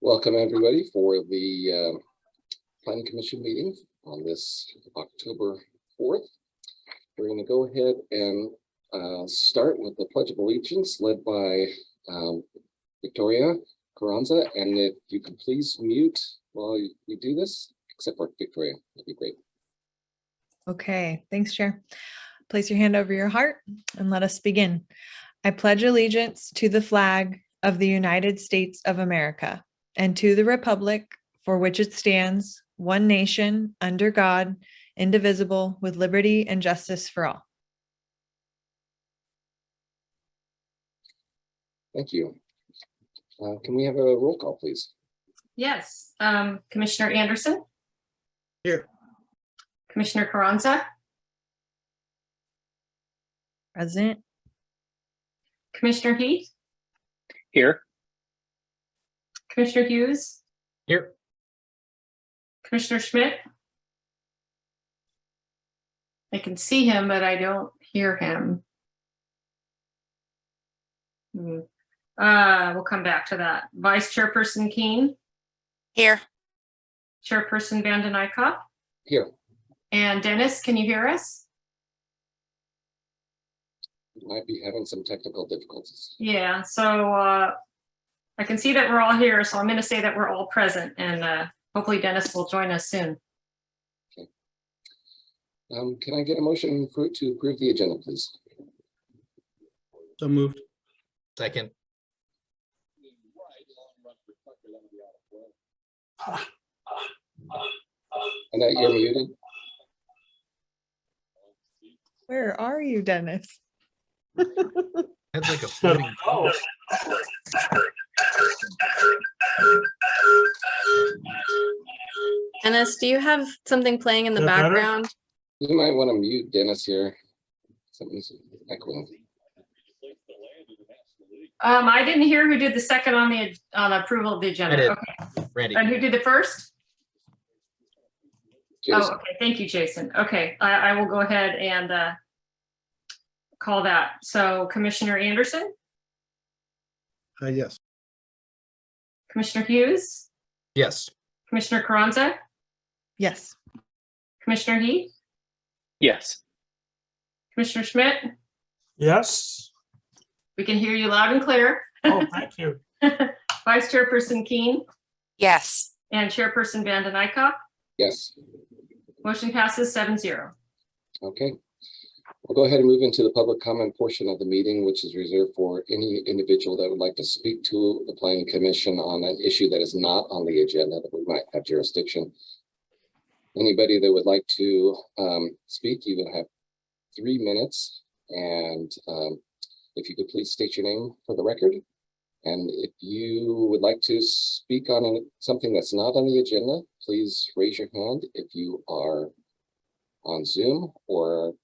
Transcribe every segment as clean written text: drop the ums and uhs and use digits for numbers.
Welcome everybody for the Planning Commission meeting on this October 4th. We're going to go ahead and start with the Pledge of Allegiance led by Victoria Carranza. And if you could please mute while you do this, except for Victoria, that'd be great. Okay, thanks, Chair. Place your hand over your heart and let us begin. I pledge allegiance to the flag of the United States of America and to the republic for which it stands, one nation, under God, indivisible, with liberty and justice for all. Thank you. Can we have a roll call, please? Yes. Commissioner Anderson? Here. Commissioner Carranza? Present. Commissioner Heath? Here. Commissioner Hughes? Here. Commissioner Schmidt? I can see him, but I don't hear him. We'll come back to that. Vice Chairperson Keene? Here. Chairperson Vanden Eyck? Here. And Dennis, can you hear us? We might be having some technical difficulties. Yeah, so I can see that we're all here, so I'm going to say that we're all present, and hopefully Dennis will join us soon. Okay. Can I get a motion to approve the agenda, please? So moved. Second. Annette, you're muted. Where are you, Dennis? That's like a floating ball. Dennis, do you have something playing in the Is that better? background? You might want to mute Dennis here. Something's echoing. I didn't hear who did the second on the approval of the agenda. I did. Okay. Randy. And who did the first? Jason. Oh, okay. Thank you, Jason. Okay, I will go ahead and call that. So Commissioner Anderson, Yes. Commissioner Hughes, Yes. Commissioner Carranza, Yes. Commissioner Heath, Yes. Commissioner Schmidt. Yes. We can hear you loud and clear. Oh, thank you. Vice Chairperson Keene Yes. and Chairperson Vanden Eyck. Yes. Motion passes 7-0. Okay. We'll go ahead and move into the public comment portion of the meeting, which is reserved for any individual that would like to speak to the Planning Commission on an issue that is not on the agenda that we might have jurisdiction. Anybody that would like to speak, you will have 3 minutes. And if you could please state your name for the record. And if you would like to speak on something that's not on the agenda, please raise your hand if you are on Zoom, or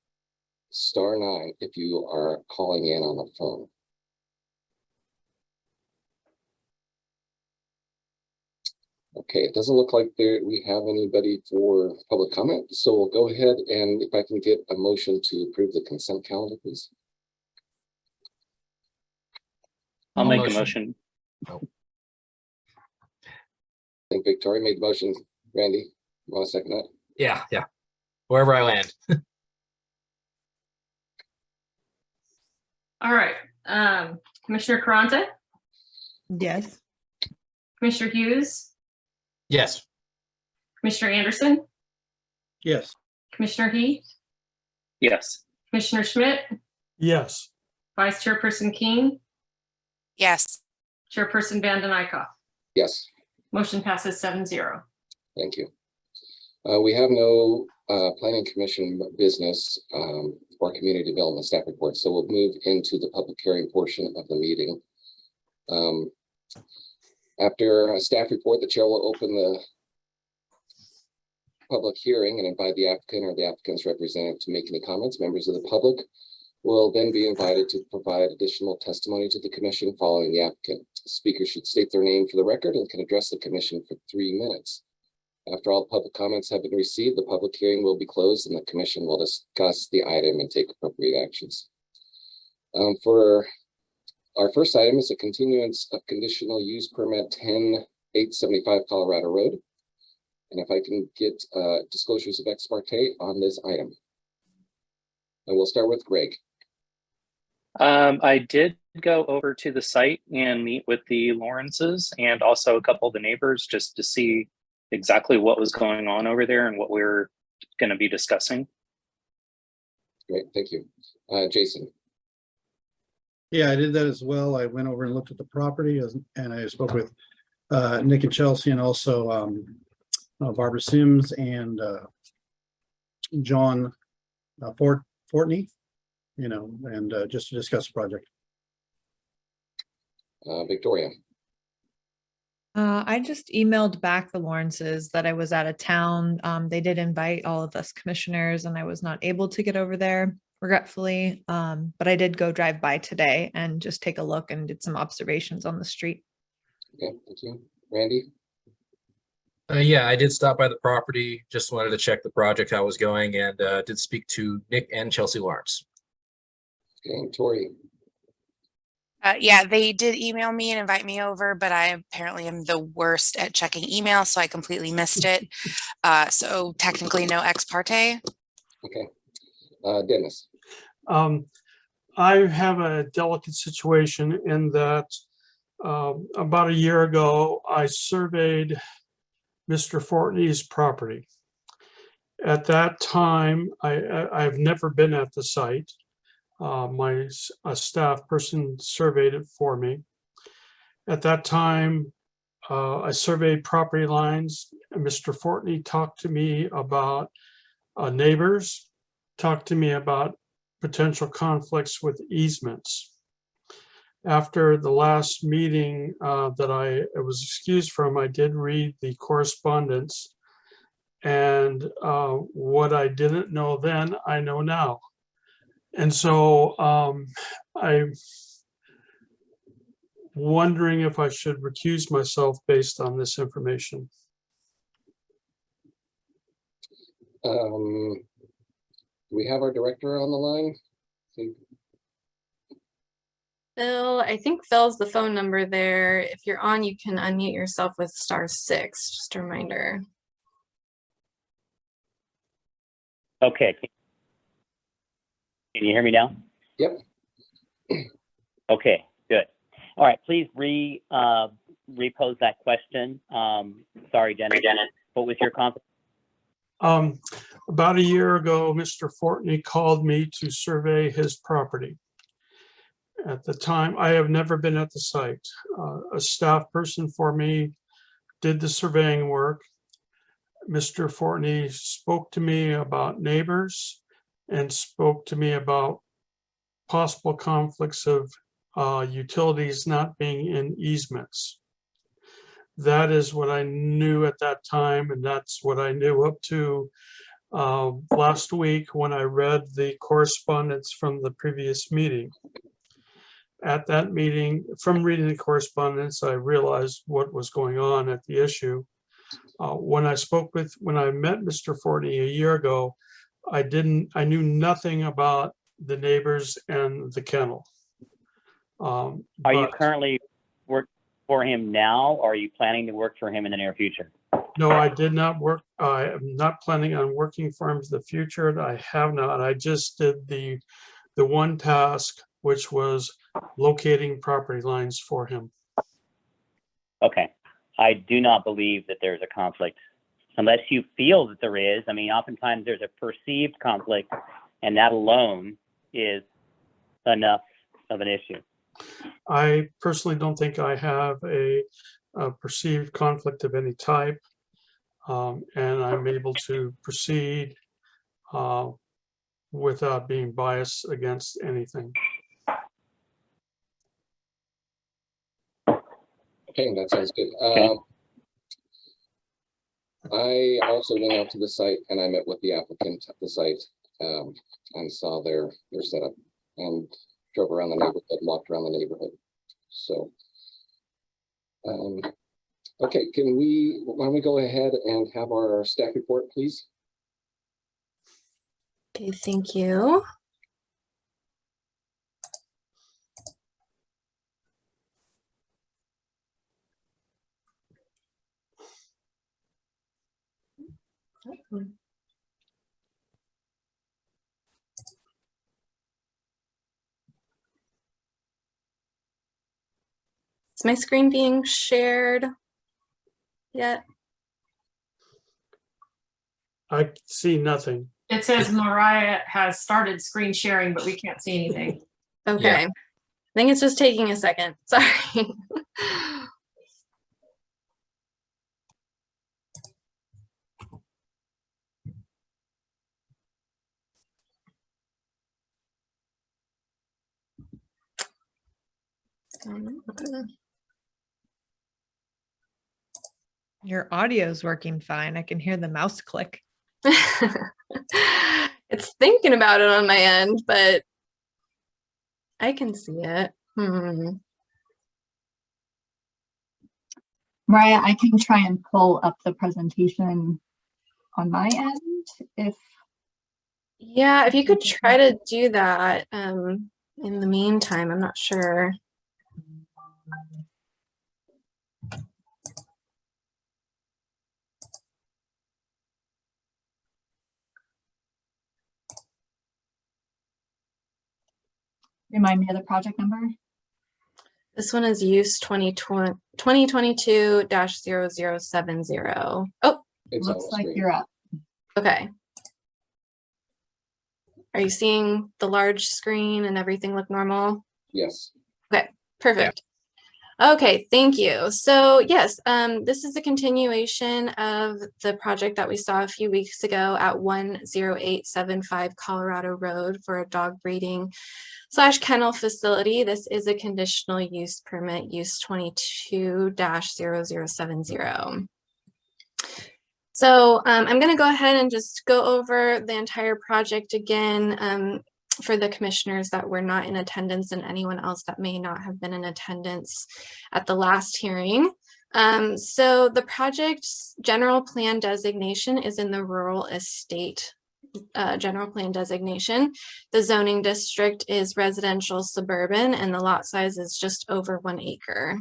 *9 if you are calling in on a phone. Okay, it doesn't look like we have anybody for public comment, so we'll go ahead and if I can get a motion to approve the consent calendar, please. I'll make Motion. a motion. I think Victoria made the motion. Randy, you want to second that? Yeah. Wherever I land. All right. Commissioner Carranza, Yes. Commissioner Hughes, Yes. Commissioner Anderson, Yes. Commissioner Heath, Yes. Commissioner Schmidt, Yes. Vice Chairperson Keene, Yes. Chairperson Vanden Eyck. Yes. Motion passes 7-0. Thank you. We have no Planning Commission business or community development staff report, so we'll move into the public hearing portion of the meeting. After a staff report, the chair will open the public hearing and invite the applicant or the applicant's representative to make any comments. Members of the public will then be invited to provide additional testimony to the commission following the applicant. Speakers should state their name for the record and can address the commission for 3 minutes. After all public comments have been received, the public hearing will be closed and the commission will discuss the item and take appropriate actions. For our first item is a continuance of conditional use permit 10 875 Colorado Road. And if I can get disclosures of ex parte on this item. And we'll start with Greg. I did go over to the site and meet with the Lawrences and also a couple of the neighbors just to see exactly what was going on over there and what we were going to be discussing. Great, thank you. Jason. Yeah, I did that as well. I went over and looked at the property and I spoke with Nick and Chelsea and also Barbara Sims and John Fortney, you know, and just to discuss the project. Victoria. I just emailed back the Lawrences that I was out of town. They did invite all of us commissioners and I was not able to get over there, regretfully. But I did go drive by today and just take a look and did some observations on the street. Okay, thank you. Randy. Yeah, I did stop by the property, just wanted to check the project, how it was going, and did speak to Nick and Chelsea Lawrence. Okay, Tori. Yeah, they did email me and invite me over, but I apparently am the worst at checking email, so I completely missed it. So technically no ex parte. Okay. Dennis. I have a delicate situation in that about a year ago, I surveyed Mr. Fortney's property. At that time, I've never been at the site. A staff person surveyed it for me. At that time, I surveyed property lines. Mr. Fortney talked to me about neighbors, talked to me about potential conflicts with easements. After the last meeting that I was excused from, I did read the correspondence, and what I didn't know then, I know now. And so I'm wondering if I should recuse myself based on this information. Do we have our director on the line? Phil, I think Phil's the phone number there. If you're on, you can unmute yourself with *6, just a reminder. Okay. Can you hear me now? Yep. Okay, good. All right, please repose that question. Sorry, Dennis. What was your comment? About a year ago, Mr. Fortney called me to survey his property. At the time, I have never been at the site. A staff person for me did the surveying work. Mr. Fortney spoke to me about neighbors and spoke to me about possible conflicts of utilities not being in easements. That is what I knew at that time, and that's what I knew up to last week when I read the correspondence from the previous meeting. At that meeting, from reading the correspondence, I realized what was going on at the issue. When I met Mr. Fortney a year ago, I knew nothing about the neighbors and the kennel. Are you currently work for him now, or are you planning to work for him in the near future? No, I did not work. I am not planning on working for him in the future. I have not. I just did the one task, which was locating property lines for him. Okay. I do not believe that there's a conflict unless you feel that there is. I mean, oftentimes there's a perceived conflict, and that alone is enough of an issue. I personally don't think I have a perceived conflict of any type, and I'm able to proceed without being biased against anything. Okay, that sounds good. I also went out to the site and I met with the applicant at the site and saw their setup and drove around the neighborhood, walked around the neighborhood. So, okay, why don't we go ahead and have our staff report, please? Okay, thank you. Is my screen being shared yet? I see nothing. It says Mariah has started screen sharing, but we can't see anything. Okay. I think it's just taking a second. Sorry. Your audio is working fine. I can hear the mouse click. It's thinking about it on my end, but I can see it. Mariah, I can try and pull up the presentation on my end if. Yeah, if you could try to do that in the meantime, I'm not sure. Remind me of the project number. This one is use 2022-0070. Oh, It's Looks on the like screen. you're up. okay. Are you seeing the large screen and everything look normal? Yes. Okay, perfect. Okay, thank you. So yes, this is a continuation of the project that we saw a few weeks ago at 10875 Colorado Road for a dog breeding / kennel facility. This is a conditional use permit, use 22-0070. So I'm going to go ahead and just go over the entire project again for the commissioners that were not in attendance and anyone else that may not have been in attendance at the last hearing. So the project's general plan designation is in the rural estate general plan designation. The zoning district is residential suburban and the lot size is just over 1 acre.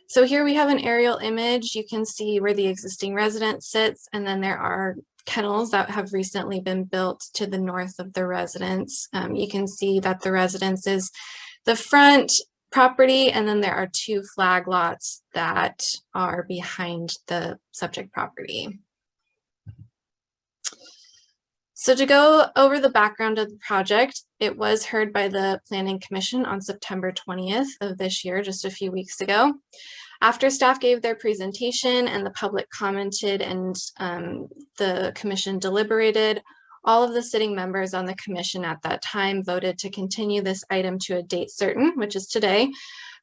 So here we have an aerial image. You can see where the existing residence sits, and then there are kennels that have recently been built to the north of the residence. You can see that the residence is the front property, and then there are 2 flag lots that are behind the subject property. So to go over the background of the project, it was heard by the Planning Commission on September 20th of this year, just a few weeks ago. After staff gave their presentation and the public commented and the commission deliberated, all of the sitting members on the commission at that time voted to continue this item to a date certain, which is today,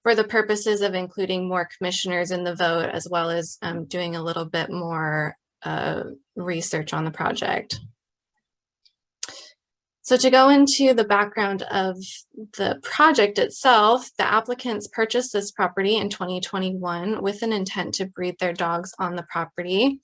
for the purposes of including more commissioners in the vote, as well as doing a little bit more research on the project. So to go into the background of the project itself, the applicants purchased this property in 2021 with an intent to breed their dogs on the property.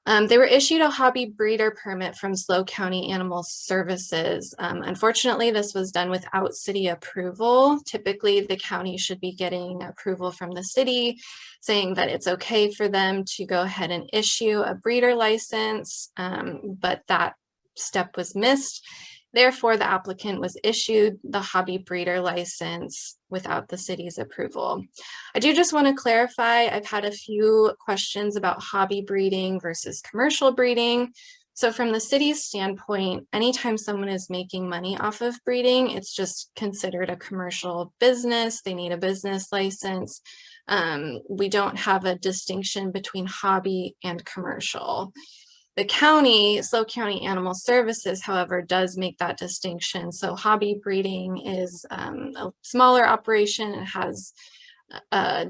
They were issued a hobby breeder permit from SLO County Animal Services. Unfortunately, this was done without city approval. Typically, the county should be getting approval from the city, saying that it's okay for them to go ahead and issue a breeder license, but that step was missed. Therefore, the applicant was issued the hobby breeder license without the city's approval. I do just want to clarify, I've had a few questions about hobby breeding versus commercial breeding. So from the city's standpoint, anytime someone is making money off of breeding, it's just considered a commercial business. They need a business license. We don't have a distinction between hobby and commercial. The county, SLO County Animal Services, however, does make that distinction. So hobby breeding is a smaller operation and has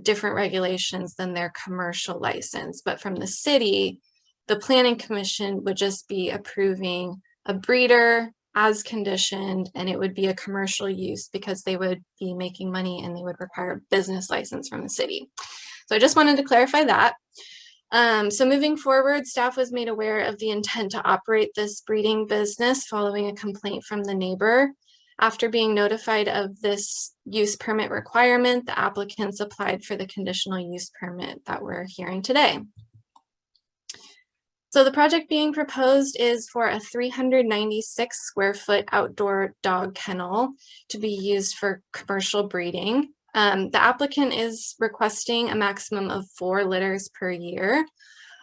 different regulations than their commercial license. But from the city, the Planning Commission would just be approving a breeder as conditioned, and it would be a commercial use because they would be making money and they would require a business license from the city. So I just wanted to clarify that. So moving forward, staff was made aware of the intent to operate this breeding business following a complaint from the neighbor. After being notified of this use permit requirement, the applicants applied for the conditional use permit that we're hearing today. So the project being proposed is for a 396 square foot outdoor dog kennel to be used for commercial breeding. The applicant is requesting a maximum of 4 litters per year.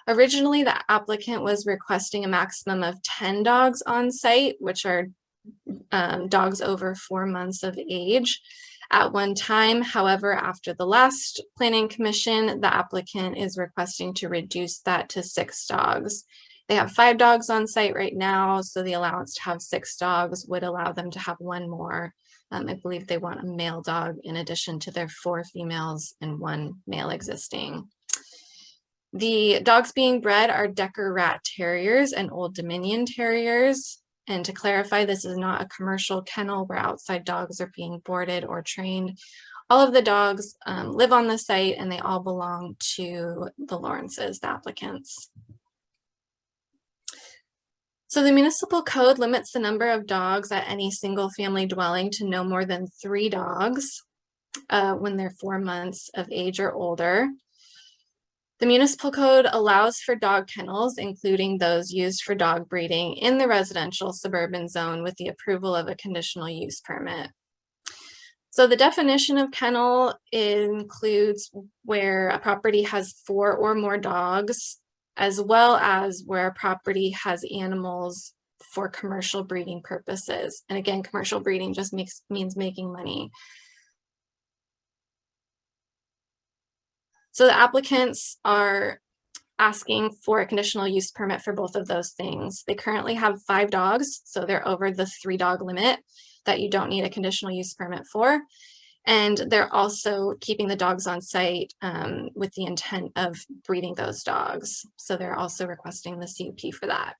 Originally, the applicant was requesting a maximum of 10 dogs on site, which are dogs over 4 months of age at one time. However, after the last planning commission, the applicant is requesting to reduce that to 6 dogs. They have 5 dogs on site right now, so the allowance to have 6 dogs would allow them to have 1 more. I believe they want a male dog in addition to their 4 females and 1 male existing. The dogs being bred are Decker Rat Terriers and Old Dominion Terriers. And to clarify, this is not a commercial kennel where outside dogs are being boarded or trained. All of the dogs live on the site and they all belong to the Lawrences, the applicants. So the municipal code limits the number of dogs at any single family dwelling to no more than 3 dogs when they're 4 months of age or older. The municipal code allows for dog kennels, including those used for dog breeding in the residential suburban zone with the approval of a conditional use permit. So the definition of kennel includes where a property has 4 or more dogs, as well as where a property has animals for commercial breeding purposes. And again, commercial breeding just means making money. So the applicants are asking for a conditional use permit for both of those things. They currently have 5 dogs, so they're over the 3 dog limit that you don't need a conditional use permit for. And they're also keeping the dogs on site with the intent of breeding those dogs. So they're also requesting the CUP for that.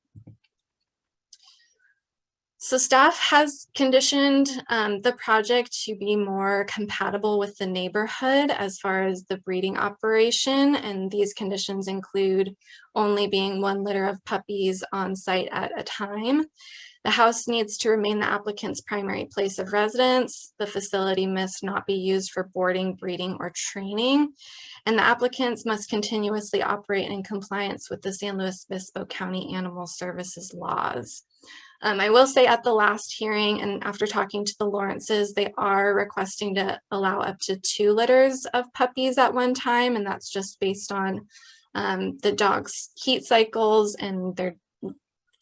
So staff has conditioned the project to be more compatible with the neighborhood as far as the breeding operation. And these conditions include only being 1 litter of puppies on site at a time. The house needs to remain the applicant's primary place of residence. The facility must not be used for boarding, breeding, or training. And the applicants must continuously operate in compliance with the San Luis Obispo County Animal Services laws. I will say at the last hearing and after talking to the Lawrences, they are requesting to allow up to 2 litters of puppies at one time. And that's just based on the dog's heat cycles, and they're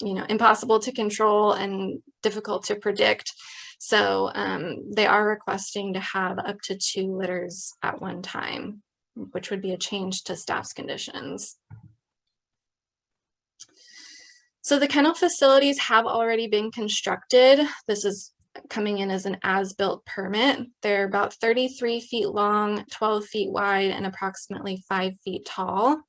impossible to control and difficult to predict. So they are requesting to have up to 2 litters at one time, which would be a change to staff's conditions. So the kennel facilities have already been constructed. This is coming in as an as-built permit. They're about 33 feet long, 12 feet wide, and approximately 5 feet tall.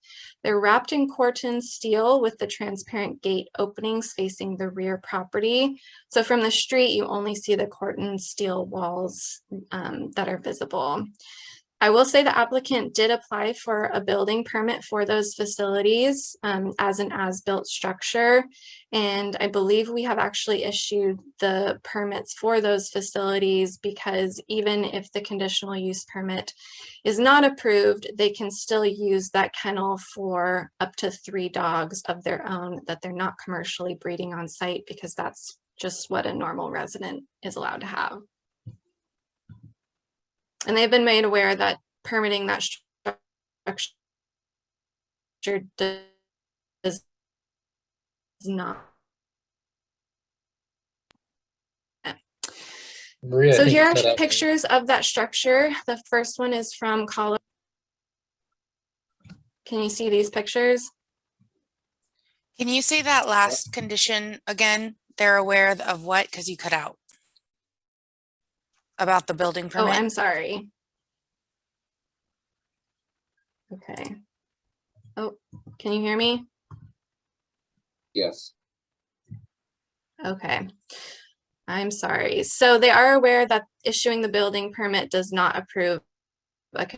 They're wrapped in corten steel with the transparent gate openings facing the rear property. So from the street, you only see the corten steel walls that are visible. I will say the applicant did apply for a building permit for those facilities as an as-built structure. And I believe we have actually issued the permits for those facilities because even if the conditional use permit is not approved, they can still use that kennel for up to 3 dogs of their own that they're not commercially breeding on site, because that's just what a normal resident is allowed to have. And they've been made aware that permitting that structure does not. Maria, I So think here you are cut out. pictures of that structure. The first one is from Colorado. Can you see these pictures? Can you say that last condition again? They're aware of what? Because you cut out. About the building Oh, permit? I'm sorry. Okay. Oh, can you hear me? Yes. Okay. I'm sorry. So they are aware that issuing the building permit does not approve a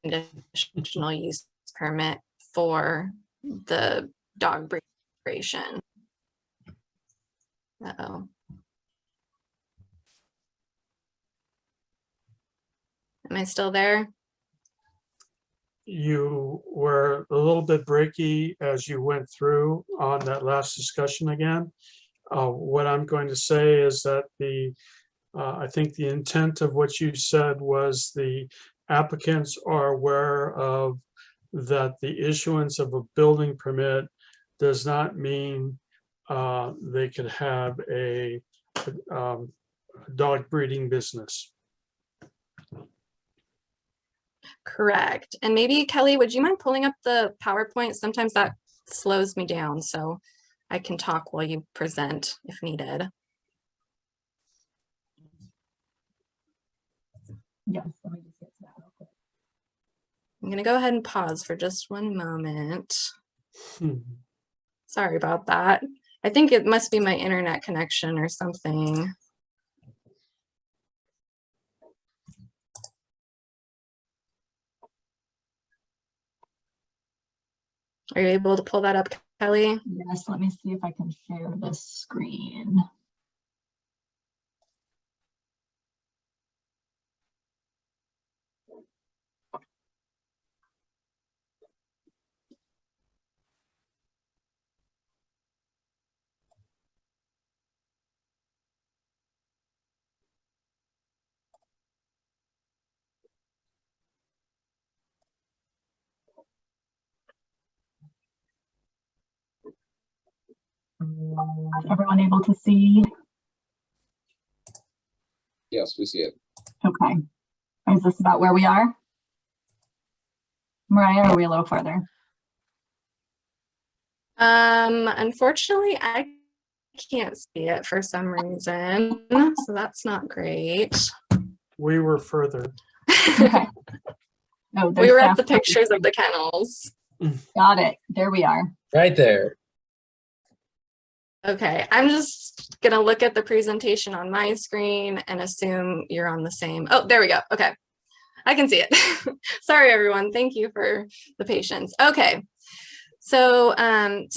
conditional use permit for the dog breed operation. Uh-oh. Am I still there? you were a little bit breaky as you went through on that last discussion again. What I'm going to say is that I think the intent of what you said was the applicants are aware of that the issuance of a building permit does not mean they could have a dog breeding business. Correct. And maybe Kelly, would you mind pulling up the PowerPoint? Sometimes that slows me down, so I can talk while you present if needed. Yes, let me just get to that real quick. I'm going to go ahead and pause for just one moment. Sorry about that. I think it must be my internet connection or something. Are you able to pull that up, Kelly? Yes, let me see if I can share the screen. Is everyone able to see? Yes, we see it. Okay. Is this about where we are? Mariah, are we a little further? Unfortunately, I can't see it for some reason, so that's not great. We were further. Okay. No, We were at the pictures of the kennels. Got it. There we are. Right there. Okay, I'm just gonna look at the presentation on my screen and assume you're on the same. Oh, there we go. Okay, I can see it. Sorry, everyone. Thank you for the patience. Okay, so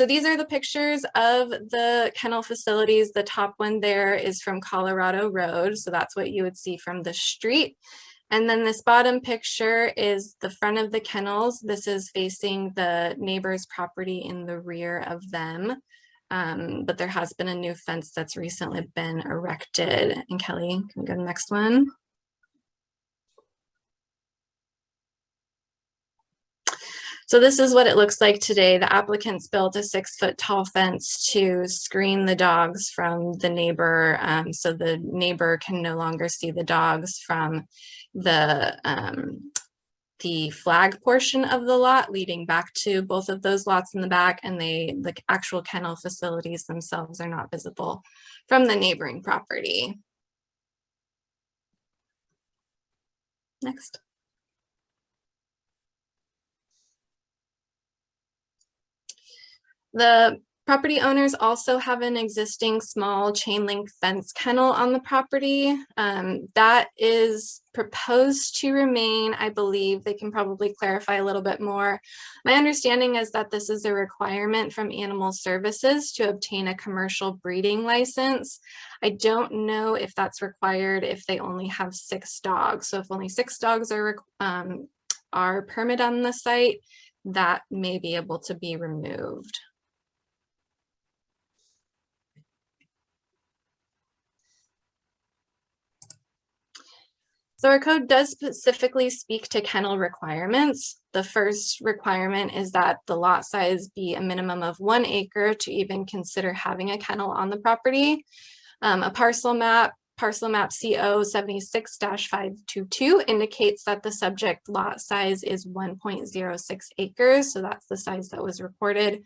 these are the pictures of the kennel facilities. The top one there is from Colorado Road, so that's what you would see from the street. And then this bottom picture is the front of the kennels. This is facing the neighbor's property in the rear of them. But there has been a new fence that's recently been erected. And Kelly, can we go to the next one? So this is what it looks like today. The applicants built a 6-foot tall fence to screen the dogs from the neighbor, so the neighbor can no longer see the dogs from the flag portion of the lot leading back to both of those lots in the back, and the actual kennel facilities themselves are not visible from the neighboring property. Next. The property owners also have an existing small chain link fence kennel on the property. That is proposed to remain. I believe they can probably clarify a little bit more. My understanding is that this is a requirement from Animal Services to obtain a commercial breeding license. I don't know if that's required if they only have 6 dogs. So if only 6 dogs are permitted on the site, that may be able to be removed. So our code does specifically speak to kennel requirements. The first requirement is that the lot size be a minimum of 1 acre to even consider having a kennel on the property. A parcel map CO 76-522 indicates that the subject lot size is 1.06 acres. So that's the size that was recorded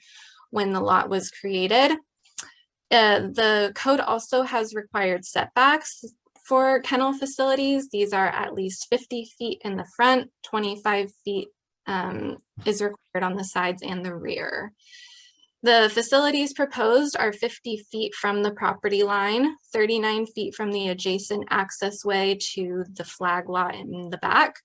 when the lot was created. The code also has required setbacks for kennel facilities. These are at least 50 feet in the front, 25 feet is required on the sides and the rear. The facilities proposed are 50 feet from the property line, 39 feet from the adjacent access way to the flag lot in the back,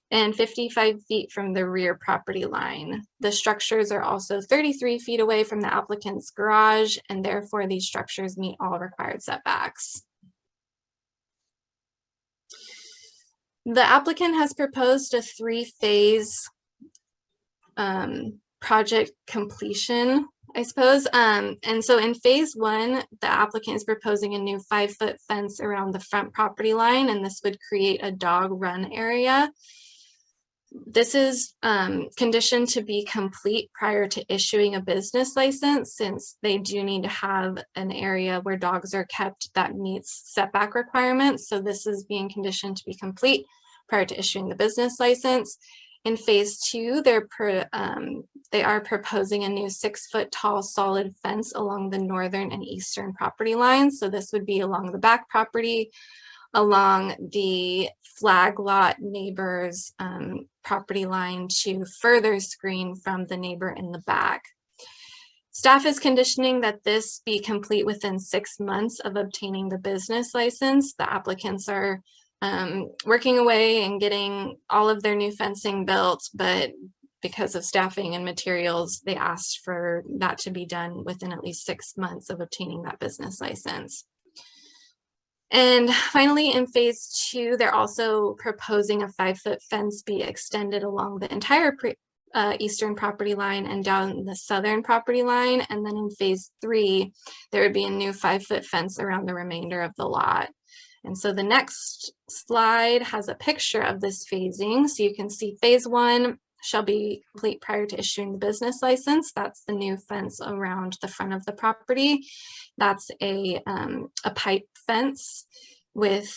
and 55 feet from the rear property line. The structures are also 33 feet away from the applicant's garage, and therefore these structures meet all required setbacks. The applicant has proposed a 3-phase project completion, I suppose. And so in phase 1, the applicant is proposing a new 5-foot fence around the front property line, and this would create a dog run area. This is conditioned to be complete prior to issuing a business license, since they do need to have an area where dogs are kept that meets setback requirements. So this is being conditioned to be complete prior to issuing the business license. In phase 2, they are proposing a new 6-foot tall solid fence along the northern and eastern property lines. So this would be along the back property, along the flag lot neighbor's property line, to further screen from the neighbor in the back. Staff is conditioning that this be complete within 6 months of obtaining the business license. The applicants are working away and getting all of their new fencing built, but because of staffing and materials, they asked for that to be done within at least 6 months of obtaining that business license. And finally, in phase 2, they're also proposing a 5-foot fence be extended along the entire eastern property line and down the southern property line. And then in phase 3, there would be a new 5-foot fence around the remainder of the lot. And so the next slide has a picture of this phasing. So you can see phase 1 shall be complete prior to issuing the business license. That's the new fence around the front of the property. That's a pipe fence with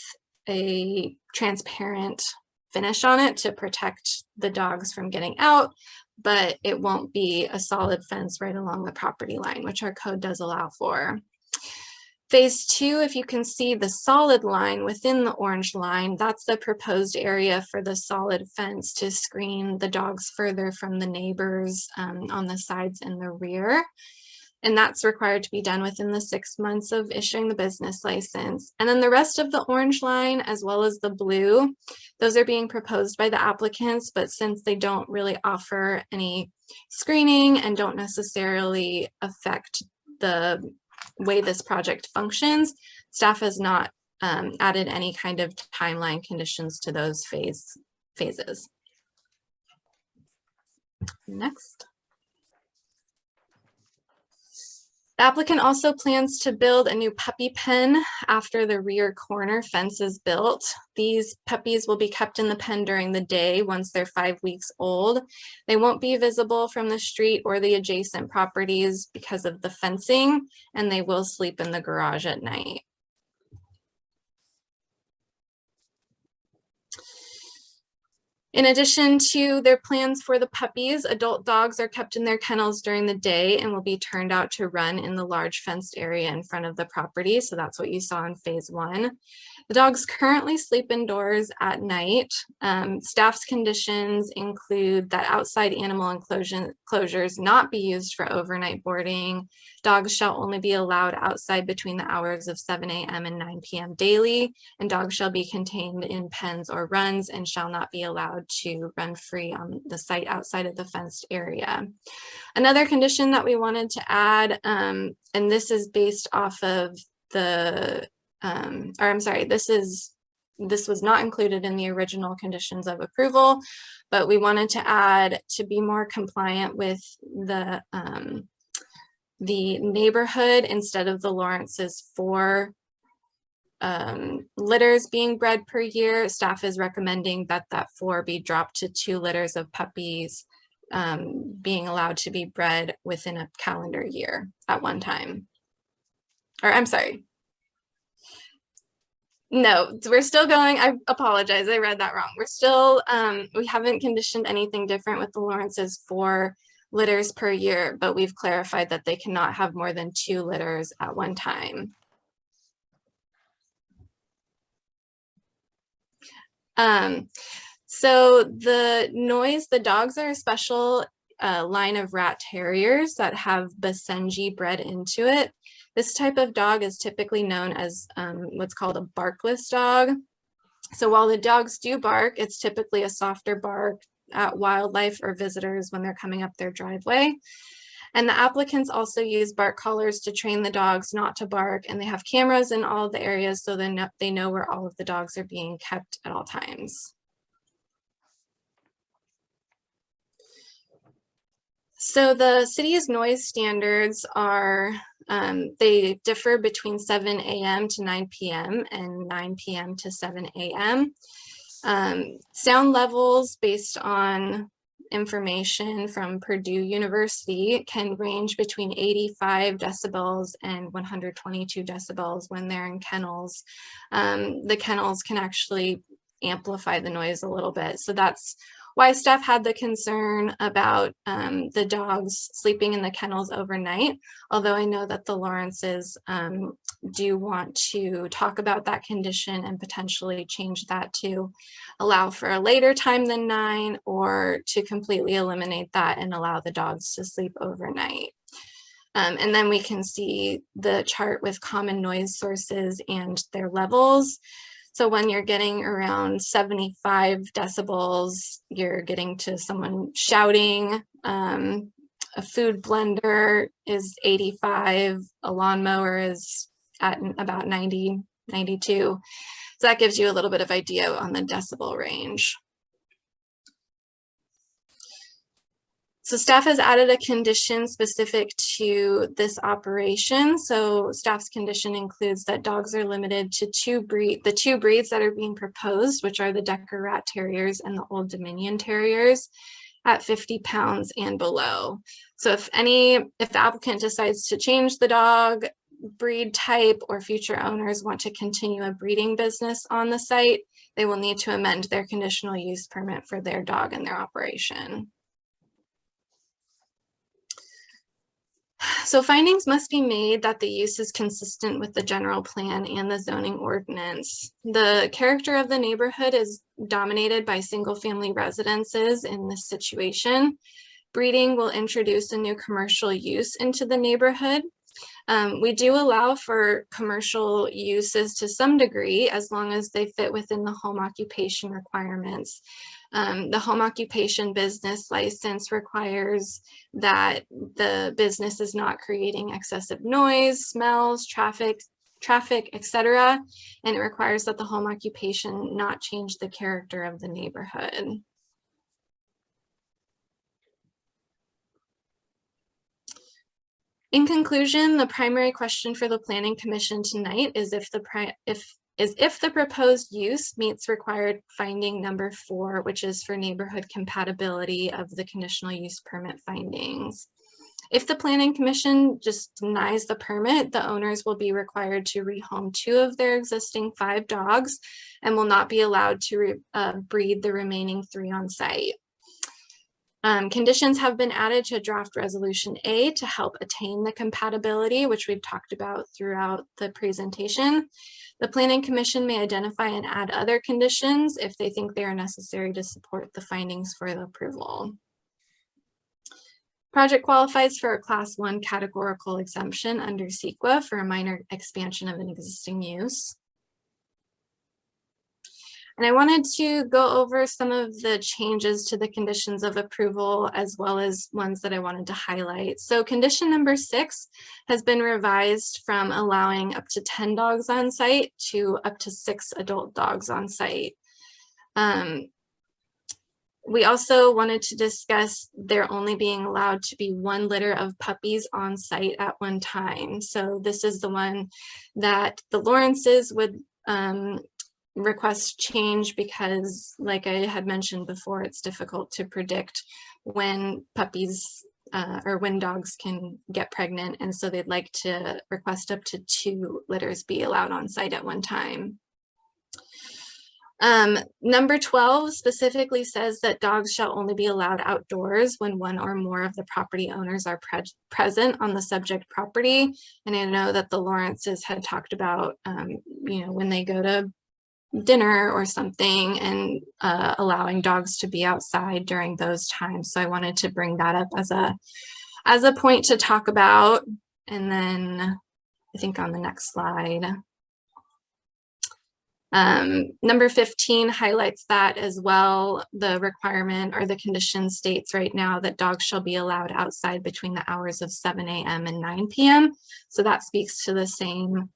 a transparent finish on it to protect the dogs from getting out, but it won't be a solid fence right along the property line, which our code does allow for. Phase 2, if you can see the solid line within the orange line, that's the proposed area for the solid fence to screen the dogs further from the neighbors on the sides and the rear. And that's required to be done within the 6 months of issuing the business license. And then the rest of the orange line, as well as the blue, those are being proposed by the applicants, but since they don't really offer any screening and don't necessarily affect the way this project functions, staff has not added any kind of timeline conditions to those phases. Next. The applicant also plans to build a new puppy pen after the rear corner fence is built. These puppies will be kept in the pen during the day once they're 5 weeks old. They won't be visible from the street or the adjacent properties because of the fencing, and they will sleep in the garage at night. In addition to their plans for the puppies, adult dogs are kept in their kennels during the day and will be turned out to run in the large fenced area in front of the property. So that's what you saw in phase 1. The dogs currently sleep indoors at night. Staff's conditions include that outside animal enclosures not be used for overnight boarding. Dogs shall only be allowed outside between the hours of 7 a.m. and 9 p.m. daily, and dogs shall be contained in pens or runs and shall not be allowed to run free on the site outside of the fenced area. Another condition that we wanted to add, and this is based off of the this was not included in the original conditions of approval, but we wanted to add to be more compliant with the neighborhood. Instead of the Lawrence's 4 litters being bred per year, staff is recommending that 4 be dropped to 2 litters of puppies being allowed to be bred within a calendar year at one time. Or I'm sorry. No, we're still going. I apologize. I read that wrong. We're still, we haven't conditioned anything different with the Lawrence's 4 litters per year, but we've clarified that they cannot have more than 2 litters at one time. So the noise, the dogs are a special line of rat terriers that have Basenji bred into it. This type of dog is typically known as what's called a barkless dog. So while the dogs do bark, it's typically a softer bark at wildlife or visitors when they're coming up their driveway. And the applicants also use bark collars to train the dogs not to bark, and they have cameras in all of the areas so they know where all of the dogs are being kept at all times. So the city's noise standards are, they differ between 7 a.m. to 9 p.m. and 9 p.m. to 7 a.m. Sound levels based on information from Purdue University can range between 85 decibels and 122 decibels when they're in kennels. The kennels can actually amplify the noise a little bit. So that's why staff had the concern about the dogs sleeping in the kennels overnight, although I know that the Lawrences do want to talk about that condition and potentially change that to allow for a later time than 9, or to completely eliminate that and allow the dogs to sleep overnight. And then we can see the chart with common noise sources and their levels. So when you're getting around 75 decibels, you're getting to someone shouting. A food blender is 85, a lawnmower is at about 90, 92. So that gives you a little bit of idea on the decibel range. So staff has added a condition specific to this operation. So staff's condition includes that dogs are limited to the two breeds that are being proposed, which are the Decker Rat Terriers and the Old Dominion Terriers, at 50 pounds and below. So if the applicant decides to change the dog breed type, or future owners want to continue a breeding business on the site, they will need to amend their conditional use permit for their dog and their operation. So findings must be made that the use is consistent with the general plan and the zoning ordinance. The character of the neighborhood is dominated by single-family residences in this situation. Breeding will introduce a new commercial use into the neighborhood. We do allow for commercial uses to some degree, as long as they fit within the home occupation requirements. The home occupation business license requires that the business is not creating excessive noise, smells, traffic, etc. And it requires that the home occupation not change the character of the neighborhood. In conclusion, the primary question for the Planning Commission tonight is if the proposed use meets required finding number 4, which is for neighborhood compatibility of the conditional use permit findings. If the Planning Commission just denies the permit, the owners will be required to rehome 2 of their existing 5 dogs and will not be allowed to breed the remaining 3 on site. Conditions have been added to draft resolution A to help attain the compatibility, which we've talked about throughout the presentation. The Planning Commission may identify and add other conditions if they think they are necessary to support the findings for the approval. Project qualifies for a Class 1 categorical exemption under CEQA for a minor expansion of an existing use. And I wanted to go over some of the changes to the conditions of approval, as well as ones that I wanted to highlight. So condition number 6 has been revised from allowing up to 10 dogs on site to up to 6 adult dogs on site. We also wanted to discuss there only being allowed to be 1 litter of puppies on site at one time. So this is the one that the Lawrences would request change because, like I had mentioned before, it's difficult to predict when puppies or when dogs can get pregnant, and so they'd like to request up to 2 litters be allowed on site at one time. Number 12 specifically says that dogs shall only be allowed outdoors when 1 or more of the property owners are present on the subject property. And I know that the Lawrences had talked about, when they go to dinner or something, and allowing dogs to be outside during those times. So I wanted to bring that up as a point to talk about. And then I think on the next slide, number 15 highlights that as well. The requirement or the condition states right now that dogs shall be allowed outside between the hours of 7 a.m. and 9 p.m. So that speaks to the same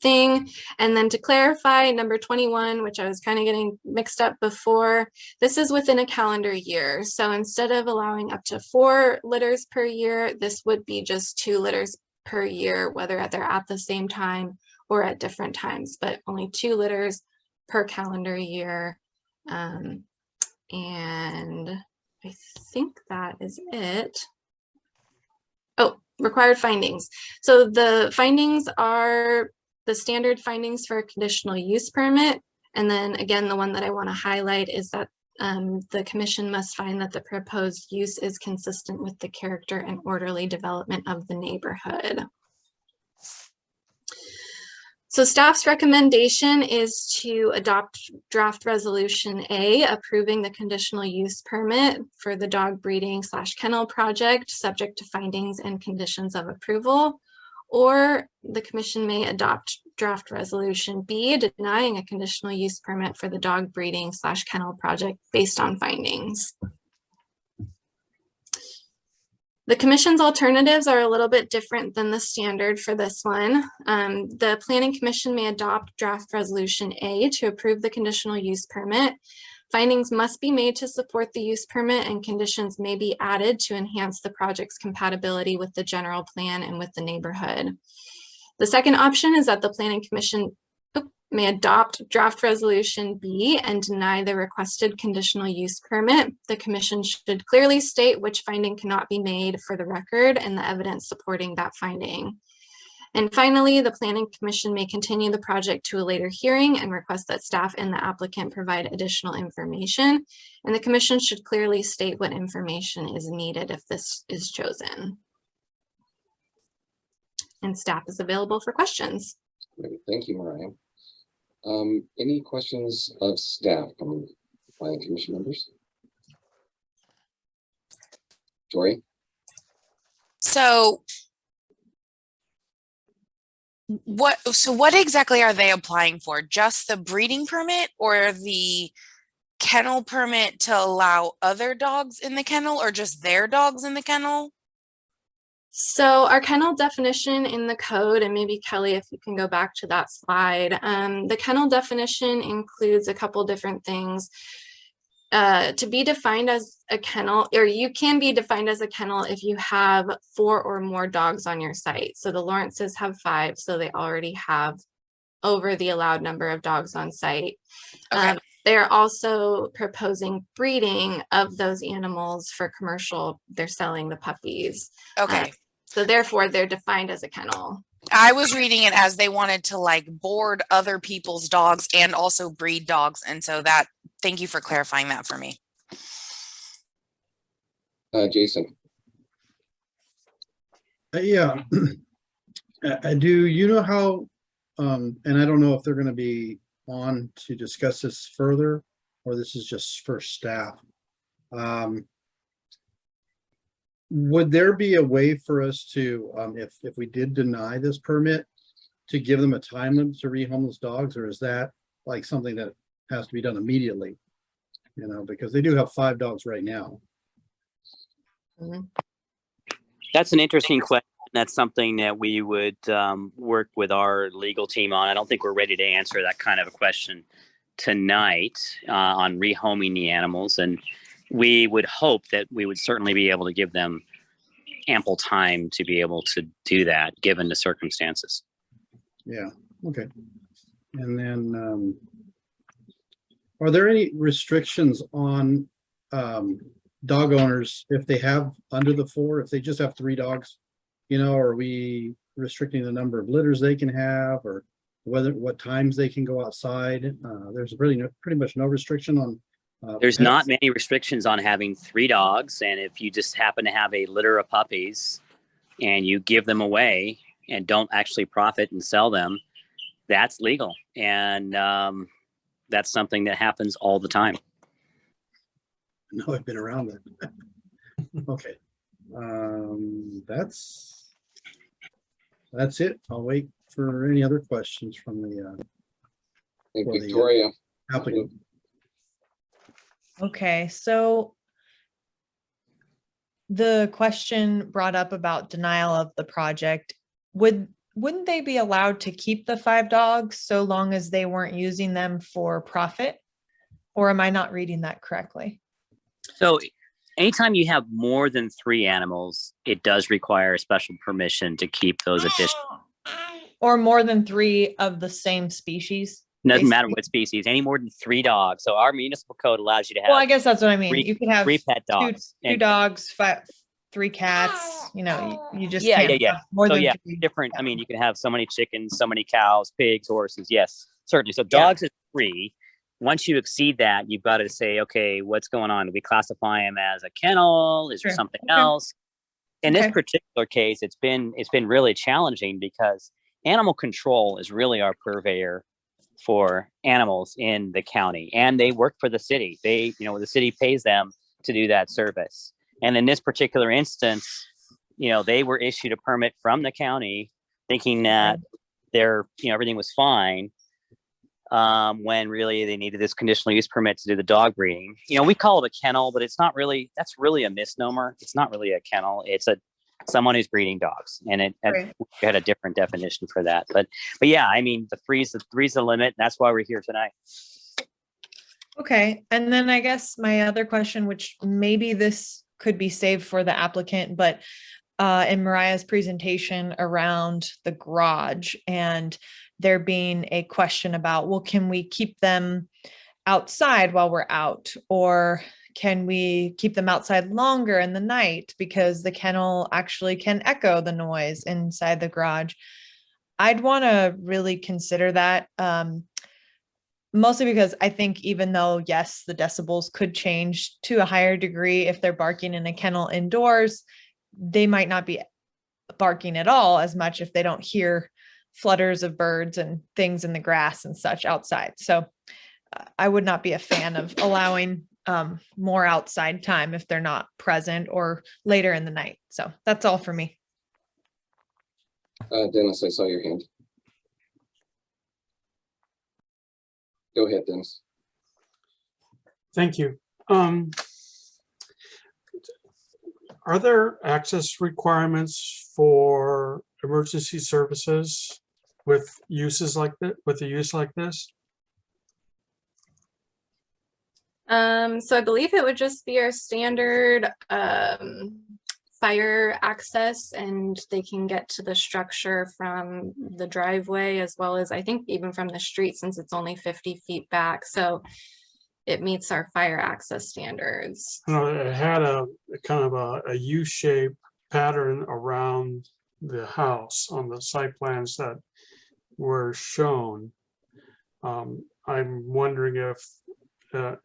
thing. And then to clarify, number 21, which I was kind of getting mixed up before, this is within a calendar year. So instead of allowing up to 4 litters per year, this would be just 2 litters per year, whether they're at the same time or at different times, but only 2 litters per calendar year. And I think that is it. Oh, required findings. So the findings are the standard findings for a conditional use permit. And then again, the one that I want to highlight is that the commission must find that the proposed use is consistent with the character and orderly development of the neighborhood. So staff's recommendation is to adopt draft resolution A, approving the conditional use permit for the dog breeding / kennel project, subject to findings and conditions of approval. Or the commission may adopt draft resolution B, denying a conditional use permit for the dog breeding / kennel project based on findings. The commission's alternatives are a little bit different than the standard for this one. The planning commission may adopt draft resolution A to approve the conditional use permit. Findings must be made to support the use permit, and conditions may be added to enhance the project's compatibility with the general plan and with the neighborhood. The second option is that the planning commission may adopt draft resolution B and deny the requested conditional use permit. The commission should clearly state which finding cannot be made for the record and the evidence supporting that finding. And finally, the planning commission may continue the project to a later hearing and request that staff and the applicant provide additional information. And the commission should clearly state what information is needed if this is chosen. And staff is available for questions. Great. Thank you, Mariah. Any questions of staff from the planning commission members? Tori? So what exactly are they applying for? Just the breeding permit or the kennel permit to allow other dogs in the kennel, or just their dogs in the kennel? So our kennel definition in the code, and maybe Kelly, if you can go back to that slide, the kennel definition includes a couple different things. To be defined as a kennel, or you can be defined as a kennel if you have 4 or more dogs on your site. So the Lawrences have 5, so they already have over the allowed number of dogs on site. Okay. They're also proposing breeding of those animals for commercial. They're selling the puppies. Okay. So therefore, they're defined as a kennel. I was reading it as they wanted to like board other people's dogs and also breed dogs. And so that, thank you for clarifying that for me. Jason? Yeah, I do. You know how, and I don't know if they're going to be on to discuss this further, or this is just for staff. Would there be a way for us to, if we did deny this permit, to give them a time limit to rehome those dogs, or is that like something that has to be done immediately? You know, because they do have 5 dogs right now. That's an interesting question. That's something that we would work with our legal team on. I don't think we're ready to answer that kind of a question tonight on rehoming the animals. And we would hope that we would certainly be able to give them ample time to be able to do that, given the circumstances. Yeah, okay. And then, are there any restrictions on dog owners if they have under the 4, if they just have 3 dogs? You know, are we restricting the number of litters they can have, or what times they can go outside? There's really pretty much no restriction on There's pets. not many restrictions on having 3 dogs, and if you just happen to have a litter of puppies and you give them away and don't actually profit and sell them, that's legal, and that's something that happens all the time. No, I've been around that. Okay, that's it. I'll wait for any other questions from the Victoria? applicant. Okay, so the question brought up about denial of the project, would wouldn't they be allowed to keep the 5 dogs so long as they weren't using them for profit? Or am I not reading that correctly? So anytime you have more than 3 animals, it does require a special permission to keep those additional. Or more than 3 of the same species? Doesn't matter basically? what species, any more than 3 dogs. So our municipal code allows you to have Well, I guess that's what I mean. 3 You could have 3 pet 2 dogs. 2 And dogs, 3 cats, you know, you just yeah, can't yeah. have more So than yeah, 3. different. I mean, you can have so many chickens, so many cows, pigs, horses. Yes, certainly. So Yeah. dogs is 3. Once you exceed that, you've got to say, okay, what's going on? Do we classify them as a kennel? Is there Sure. something Okay. else? In this Okay. particular case, it's been really challenging because animal control is really our purveyor for animals in the county, and they work for the city. They, the city pays them to do that service. And in this particular instance, they were issued a permit from the county thinking that everything was fine, when really they needed this conditional use permit to do the dog breeding. We call it a kennel, but it's not really, that's really a misnomer. It's not really a kennel. It's someone who's breeding dogs, and it Right. had a different definition for that. But yeah, I mean, three's the limit. And that's why we're here tonight. Okay, and then I guess my other question, which maybe this could be saved for the applicant, but in Mariah's presentation around the garage and there being a question about, well, can we keep them outside while we're out? Or can we keep them outside longer in the night because the kennel actually can echo the noise inside the garage? I'd want to really consider that. Mostly because I think even though, yes, the decibels could change to a higher degree if they're barking in a kennel indoors, they might not be barking at all as much if they don't hear flutters of birds and things in the grass and such outside. So I would not be a fan of allowing more outside time if they're not present or later in the night. So that's all for me. Dennis, I saw your hand. Go ahead, Dennis. Thank you. Are there access requirements for emergency services with uses like that, with a use like this? So I believe it would just be our standard fire access, and they can get to the structure from the driveway as well as I think even from the street, since it's only 50 feet back. So it meets our fire access standards. It had a kind of a U-shaped pattern around the house on the site plans that were shown. I'm wondering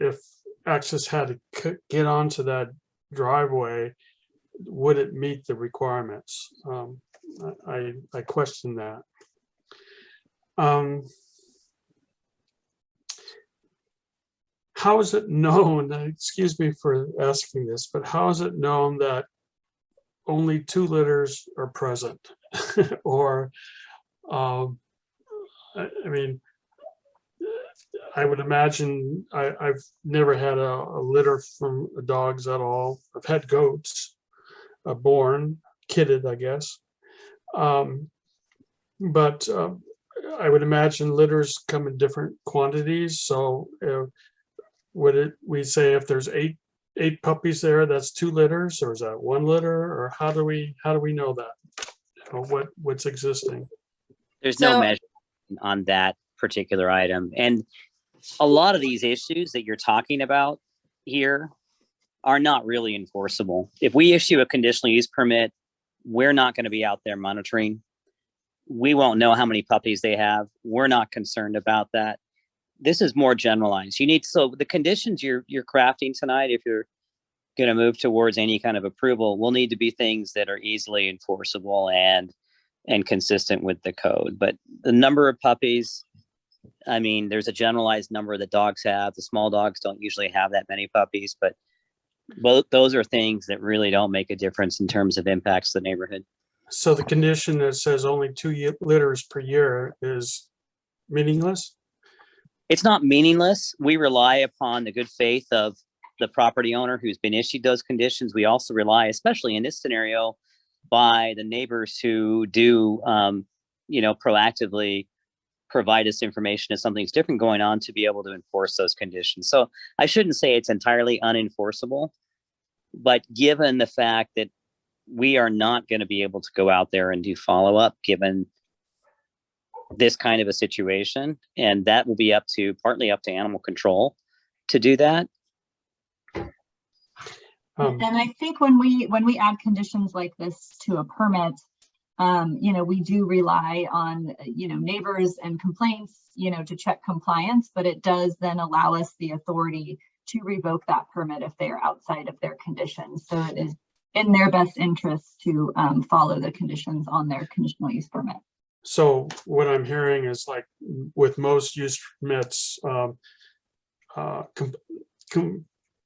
if access had to get onto that driveway, would it meet the requirements? I question that. How is it known, excuse me for asking this, but how is it known that only 2 litters are present? Or, I mean, I would imagine, I've never had a litter from dogs at all. I've had goats, born, kidded, I guess. But I would imagine litters come in different quantities. So we say if there's eight puppies there, that's 2 litters, or is that 1 litter, or how do we know that? What's existing? There's no measure on that particular item. And a lot of these issues that you're talking about here are not really enforceable. If we issue a conditional use permit, we're not going to be out there monitoring. We won't know how many puppies they have. We're not concerned about that. This is more generalized. So the conditions you're crafting tonight, if you're going to move towards any kind of approval, will need to be things that are easily enforceable and consistent with the code. But the number of puppies, I mean, there's a generalized number that dogs have. The small dogs don't usually have that many puppies, but those are things that really don't make a difference in terms of impacts to the neighborhood. So the condition that says only 2 litters per year is meaningless? It's not meaningless. We rely upon the good faith of the property owner who's been issued those conditions. We also rely, especially in this scenario, by the neighbors who do proactively provide us information if something's different going on to be able to enforce those conditions. So I shouldn't say it's entirely unenforceable, but given the fact that we are not going to be able to go out there and do follow-up given this kind of a situation, and that will be partly up to animal control to do that. And I think when we add conditions like this to a permit, we do rely on, neighbors and complaints, to check compliance, but it does then allow us the authority to revoke that permit if they are outside of their conditions. So it is in their best interest to follow the conditions on their conditional use permit. So what I'm hearing is, like with most use permits,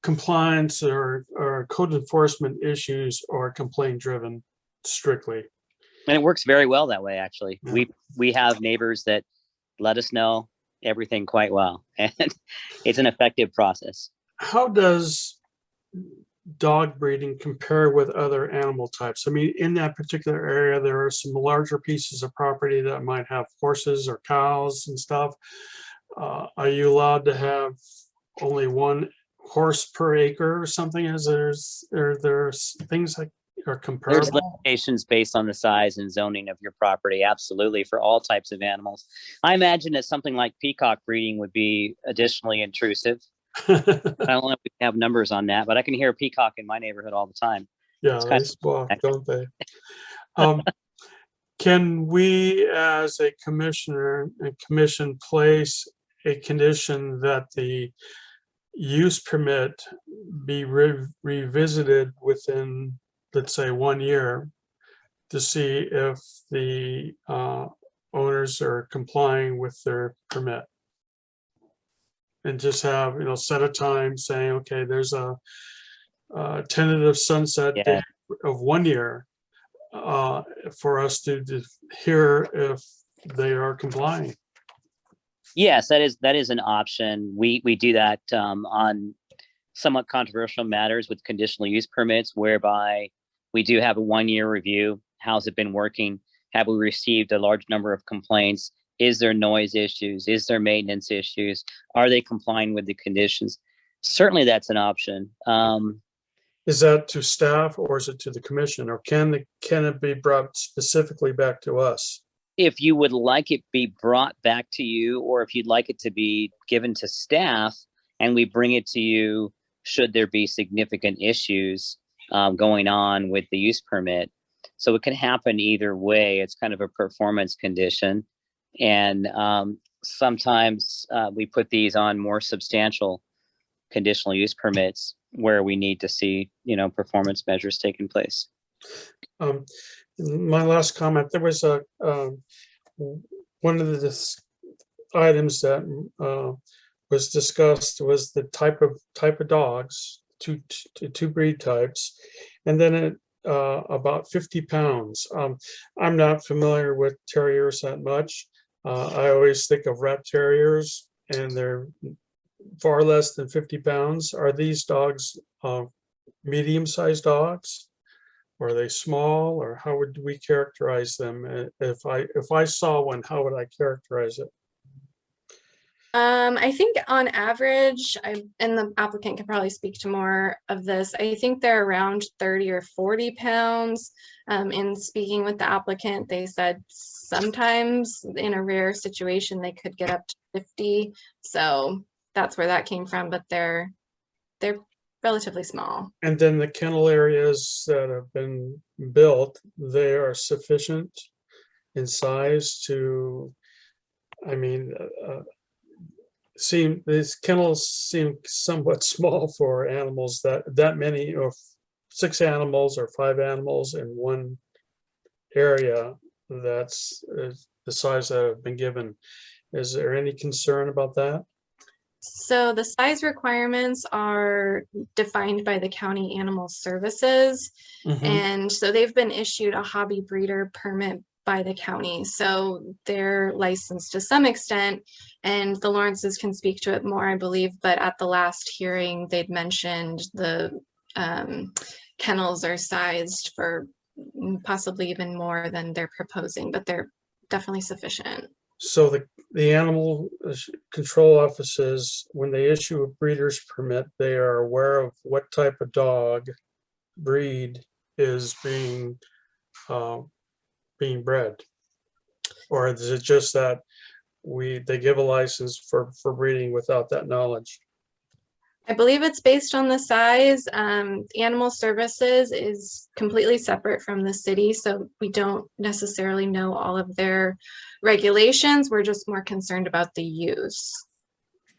compliance or code enforcement issues are complaint driven strictly. And it works very well that way, actually. Yeah. We have neighbors that let us know everything quite well, and it's an effective process. How does dog breeding compare with other animal types? I mean, in that particular area, there are some larger pieces of property that might have horses or cows and stuff. Are you allowed to have only one horse per acre or something? There's things like are comparable? There's limitations based on the size and zoning of your property, absolutely, for all types of animals. I imagine that something like peacock breeding would be additionally intrusive. I don't know if we have numbers on that, but I can hear a peacock in my neighborhood all the time. Yeah, they squawk, don't they? Can we, as a commissioner and commission, place a condition that the use permit be revisited within, let's say, 1 year to see if the owners are complying with their permit? And just have, set a time saying, okay, there's a tentative sunset date of 1 year for us to hear if they are complying. Yes, that is an option. We do that on somewhat controversial matters with conditional use permits, whereby we do have a 1 year review. How's it been working? Have we received a large number of complaints? Is there noise issues? Is there maintenance issues? Are they complying with the conditions? Certainly that's an option. Is that to staff or is it to the commission, or can it be brought specifically back to us? If you would like it be brought back to you, or if you'd like it to be given to staff and we bring it to you, should there be significant issues going on with the use permit. So it can happen either way. It's kind of a performance condition. And sometimes we put these on more substantial conditional use permits where we need to see, performance measures taking place. My last comment, there was one of the items that was discussed was the type of dogs, two breed types, and then about 50 pounds. I'm not familiar with terriers that much. I always think of rat terriers, and they're far less than 50 pounds. Are these dogs medium-sized dogs? Or are they small, or how would we characterize them? If I saw one, how would I characterize it? I think on average, and the applicant can probably speak to more of this, I think they're around 30 or 40 pounds. In speaking with the applicant, they said sometimes in a rare situation, they could get up to 50. So that's where that came from, but they're relatively small. And then the kennel areas that have been built, they are sufficient in size to, these kennels seem somewhat small for animals that many, or 6 animals or 5 animals in one area. That's the size that have been given. Is there any concern about that? So the size requirements are defined by the county animal services. And so they've been issued a hobby breeder permit by the county. So they're licensed to some extent, and the Lawrences can speak to it more, I believe. But at the last hearing, they'd mentioned the kennels are sized for possibly even more than they're proposing, but they're definitely sufficient. So the animal control offices, when they issue a breeder's permit, they are aware of what type of dog breed is being bred, or is it just that they give a license for breeding without that knowledge? I believe it's based on the size. Animal services is completely separate from the city, so we don't necessarily know all of their regulations. We're just more concerned about the use.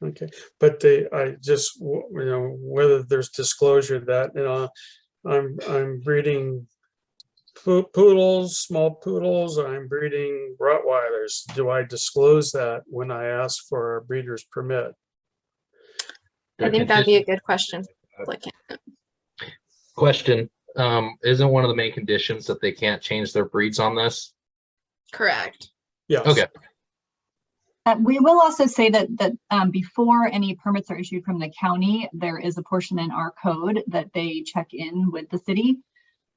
Okay, but I just, whether there's disclosure that, I'm breeding poodles, small poodles, I'm breeding Rottweilers. Do I disclose that when I ask for a breeder's permit? I think that'd be a good question. Question, isn't one of the main conditions that they can't change their breeds on this? Correct. Yes. Okay. We will also say that before any permits are issued from the county, there is a portion in our code that they check in with the city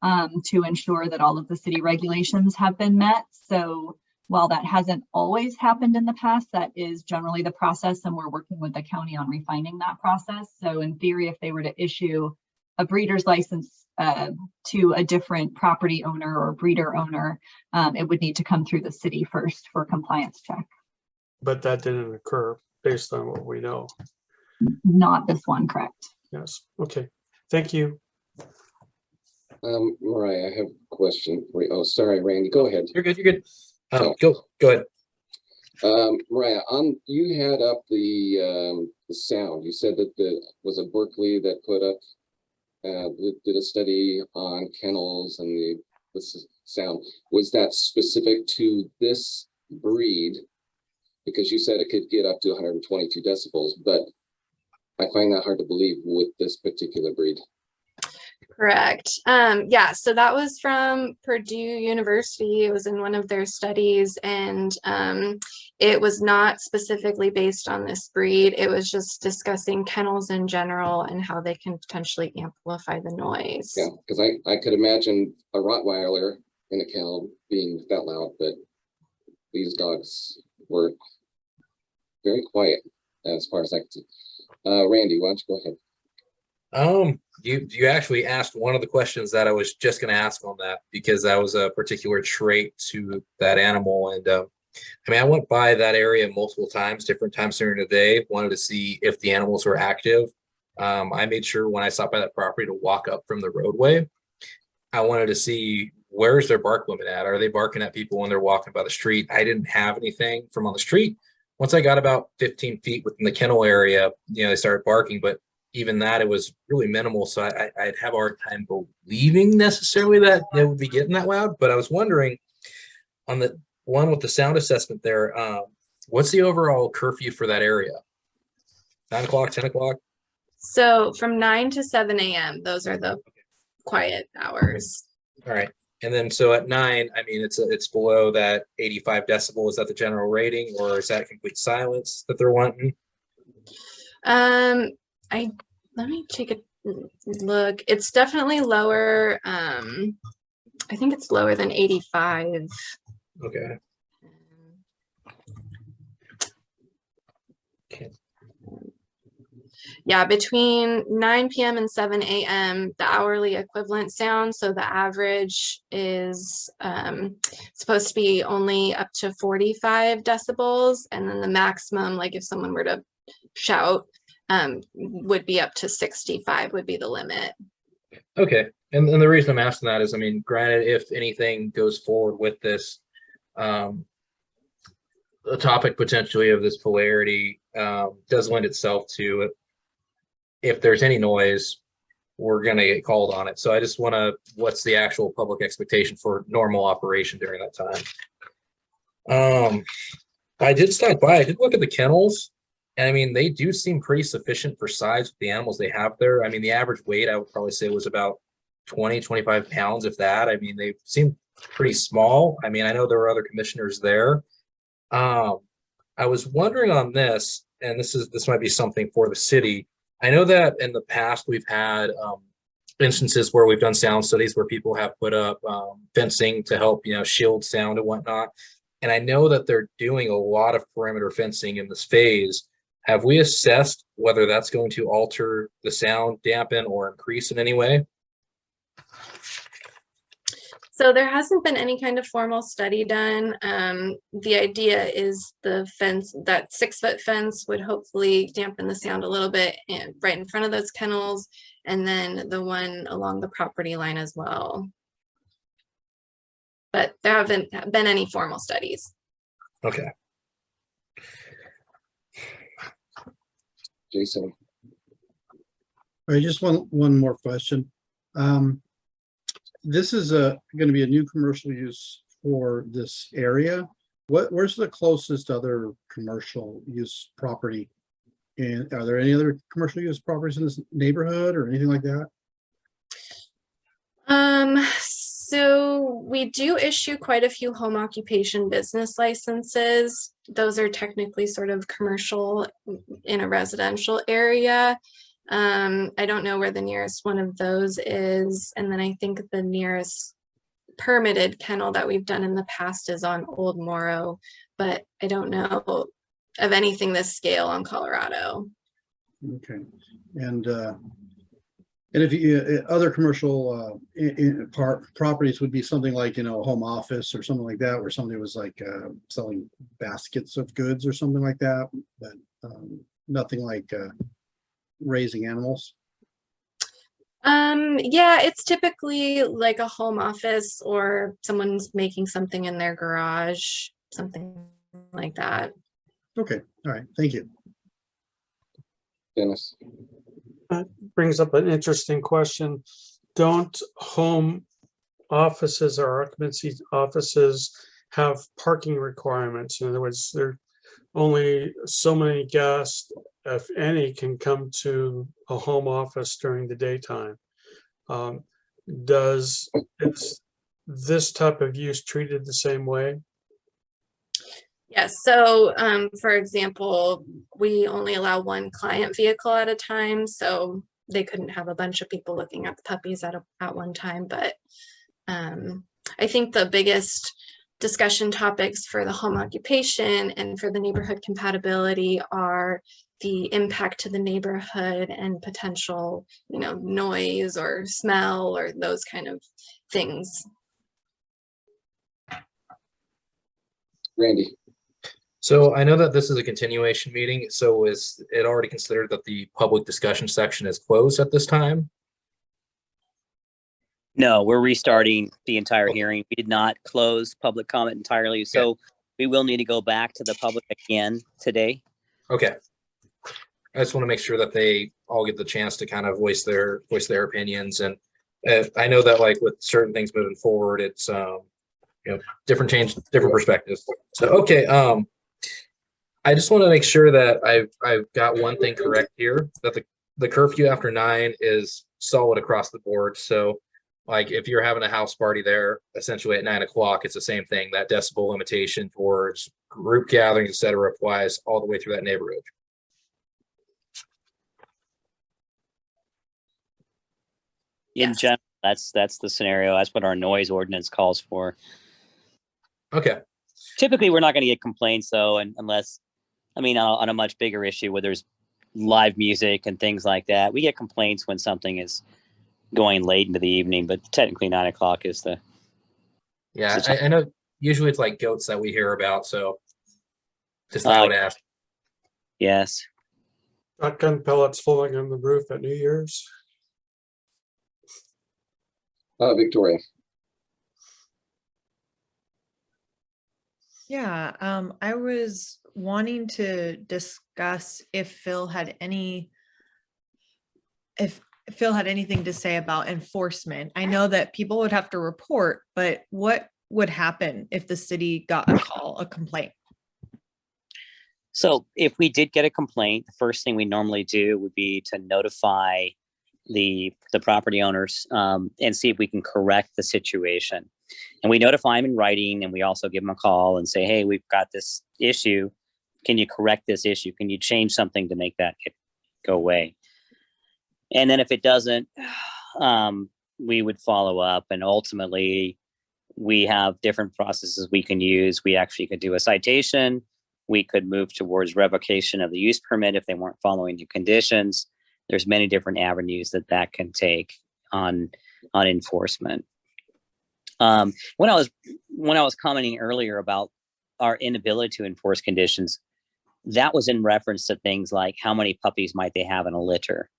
to ensure that all of the city regulations have been met. So while that hasn't always happened in the past, that is generally the process, and we're working with the county on refining that process. So in theory, if they were to issue a breeder's license to a different property owner or breeder owner, it would need to come through the city first for compliance check. But that didn't occur based on what we know. Not this one, correct? Yes. Okay. Thank you. Mariah, I have a question for you. Oh, sorry, Randy, go ahead. You're good. You're good. Go ahead. Mariah, you had up the sound. You said that was it Berkeley that put up did a study on kennels and the sound. Was that specific to this breed? Because you said it could get up to 122 decibels, but I find that hard to believe with this particular breed. Correct. Yeah, so that was from Purdue University. It was in one of their studies, and it was not specifically based on this breed. It was just discussing kennels in general and how they can potentially amplify the noise. Yeah, because I could imagine a Rottweiler in a kennel being that loud, but these dogs were very quiet as far as I could see. Randy, why don't you go ahead? You actually asked one of the questions that I was just going to ask on that, because that was a particular trait to that animal. And I mean, I went by that area multiple times, different times during the day, wanted to see if the animals were active. I made sure when I stopped by that property to walk up from the roadway. I wanted to see, where's their bark limit at? Are they barking at people when they're walking by the street? I didn't have anything from on the street. Once I got about 15 feet within the kennel area, they started barking, but even that, it was really minimal. So I'd have a hard time believing necessarily that they would be getting that loud. But I was wondering, on the one with the sound assessment there, what's the overall curfew for that area? 9 o'clock, 10 o'clock? So from 9 to 7 a.m., those are the quiet hours. All right. And then so at 9, I mean, it's below that 85 decibel. Is that the general rating, or is that complete silence that they're wanting? Let me take a look. It's definitely lower. I think it's lower than 85. Okay. Yeah, between 9 p.m. and 7 a.m., the hourly equivalent sound. So the average is supposed to be only up to 45 decibels. And then the maximum, like if someone were to shout, would be up to 65 would be the limit. Okay. And the reason I'm asking that is, I mean, granted, if anything goes forward with this, the topic potentially of this polarity does lend itself to it. If there's any noise, we're going to get called on it. So I just want to, what's the actual public expectation for normal operation during that time? I did stop by, I did look at the kennels, and I mean, they do seem pretty sufficient for size with the animals they have there. I mean, the average weight, I would probably say, was about 20, 25 pounds, if that. I mean, they seem pretty small. I mean, I know there were other commissioners there. I was wondering on this, and this might be something for the city. I know that in the past we've had instances where we've done sound studies where people have put up fencing to help, shield sound and whatnot. And I know that they're doing a lot of perimeter fencing in this phase. Have we assessed whether that's going to alter the sound, dampen, or increase in any way? So there hasn't been any kind of formal study done. The idea is the fence, that 6-foot fence, would hopefully dampen the sound a little bit and right in front of those kennels, and then the one along the property line as well. But there haven't been any formal studies. Okay. Jason. All right, just one more question. This is going to be a new commercial use for this area. Where's the closest other commercial use property? And are there any other commercial use properties in this neighborhood or anything like that? So we do issue quite a few home occupation business licenses. Those are technically sort of commercial in a residential area. I don't know where the nearest one of those is. And then I think the nearest permitted kennel that we've done in the past is on Old Morrow, but I don't know of anything this scale on Colorado. Okay. And if you, other commercial properties would be something like, a home office or something like that, where somebody was like selling baskets of goods or something like that, but nothing like raising animals. Yeah, it's typically like a home office, or someone's making something in their garage, something like that. Okay. All right. Thank you. Dennis. That brings up an interesting question. Don't home offices or occupancy offices have parking requirements? In other words, there are only so many guests, if any, can come to a home office during the daytime. Is this type of use treated the same way? Yes. So, for example, we only allow one client vehicle at a time, so they couldn't have a bunch of people looking at the puppies at one time. But I think the biggest discussion topics for the home occupation and for the neighborhood compatibility are the impact to the neighborhood and potential, noise or smell or those kind of things. Randy. So I know that this is a continuation meeting. So is it already considered that the public discussion section is closed at this time? No, we're restarting the entire hearing. We did not close public comment entirely, so we will need to go back to the public again today. Okay. I just want to make sure that they all get the chance to kind of voice their opinions. And I know that like with certain things moving forward, it's different perspectives. So okay, I just want to make sure that I've got one thing correct here, that the curfew after 9 is solid across the board. So like if you're having a house party there, essentially at 9 o'clock, it's the same thing. That decibel limitation towards group gatherings, et cetera, applies all the way through that neighborhood. In general, that's the scenario. That's what our noise ordinance calls for. Okay. Typically, we're not going to get complaints though, unless, on a much bigger issue where there's live music and things like that. We get complaints when something is going late into the evening, but technically 9 o'clock is the. Yeah, I know usually it's like goats that we hear about, so just thought I would ask. Yes. Shotgun pellets falling on the roof at New Year's. Victoria. Yeah, I was wanting to discuss if Phil had anything to say about enforcement. I know that people would have to report, but what would happen if the city got a complaint? So if we did get a complaint, the first thing we normally do would be to notify the property owners and see if we can correct the situation. And we notify them in writing, and we also give them a call and say, hey, we've got this issue. Can you correct this issue? Can you change something to make that go away? And then if it doesn't, we would follow up, and ultimately we have different processes we can use. We actually could do a citation. We could move towards revocation of the use permit if they weren't following the conditions. There's many different avenues that can take on enforcement. When I was commenting earlier about our inability to enforce conditions, that was in reference to things like how many puppies might they have in a litter.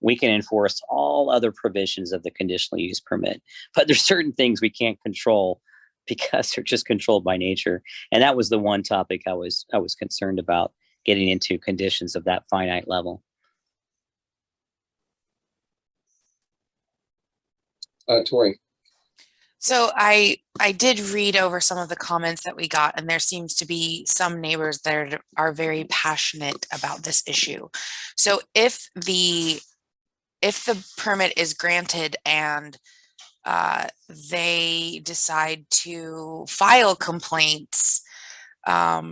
We can enforce all other provisions of the conditional use permit, but there's certain things we can't control because they're just controlled by nature. And that was the one topic I was concerned about, getting into conditions of that finite level. Tori. So I did read over some of the comments that we got, and there seems to be some neighbors that are very passionate about this issue. So if the permit is granted and they decide to file complaints, how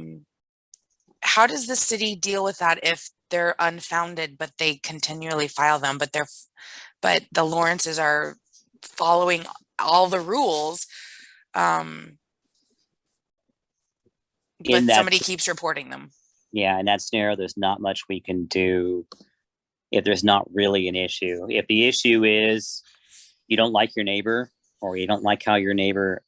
does the city deal with that if they're unfounded, but they continually file them, but the Lawrences are following all the rules, but somebody keeps reporting them? Yeah, in that scenario, there's not much we can do if there's not really an issue. If the issue is you don't like your neighbor, or you don't like how your neighbor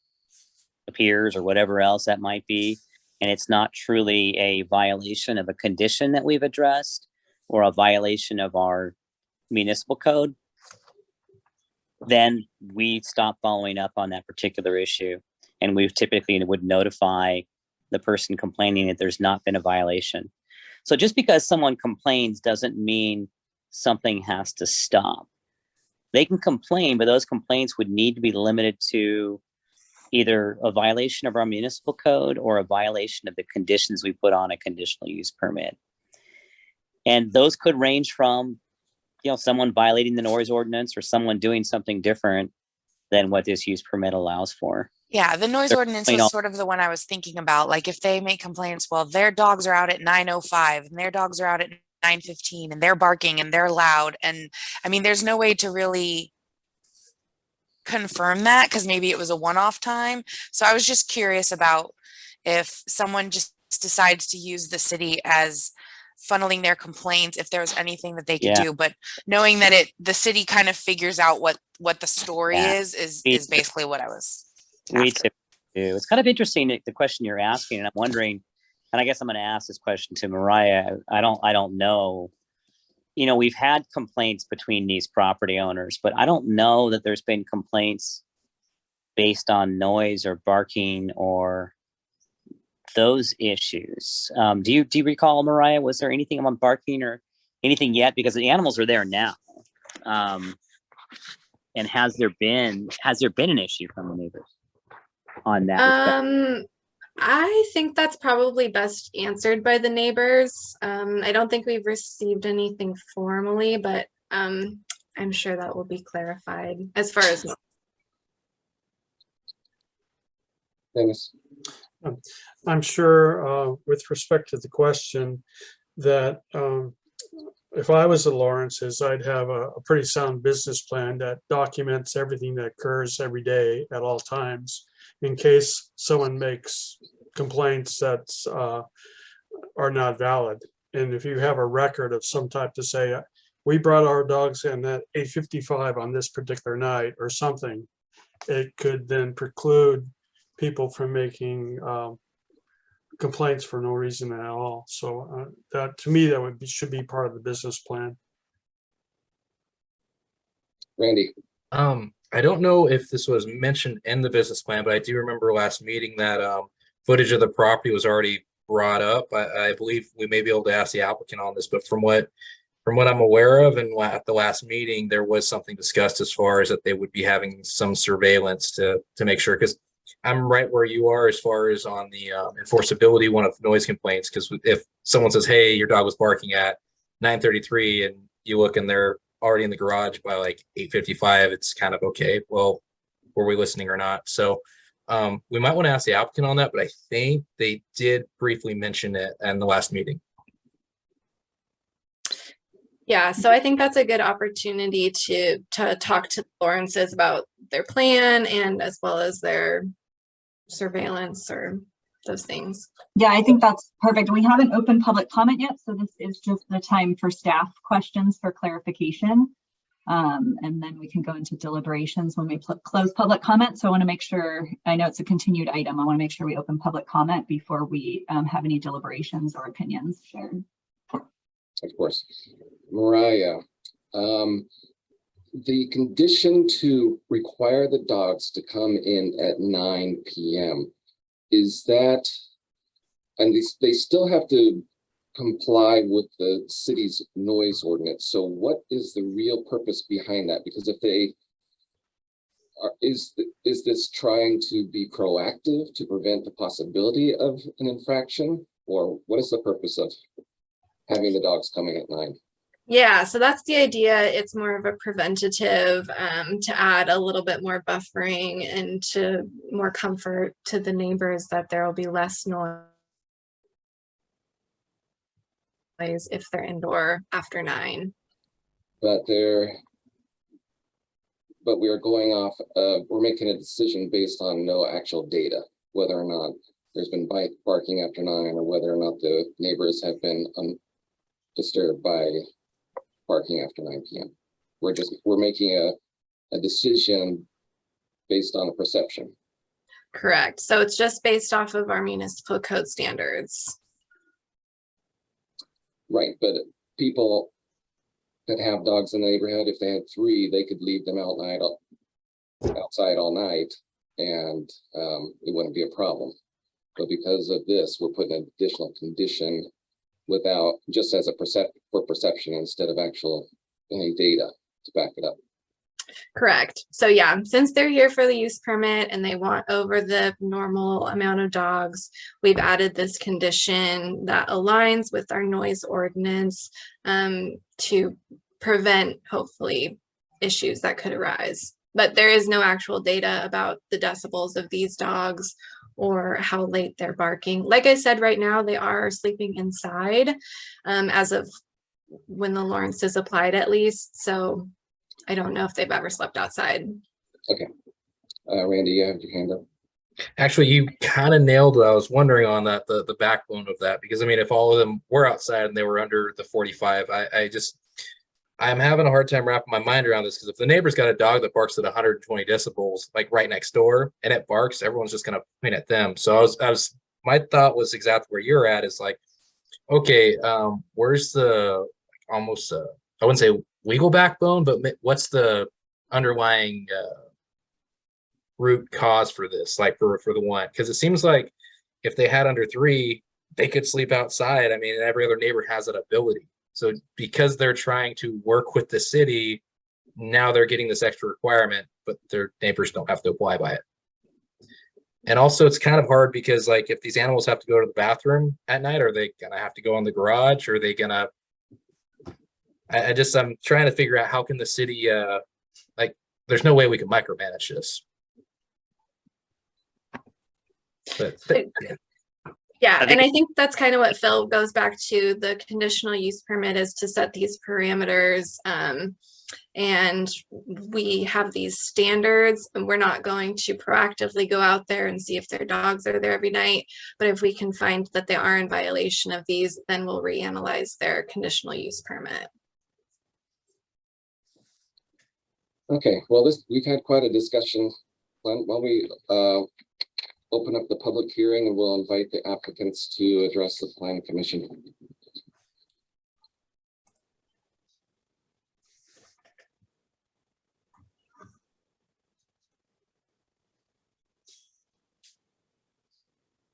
appears, or whatever else that might be, and it's not truly a violation of a condition that we've addressed or a violation of our municipal code, then we stop following up on that particular issue. And we typically would notify the person complaining that there's not been a violation. So just because someone complains doesn't mean something has to stop. They can complain, but those complaints would need to be limited to either a violation of our municipal code or a violation of the conditions we put on a conditional use permit. And those could range from, someone violating the noise ordinance or someone doing something different than what this use permit allows for. Yeah, the noise ordinance was sort of the one I was thinking about. Like if they make complaints, well, their dogs are out at 9:05 and their dogs are out at 9:15 and they're barking and they're loud. And I mean, there's no way to really confirm that because maybe it was a one-off time. So I was just curious about if someone just decides to use the city as funneling their complaints, if there was anything that they could do, but knowing that the city kind of figures out what the story is basically what I was after. We typically do. It's kind of interesting, the question you're asking, and I'm wondering, and I guess I'm going to ask this question to Mariah. I don't know. We've had complaints between these property owners, but I don't know that there's been complaints based on noise or barking or those issues. Do you recall, Mariah, was there anything on barking or anything yet? Because the animals are there now. And has there been an issue from the neighbors on that? I think that's probably best answered by the neighbors. I don't think we've received anything formally, but I'm sure that will be clarified as far as. Dennis. I'm sure with respect to the question that if I was the Lawrences, I'd have a pretty sound business plan that documents everything that occurs every day at all times in case someone makes complaints that are not valid. And if you have a record of some type to say, we brought our dogs in at 8:55 on this particular night or something, it could then preclude people from making complaints for no reason at all. So that, to me, that should be part of the business plan. Randy. I don't know if this was mentioned in the business plan, but I do remember last meeting that footage of the property was already brought up. I believe we may be able to ask the applicant on this, but from what I'm aware of, and at the last meeting, there was something discussed as far as that they would be having some surveillance to make sure, because I'm right where you are as far as on the enforceability one of noise complaints. Because if someone says, hey, your dog was barking at 9:33 and you look and they're already in the garage by like 8:55, it's kind of okay. Well, were we listening or not? So we might want to ask the applicant on that, but I think they did briefly mention it in the last meeting. Yeah, so I think that's a good opportunity to talk to Lawrences about their plan and as well as their surveillance or those things. Yeah, I think that's perfect. We haven't opened public comment yet, so this is just the time for staff questions for clarification. And then we can go into deliberations when we close public comment. So I want to make sure, I know it's a continued item. I want to make sure we open public comment before we have any deliberations or opinions shared. Of course. Mariah, the condition to require the dogs to come in at 9 p.m. is that, and they still have to comply with the city's noise ordinance. So what is the real purpose behind that? Because if they are, is this trying to be proactive to prevent the possibility of an infraction, or what is the purpose of having the dogs coming at 9? Yeah, so that's the idea. It's more of a preventative to add a little bit more buffering and to more comfort to the neighbors that there will be less noise if they're indoor after 9. But we are going off, we're making a decision based on no actual data, whether or not there's been barking after 9 or whether or not the neighbors have been disturbed by barking after 9 p.m. We're making a decision based on a perception. Correct. So it's just based off of our municipal code standards. Right, but people that have dogs in the neighborhood, if they had 3, they could leave them outside all night, and it wouldn't be a problem. But because of this, we're putting an additional condition without, just as a perception instead of actual any data to back it up. Correct. So yeah, since they're here for the use permit and they want over the normal amount of dogs, we've added this condition that aligns with our noise ordinance to prevent, hopefully, issues that could arise. But there is no actual data about the decibels of these dogs or how late they're barking. Like I said, right now they are sleeping inside as of when the Lawrence is applied, at least. So I don't know if they've ever slept outside. Okay. Randy, you have your hand up. Actually, you kind of nailed what I was wondering on that, the backbone of that, because I mean, if all of them were outside and they were under the 45, I'm having a hard time wrapping my mind around this, because if the neighbor's got a dog that barks at 120 decibels, like right next door, and it barks, everyone's just gonna point at them. So my thought was exactly where you're at, is like, okay, where's the almost I wouldn't say legal backbone, but what's the underlying root cause for this, like for the one? Because it seems like if they had under 3, they could sleep outside. I mean, every other neighbor has that ability. So because they're trying to work with the city, now they're getting this extra requirement, but their neighbors don't have to apply by it. And also it's kind of hard because, like, if these animals have to go to the bathroom at night, are they gonna have to go in the garage? Or are they gonna, I'm trying to figure out how can the city, like, there's no way we can micromanage this. But yeah, and I think that's kind of what Phil goes back to. The conditional use permit is to set these parameters, and we have these standards, and we're not going to proactively go out there and see if their dogs are there every night. But if we can find that they are in violation of these, then we'll reanalyze their conditional use permit. Okay, well, we've had quite a discussion. Why don't we open up the public hearing, and we'll invite the applicants to address the Planning Commission.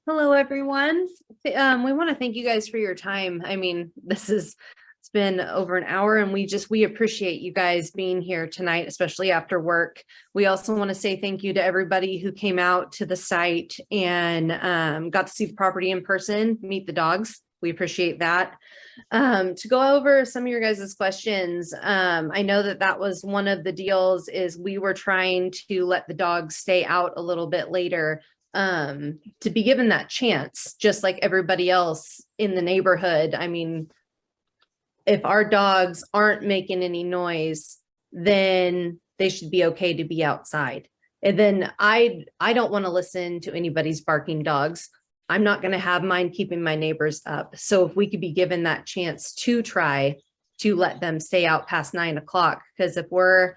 Hello, everyone. We want to thank you guys for your time. I mean, it's been over an hour, and we appreciate you guys being here tonight, especially after work. We also want to say thank you to everybody who came out to the site and got to see the property in person, meet the dogs. We appreciate that. To go over some of your guys' questions, I know that was one of the deals, is we were trying to let the dogs stay out a little bit later, to be given that chance, just like everybody else in the neighborhood. I mean, if our dogs aren't making any noise, then they should be okay to be outside. And then I don't want to listen to anybody's barking dogs. I'm not going to have mine keeping my neighbors up. So if we could be given that chance to try to let them stay out past 9 o'clock, because if we're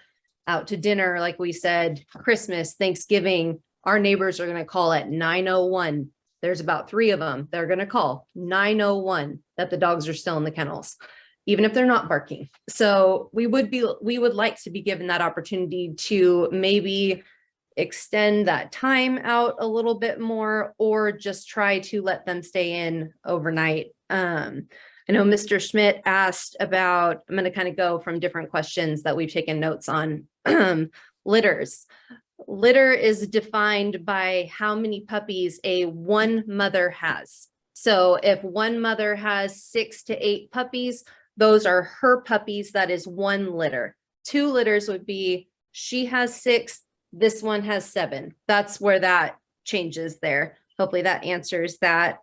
out to dinner, like we said, Christmas, Thanksgiving, our neighbors are going to call at 9:01. There's about 3 of them. They're going to call 9:01 that the dogs are still in the kennels, even if they're not barking. So we would like to be given that opportunity to maybe extend that time out a little bit more, or just try to let them stay in overnight. I know Mr. Schmidt asked about, I'm going to kind of go from different questions that we've taken notes on. Litters. Litter is defined by how many puppies one mother has. So if one mother has 6 to 8 puppies, those are her puppies. That is 1 litter. 2 litters would be, she has 6, this one has 7. That's where that changes there. Hopefully that answers that.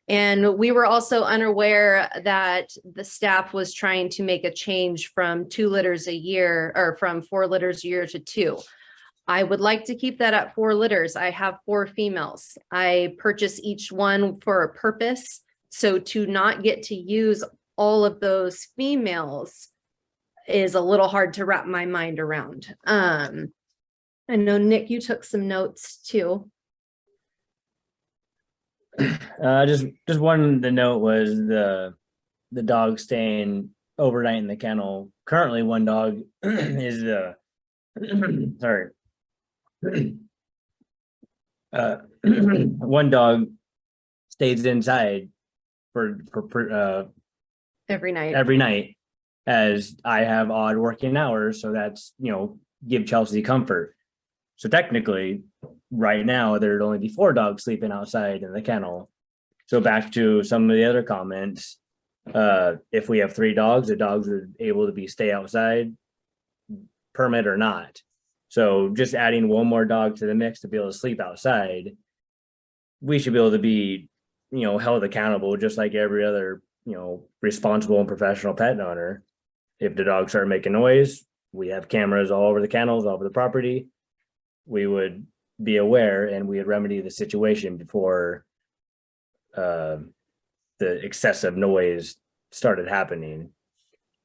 And we were also unaware that the staff was trying to make a change from 2 litters a year, or from 4 litters a year to 2. I would like to keep that at 4 litters. I have 4 females. I purchase each one for a purpose. So to not get to use all of those females is a little hard to wrap my mind around. I know, Nick, you took some notes too. Just one the note was the dog staying overnight in the kennel. Currently, one dog is sorry. One dog stays inside for Every night. every night, as I have odd working hours, so that's, give Chelsea comfort. So technically, right now, there'd only be 4 dogs sleeping outside in the kennel. So back to some of the other comments, if we have 3 dogs, the dogs are able to stay outside, permit or not. So just adding 1 more dog to the mix to be able to sleep outside, we should be able to be, held accountable just like every other, responsible and professional pet owner. If the dogs start making noise, we have cameras all over the kennels, all over the property. We would be aware and we would remedy the situation before the excessive noise started happening.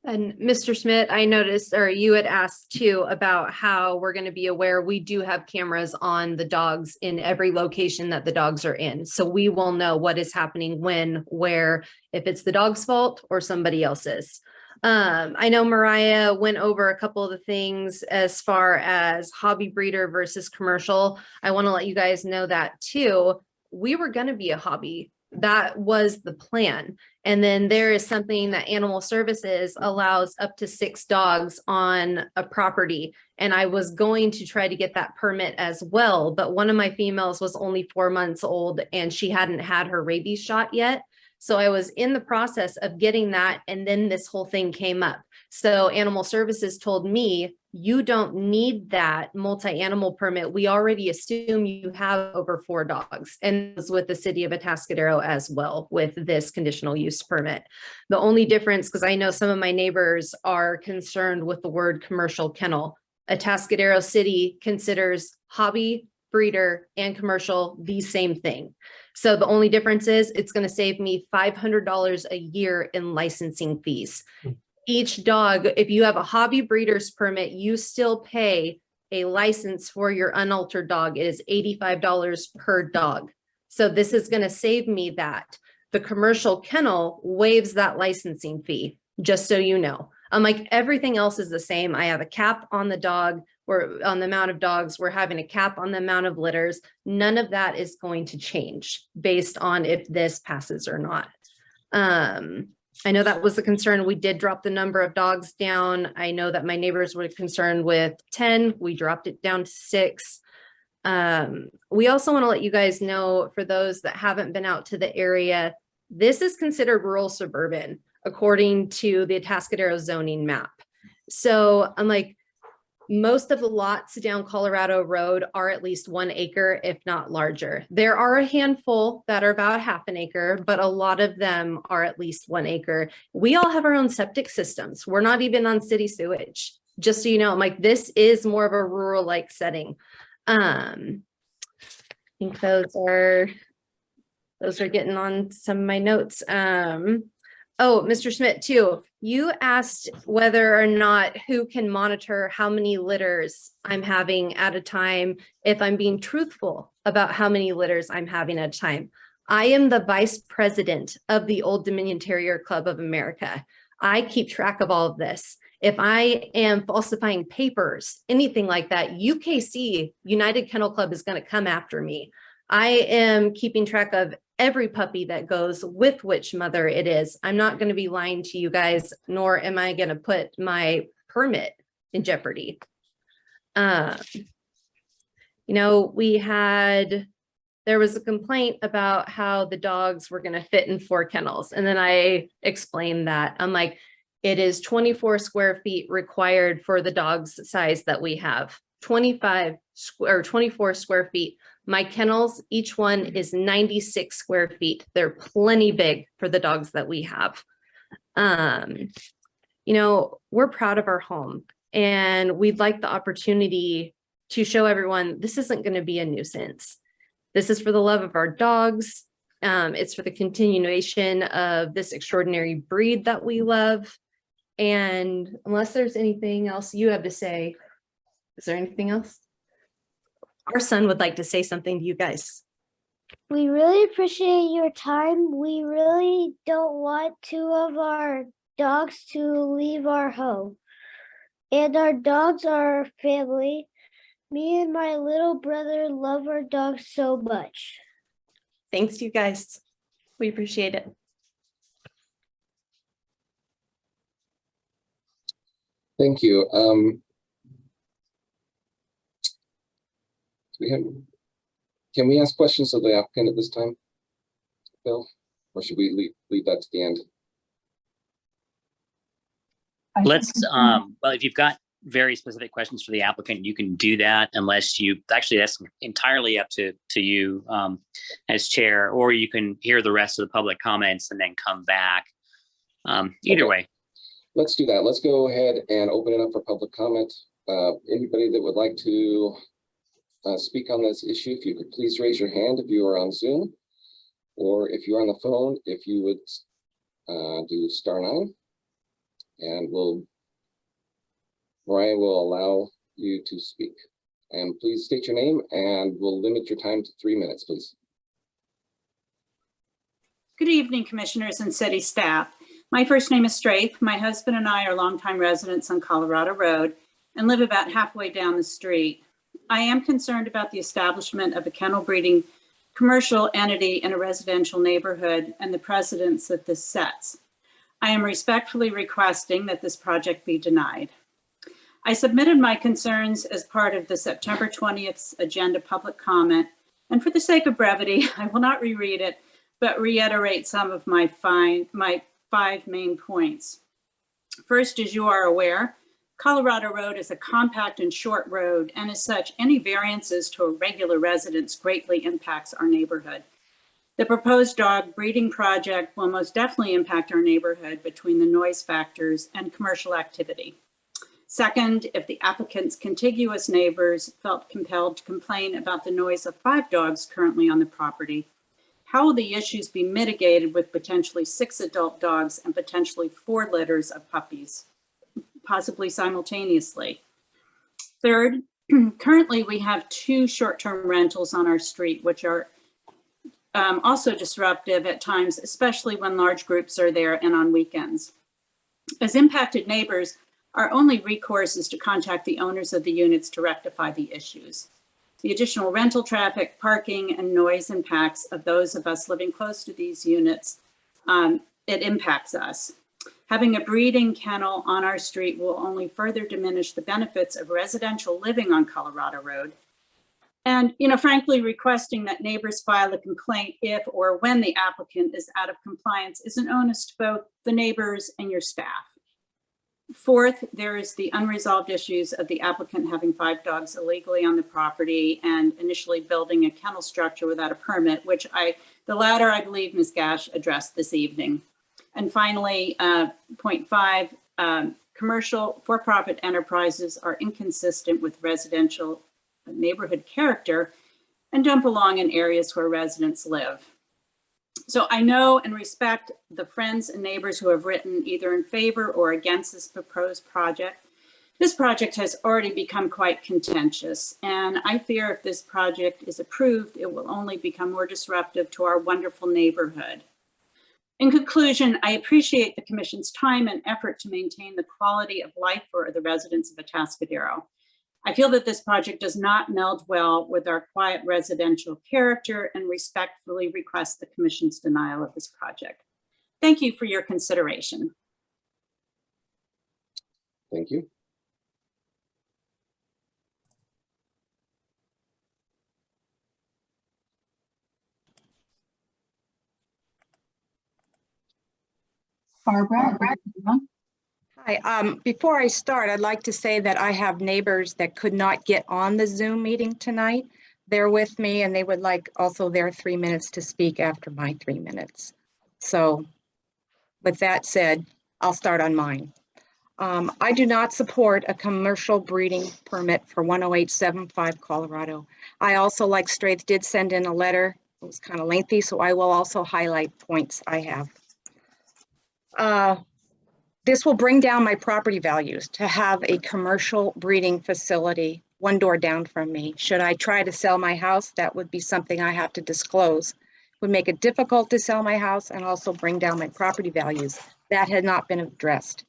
And Mr. Schmidt, I noticed, or you had asked too, about how we're going to be aware. We do have cameras on the dogs in every location that the dogs are in. So we will know what is happening, when, where, if it's the dog's fault or somebody else's. I know Mariah went over a couple of the things as far as hobby breeder versus commercial. I want to let you guys know that too. We were going to be a hobby. That was the plan. And then there is something that Animal Services allows up to 6 dogs on a property. And I was going to try to get that permit as well. But one of my females was only 4 months old and she hadn't had her rabies shot yet. So I was in the process of getting that. And then this whole thing came up. So Animal Services told me, you don't need that multi-animal permit. We already assume you have over 4 dogs. And it was with the city of Atascadero as well with this conditional use permit. The only difference, because I know some of my neighbors are concerned with the word commercial kennel. Atascadero City considers hobby, breeder, and commercial the same thing. So the only difference is it's going to save me $500 a year in licensing fees. Each dog, if you have a hobby breeder's permit, you still pay a license for your unaltered dog. It is $85 per dog. So this is going to save me that. The commercial kennel waives that licensing fee, just so you know. Like everything else is the same. I have a cap on the dog, or on the amount of dogs. We're having a cap on the amount of litters. None of that is going to change based on if this passes or not. I know that was the concern. We did drop the number of dogs down. I know that my neighbors were concerned with 10. We dropped it down to 6. We also want to let you guys know, for those that haven't been out to the area, this is considered rural suburban according to the Atascadero zoning map. So I'm like, most of the lots down Colorado Road are at least 1 acre, if not larger. There are a handful that are about 1/2 acre, but a lot of them are at least 1 acre. We all have our own septic systems. We're not even on city sewage. just so you know, I'm like, this is more of a rural like setting. I think those are getting on some of my notes. Oh, Mr. Schmidt too, you asked whether or not who can monitor how many litters I'm having at a time, if I'm being truthful about how many litters I'm having at a time. I am the vice president of the Old Dominion Terrier Club of America. I keep track of all of this. If I am falsifying papers, anything like that, UKC, United Kennel Club, is going to come after me. I am keeping track of every puppy that goes with which mother it is. I'm not going to be lying to you guys, nor am I going to put my permit in jeopardy. You know, there was a complaint about how the dogs were going to fit in 4 kennels. And then I explained that. I'm like, it is 24 square feet required for the dog's size that we have. 24 square feet. My kennels, each one is 96 square feet. They're plenty big for the dogs that we have. You know, we're proud of our home, and we'd like the opportunity to show everyone this isn't going to be a nuisance. This is for the love of our dogs. It's for the continuation of this extraordinary breed that we love. And unless there's anything else you have to say, is there anything else? Our son would like to say something to you guys. We really appreciate your time. We really don't want 2 of our dogs to leave our home. And our dogs are our family. Me and my little brother love our dogs so much. Thanks, you guys. We appreciate it. Thank you. Can we ask questions of the applicant at this time, Bill? Or should we leave that to the end? Let's, well, if you've got very specific questions for the applicant, you can do that, unless actually that's entirely up to you as chair, or you can hear the rest of the public comments and then come back. Either way. Let's do that. Let's go ahead and open it up for public comment. Anybody that would like to speak on this issue, if you could please raise your hand if you are on Zoom, or if you're on the phone, if you would do *9, and Mariah will allow you to speak. And please state your name, and we'll limit your time to 3 minutes, please. Good evening, commissioners and city staff. My first name is Strafe. My husband and I are longtime residents on Colorado Road and live about halfway down the street. I am concerned about the establishment of a kennel breeding commercial entity in a residential neighborhood and the precedents that this sets. I am respectfully requesting that this project be denied. I submitted my concerns as part of the September 20th agenda public comment, and for the sake of brevity, I will not reread it, but reiterate some of my 5 main points. First, as you are aware, Colorado Road is a compact and short road, and as such, any variances to a regular residence greatly impacts our neighborhood. The proposed dog breeding project will most definitely impact our neighborhood between the noise factors and commercial activity. Second, if the applicant's contiguous neighbors felt compelled to complain about the noise of 5 dogs currently on the property, how will the issues be mitigated with potentially 6 adult dogs and potentially 4 litters of puppies, possibly simultaneously? Third, currently we have 2 short-term rentals on our street, which are also disruptive at times, especially when large groups are there and on weekends. As impacted neighbors, our only recourse is to contact the owners of the units to rectify the issues. The additional rental traffic, parking, and noise impacts of those of us living close to these units, it impacts us. Having a breeding kennel on our street will only further diminish the benefits of residential living on Colorado Road. And, frankly, requesting that neighbors file a complaint if or when the applicant is out of compliance is an onus to both the neighbors and your staff. Fourth, there is the unresolved issues of the applicant having 5 dogs illegally on the property and initially building a kennel structure without a permit, which the latter, I believe Ms. Gash addressed this evening. And finally, point 5, commercial for-profit enterprises are inconsistent with residential neighborhood character and don't belong in areas where residents live. So I know and respect the friends and neighbors who have written either in favor or against this proposed project. This project has already become quite contentious, and I fear if this project is approved, it will only become more disruptive to our wonderful neighborhood. In conclusion, I appreciate the Commission's time and effort to maintain the quality of life for the residents of Atascadero. I feel that this project does not meld well with our quiet residential character and respectfully request the Commission's denial of this project. Thank you for your consideration. Thank you. Barbara. Hi, before I start, I'd like to say that I have neighbors that could not get on the Zoom meeting tonight. They're with me and they would like also their 3 minutes to speak after my 3 minutes. So with that said, I'll start on mine. I do not support a commercial breeding permit for 10875 Colorado. I also, like Straith, did send in a letter. It was kind of lengthy, so I will also highlight points I have. This will bring down my property values to have a commercial breeding facility one door down from me. Should I try to sell my house, that would be something I have to disclose. It would make it difficult to sell my house and also bring down my property values. That had not been addressed.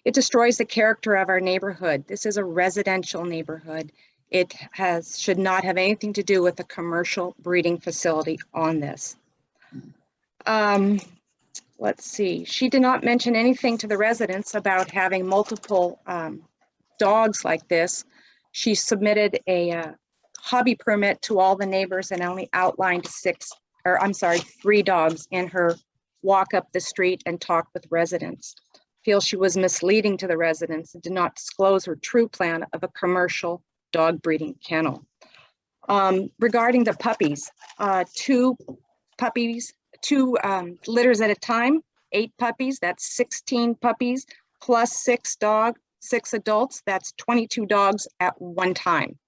It destroys the character of our neighborhood. This is a residential neighborhood. It should not have anything to do with a commercial breeding facility on this. Let's see, she did not mention anything to the residents about having multiple dogs like this. She submitted a hobby permit to all the neighbors and only outlined 3 dogs in her walk up the street and talk with residents. Feel she was misleading to the residents and did not disclose her true plan of a commercial dog breeding kennel. Regarding the puppies, 2 puppies, 2 litters at a time, 8 puppies, that's 16 puppies, plus 6 adults, that's 22 dogs at one time.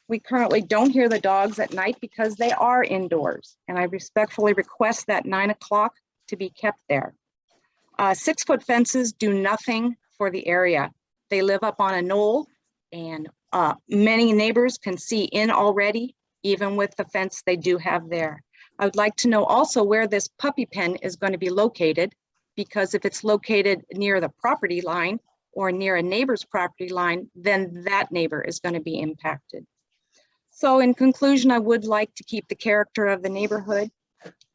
We currently don't hear the dogs at night because they are indoors, and I respectfully request that 9 o'clock to be kept there. 6-foot fences do nothing for the area. They live up on a knoll, and many neighbors can see in already, even with the fence they do have there. I would like to know also where this puppy pen is going to be located, because if it's located near the property line or near a neighbor's property line, then that neighbor is going to be impacted. So in conclusion, I would like to keep the character of the neighborhood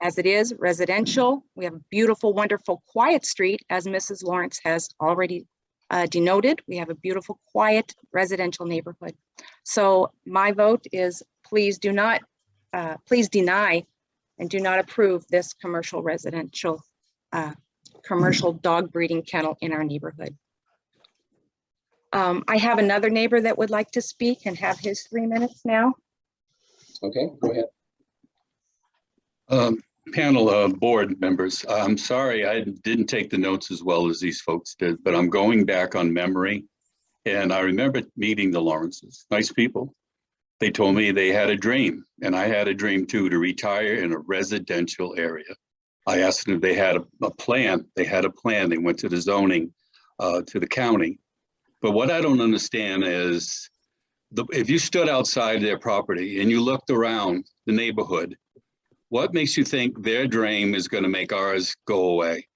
as it is, residential. We have a beautiful, wonderful, quiet street, as Mrs. Lawrence has already denoted. We have a beautiful, quiet residential neighborhood. So my vote is please deny and do not approve this commercial residential, commercial dog breeding kennel in our neighborhood. I have another neighbor that would like to speak and have his 3 minutes now. Okay, go ahead. Panel board members, I'm sorry I didn't take the notes as well as these folks did, but I'm going back on memory. And I remember meeting the Lawrences, nice people. They told me they had a dream, and I had a dream too, to retire in a residential area. I asked them if they had a plan. They had a plan. They went to the zoning, to the county. But what I don't understand is, if you stood outside their property and you looked around the neighborhood, what makes you think their dream is going to make ours go away?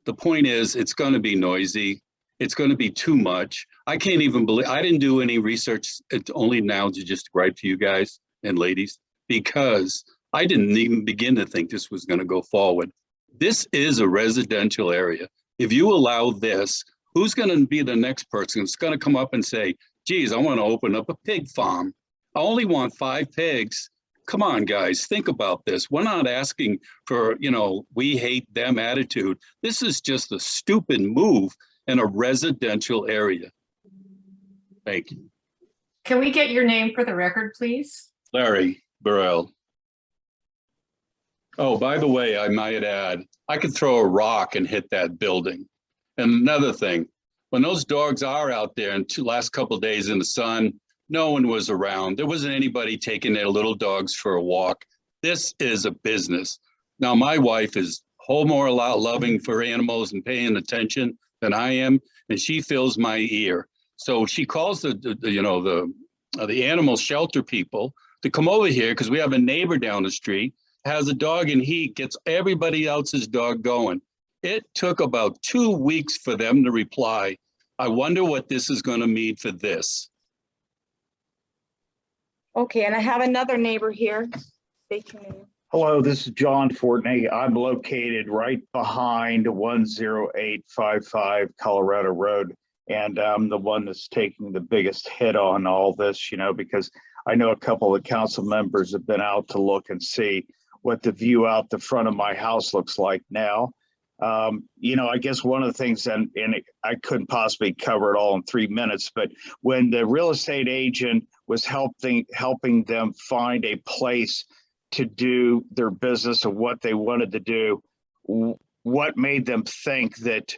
The point is, it's going to be noisy. It's going to be too much. I can't even believe, I didn't do any research. It's only now to just write to you guys and ladies, because I didn't even begin to think this was going to go forward. This is a residential area. If you allow this, who's going to be the next person that's going to come up and say, geez, I want to open up a pig farm. I only want 5 pigs. Come on, guys, think about this. We're not asking for, we hate them attitude. This is just a stupid move in a residential area. Thank you. Can we get your name for the record, please? Larry Burrell. Oh, by the way, I might add, I could throw a rock and hit that building. And another thing, when those dogs are out there and last couple of days in the sun, no one was around. There wasn't anybody taking their little dogs for a walk. This is a business. Now, my wife is whole more loving for animals and paying attention than I am, and she fills my ear. So she calls the animal shelter people to come over here because we have a neighbor down the street, has a dog, and he gets everybody else's dog going. It took about 2 weeks for them to reply. I wonder what this is going to mean for this. Okay, and I have another neighbor here. State your name. Hello, this is John Fortney. I'm located right behind 10855 Colorado Road. And I'm the one that's taking the biggest hit on all this, you know, because I know a couple of council members have been out to look and see what the view out the front of my house looks like now. You know, I guess one of the things, and I couldn't possibly cover it all in 3 minutes, but when the real estate agent was helping them find a place to do their business and what they wanted to do, what made them think that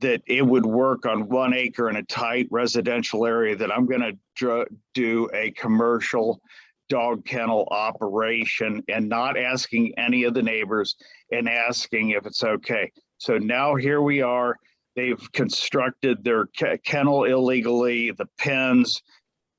it would work on 1 acre in a tight residential area, that I'm going to do a commercial dog kennel operation and not asking any of the neighbors and asking if it's okay. So now here we are. They've constructed their kennel illegally, the pens,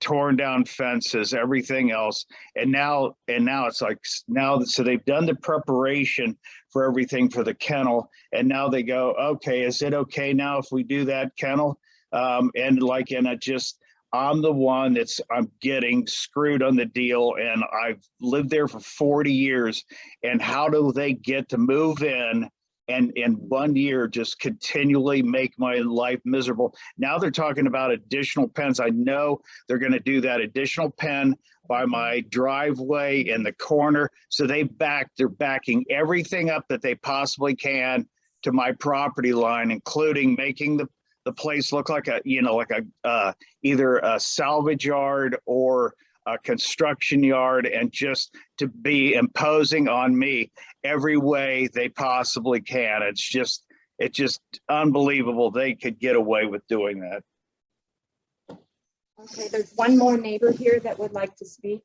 torn down fences, everything else. And now it's like, so they've done the preparation for everything for the kennel. And now they go, okay, is it okay now if we do that kennel? I'm the one I'm getting screwed on the deal, and I've lived there for 40 years. And how do they get to move in and in 1 year just continually make my life miserable? Now they're talking about additional pens. I know they're going to do that additional pen by my driveway in the corner. So they're backing everything up that they possibly can to my property line, including making the place look like either a salvage yard or a construction yard, and just to be imposing on me every way they possibly can. It's just unbelievable they could get away with doing that. Okay, there's one more neighbor here that would like to speak.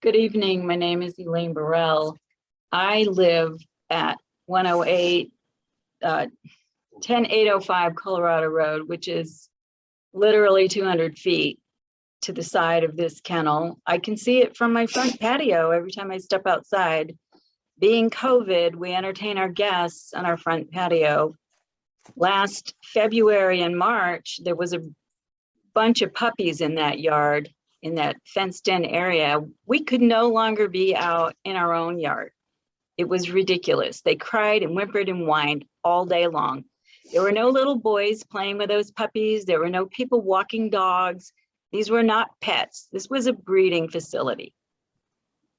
Good evening. My name is Elaine Burrell. I live at 10805 Colorado Road, which is literally 200 feet to the side of this kennel. I can see it from my front patio every time I step outside. Being COVID, we entertain our guests on our front patio. Last February and March, there was a bunch of puppies in that yard, in that fenced-in area. We could no longer be out in our own yard. It was ridiculous. They cried and whimpered and whined all day long. There were no little boys playing with those puppies. There were no people walking dogs. These were not pets. This was a breeding facility.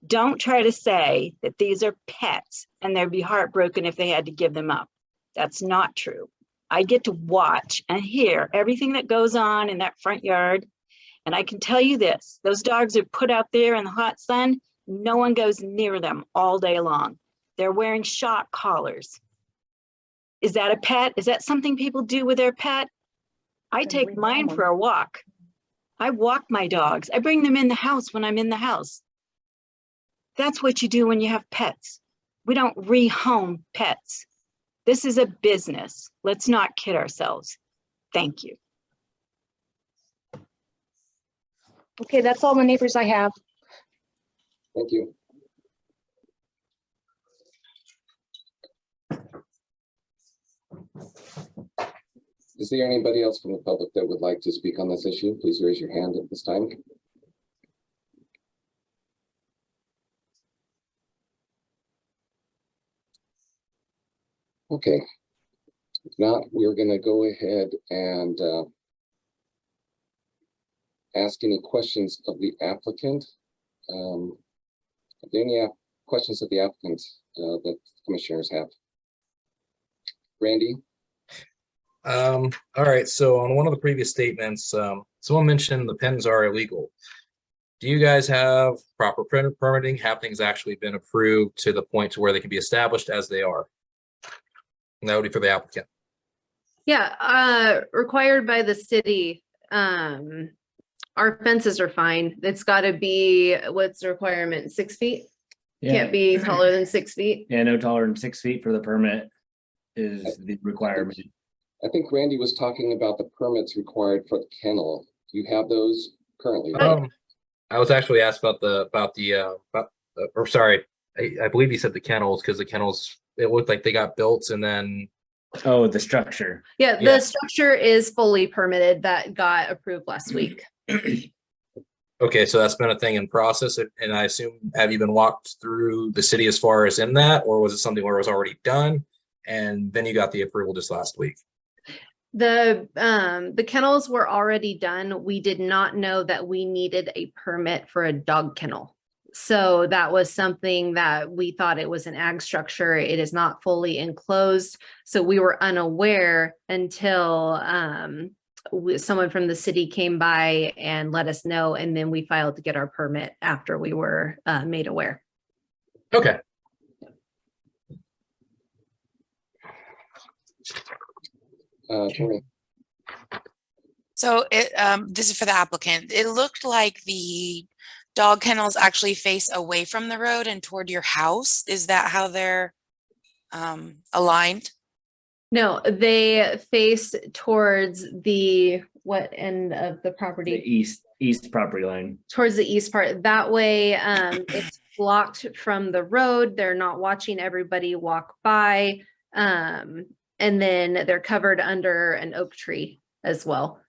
Don't try to say that these are pets and they'd be heartbroken if they had to give them up. That's not true. I get to watch and hear everything that goes on in that front yard. And I can tell you this, those dogs are put out there in the hot sun. No one goes near them all day long. They're wearing shock collars. Is that a pet? Is that something people do with their pet? I take mine for a walk. I walk my dogs. I bring them in the house when I'm in the house. That's what you do when you have pets. We don't rehome pets. This is a business. Let's not kid ourselves. Thank you. Okay, that's all the neighbors I have. Thank you. Is there anybody else from the public that would like to speak on this issue? Please raise your hand at this time. Okay. If not, we're going to go ahead and ask any questions of the applicant. Are there any questions of the applicant that commissioners have? Randy? All right, so on one of the previous statements, someone mentioned the pens are illegal. Do you guys have proper permitting? Have things actually been approved to the point to where they can be established as they are? And that would be for the applicant. Yeah, required by the city. Our fences are fine. It's gotta be, what's the requirement, 6 feet? Can't be taller than 6 feet. Yeah, no taller than 6 feet for the permit is the requirement. I think Randy was talking about the permits required for the kennel. Do you have those currently? I was actually asked or sorry, I believe you said the kennels, because the kennels, it looked like they got built and then. Oh, the structure. Yeah, the structure is fully permitted. That got approved last week. Okay, so that's been a thing in process, and I assume, have you been walked through the city as far as in that, or was it something where it was already done and then you got the approval just last week? The kennels were already done. We did not know that we needed a permit for a dog kennel. So that was something that we thought it was an ag structure. It is not fully enclosed. So we were unaware until someone from the city came by and let us know. And then we filed to get our permit after we were made aware. Okay. Tori. So this is for the applicant. It looked like the dog kennels actually face away from the road and toward your house. Is that how they're aligned? No, they face towards the what end of the property? The east property line. Towards the east part. That way it's blocked from the road. They're not watching everybody walk by. And then they're covered under an oak tree as well.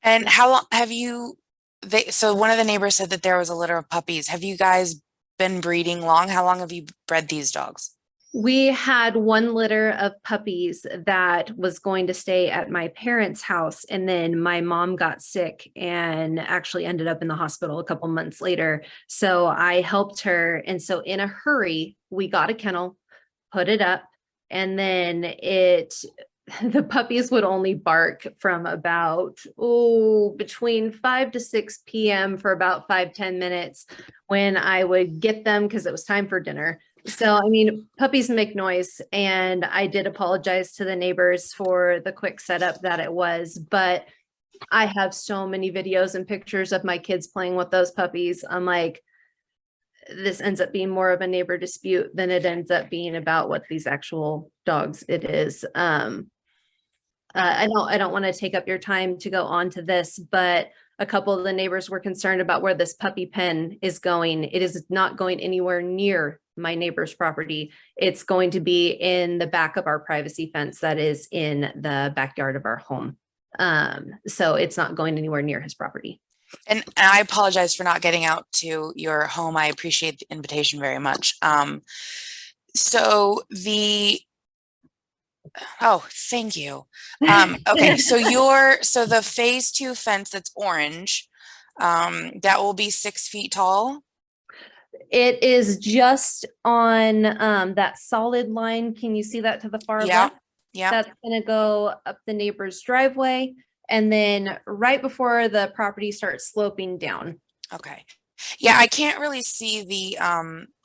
And how long have you, so one of the neighbors said that there was a litter of puppies. Have you guys been breeding long? How long have you bred these dogs? We had one litter of puppies that was going to stay at my parents' house. And then my mom got sick and actually ended up in the hospital a couple months later. So I helped her. And so in a hurry, we got a kennel, put it up, and then the puppies would only bark from about, between 5 to 6 p.m. for about 5-10 minutes when I would get them because it was time for dinner. So, I mean, puppies make noise, and I did apologize to the neighbors for the quick setup that it was, but I have so many videos and pictures of my kids playing with those puppies. I'm like, this ends up being more of a neighbor dispute than it ends up being about what these actual dogs it is. I don't want to take up your time to go on to this, but a couple of the neighbors were concerned about where this puppy pen is going. It is not going anywhere near my neighbor's property. It's going to be in the back of our privacy fence that is in the backyard of our home. So it's not going anywhere near his property. And I apologize for not getting out to your home. I appreciate the invitation very much. Oh, thank you. Okay, so the phase 2 fence that's orange, that will be 6 feet tall. It is just on that solid line. Can you see that to the far left? Yeah. That's gonna go up the neighbor's driveway and then right before the property starts sloping down. Okay. Yeah, I can't really see the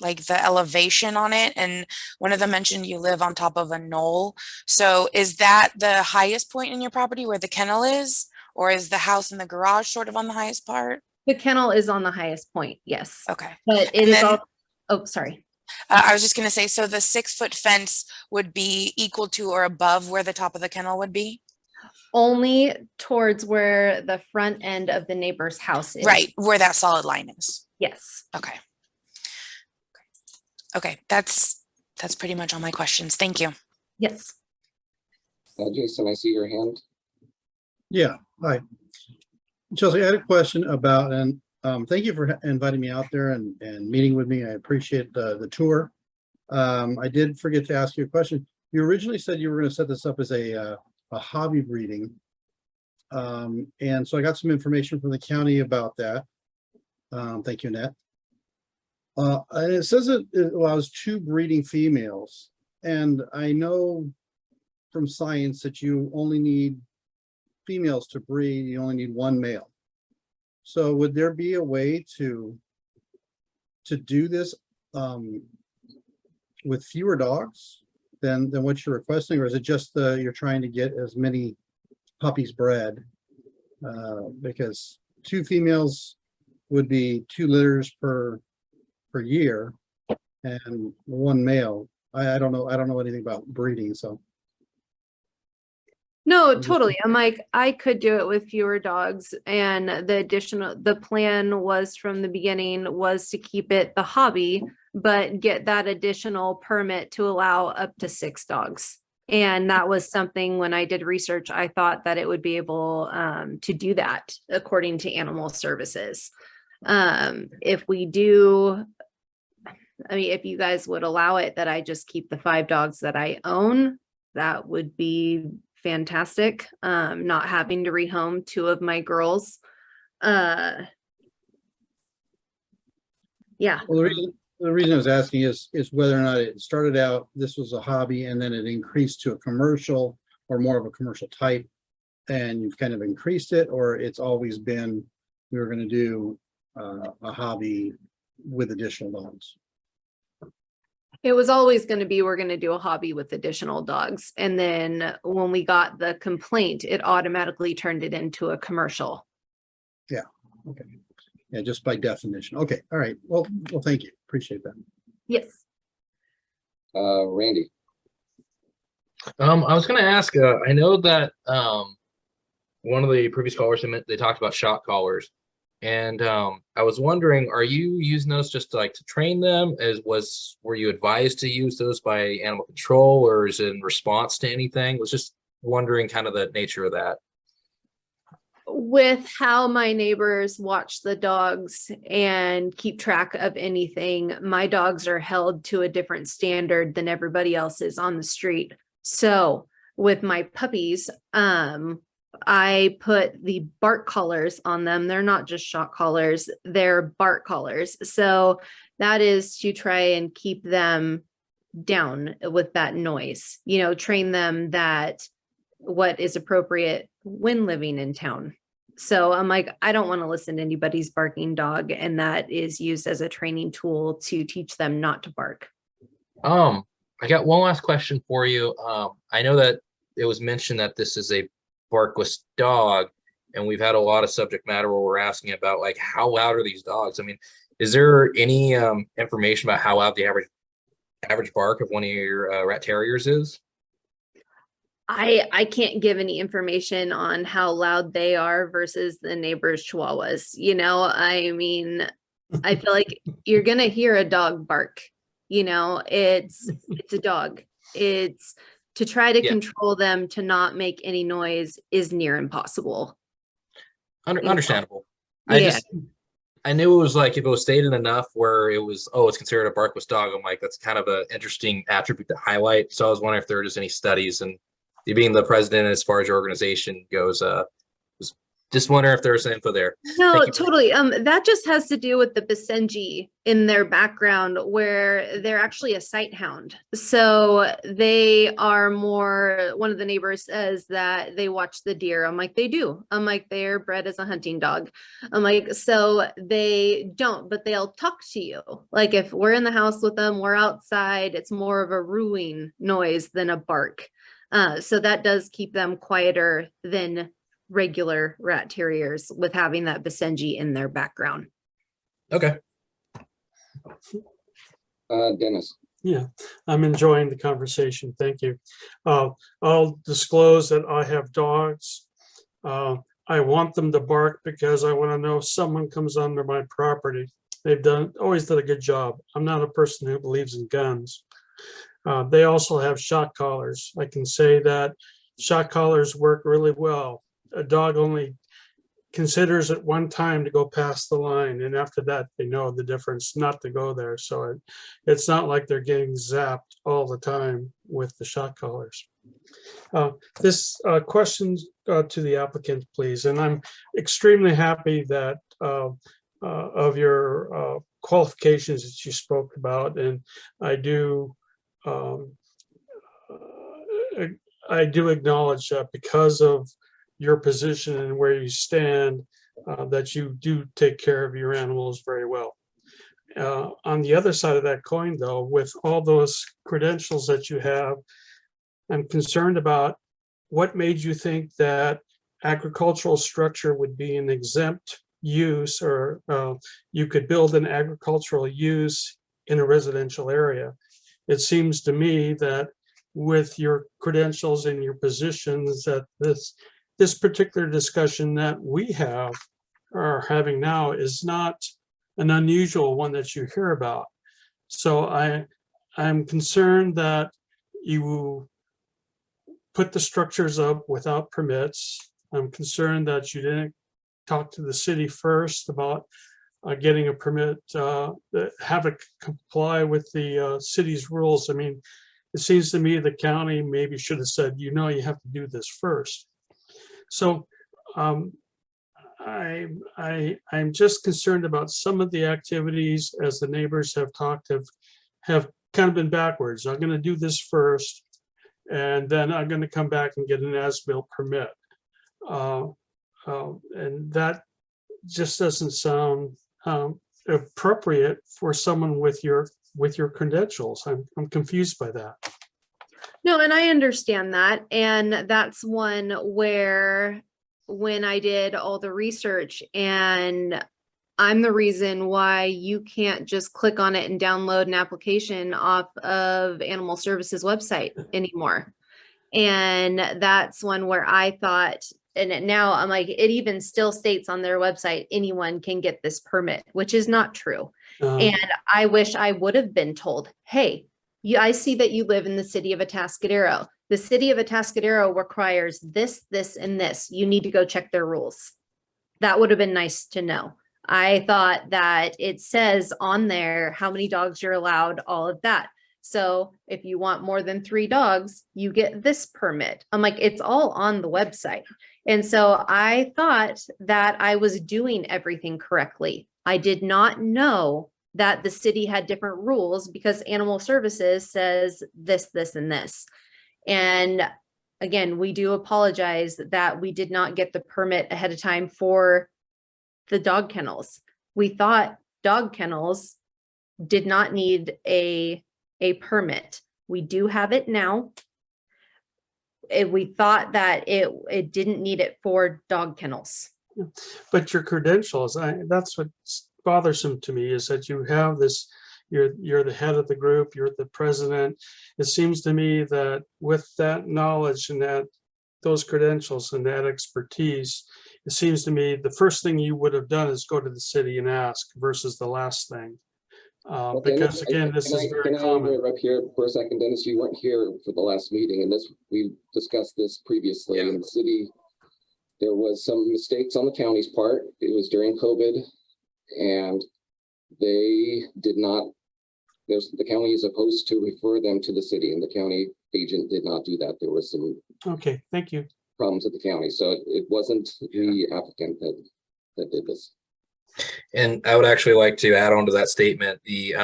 like the elevation on it. And one of them mentioned you live on top of a knoll. So is that the highest point in your property where the kennel is? Or is the house and the garage sort of on the highest part? The kennel is on the highest point, yes. Okay. But it is all, oh, sorry. I was just going to say, so the 6-foot fence would be equal to or above where the top of the kennel would be? Only towards where the front end of the neighbor's house is. Right, where that solid line is. Yes. Okay. Okay, that's pretty much all my questions. Thank you. Yes. Jason, I see your hand. Yeah, hi. Chelsea, I had a question about, and thank you for inviting me out there and meeting with me. I appreciate the tour. I did forget to ask you a question. You originally said you were going to set this up as a hobby breeding. And so I got some information from the county about that. Thank you, Annette. And it says it allows 2 breeding females. And I know from science that you only need females to breed, you only need 1 male. So would there be a way to do this with fewer dogs? than what you're requesting, or is it just you're trying to get as many puppies bred? Because 2 females would be 2 litters per year, and 1 male. I don't know anything about breeding, so. No, totally. I'm like, I could do it with fewer dogs, and the plan was from the beginning was to keep it the hobby, but get that additional permit to allow up to 6 dogs. And that was something when I did research, I thought that it would be able to do that according to animal services. If we do, I mean, if you guys would allow it, that I just keep the 5 dogs that I own, that would be fantastic. Not having to rehome 2 of my girls. Yeah. Well, the reason I was asking is whether or not it started out, this was a hobby, and then it increased to a commercial or more of a commercial type, and you've kind of increased it, or it's always been, we were going to do a hobby with additional dogs. It was always going to be, we're going to do a hobby with additional dogs. And then when we got the complaint, it automatically turned it into a commercial. Yeah. Okay. Yeah, just by definition. Okay. All right. Well, thank you. Appreciate that. Yes. Randy. I was going to ask, I know that one of the previous callers, they talked about shot collars. And I was wondering, are you using those just to train them? Were you advised to use those by animal control, or is it in response to anything? Was just wondering kind of the nature of that. With how my neighbors watch the dogs and keep track of anything, my dogs are held to a different standard than everybody else is on the street. So with my puppies, I put the bark collars on them. They're not just shot collars, they're bark collars. So that is to try and keep them down with that noise, train them that what is appropriate when living in town. So I'm like, I don't want to listen to anybody's barking dog, and that is used as a training tool to teach them not to bark. I got one last question for you. I know that it was mentioned that this is a barkless dog, and we've had a lot of subject matter where we're asking about how loud are these dogs? I mean, is there any information about how loud the average bark of one of your rat terriers is? I can't give any information on how loud they are versus the neighbor's chihuahuas. I mean, I feel like you're gonna hear a dog bark. It's a dog. It's to try to control them to not make any noise is near impossible. Understandable. Yeah. I knew it was if it was stated enough where it was, it's considered a barkless dog. I'm like, that's kind of an interesting attribute to highlight. So I was wondering if there were just any studies, and you being the president as far as your organization goes, was just wondering if there was some info there. No, totally. That just has to do with the Basenji in their background, where they're actually a sight hound. So they are more, one of the neighbors says that they watch the deer. I'm like, they do. I'm like, they're bred as a hunting dog. I'm like, so they don't, but they'll talk to you. Like if we're in the house with them, we're outside, it's more of a ruing noise than a bark. So that does keep them quieter than regular rat terriers with having that Basenji in their background. Okay. Dennis. Yeah, I'm enjoying the conversation. Thank you. I'll disclose that I have dogs. I want them to bark because I want to know if someone comes under my property. They've always done a good job. I'm not a person who believes in guns. They also have shot collars. I can say that shot collars work really well. A dog only considers at one time to go past the line, and after that they know the difference not to go there. So it's not like they're getting zapped all the time with the shot collars. This question to the applicant, please. And I'm extremely happy that of your qualifications that you spoke about, and I do acknowledge that because of your position and where you stand, that you do take care of your animals very well. On the other side of that coin, though, with all those credentials that you have, I'm concerned about what made you think that agricultural structure would be an exempt use, or you could build an agricultural use in a residential area. It seems to me that with your credentials and your positions, that this particular discussion that we are having now is not an unusual one that you hear about. So I'm concerned that you put the structures up without permits. I'm concerned that you didn't talk to the city first about getting a permit, have it comply with the city's rules. I mean, it seems to me the county maybe should have said, you have to do this first. So I'm just concerned about some of the activities, as the neighbors have talked, have kind of been backwards. I'm going to do this first, and then I'm going to come back and get an as-built permit. And that just doesn't sound appropriate for someone with your credentials. I'm confused by that. No, and I understand that. And that's one where when I did all the research, and I'm the reason why you can't just click on it and download an application off of Animal Services website anymore. And that's one where I thought, and now I'm like, it even still states on their website, anyone can get this permit, which is not true. And I wish I would have been told, hey, I see that you live in the city of Atascadero. The city of Atascadero requires this, this, and this. You need to go check their rules. That would have been nice to know. I thought that it says on there how many dogs you're allowed, all of that. So if you want more than 3 dogs, you get this permit. I'm like, it's all on the website. And so I thought that I was doing everything correctly. I did not know that the city had different rules because Animal Services says this, this, and this. And again, we do apologize that we did not get the permit ahead of time for the dog kennels. We thought dog kennels did not need a permit. We do have it now. We thought that it didn't need it for dog kennels. But your credentials, that's what's bothersome to me, is that you have this, you're the head of the group, you're the president. It seems to me that with that knowledge and those credentials and that expertise, it seems to me the first thing you would have done is go to the city and ask versus the last thing. Because again, this is very common. Can I interrupt here for a second, Dennis? You weren't here for the last meeting, and we discussed this previously. In the city, there was some mistakes on the county's part. It was during COVID, and they did not. The county is opposed to refer them to the city, and the county agent did not do that. There was some. Okay, thank you. Problems at the county, so it wasn't the applicant that did this. And I would actually like to add on to that statement. The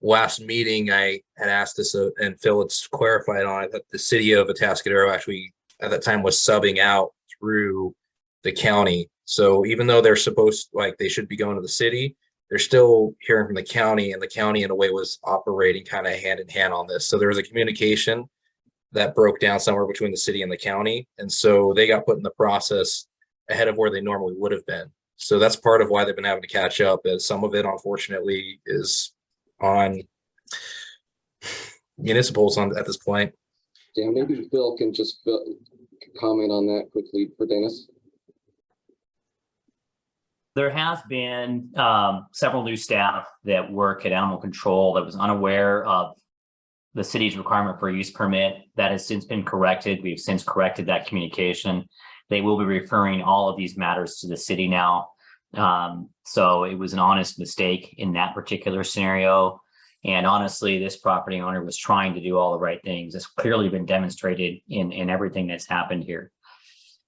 last meeting I had asked this, and Phil had clarified on it, that the city of Atascadero actually at that time was subbing out through the county. So even though they're supposed, like they should be going to the city, they're still hearing from the county, and the county in a way was operating kind of hand in hand on this. So there was a communication that broke down somewhere between the city and the county. And so they got put in the process ahead of where they normally would have been. So that's part of why they've been having to catch up, as some of it, unfortunately, is on municipals at this point. Yeah, maybe Phil can just comment on that quickly for Dennis. There has been several new staff that work at animal control that was unaware of the city's requirement for a use permit. That has since been corrected. We've since corrected that communication. They will be referring all of these matters to the city now. So it was an honest mistake in that particular scenario. And honestly, this property owner was trying to do all the right things. It's clearly been demonstrated in everything that's happened here.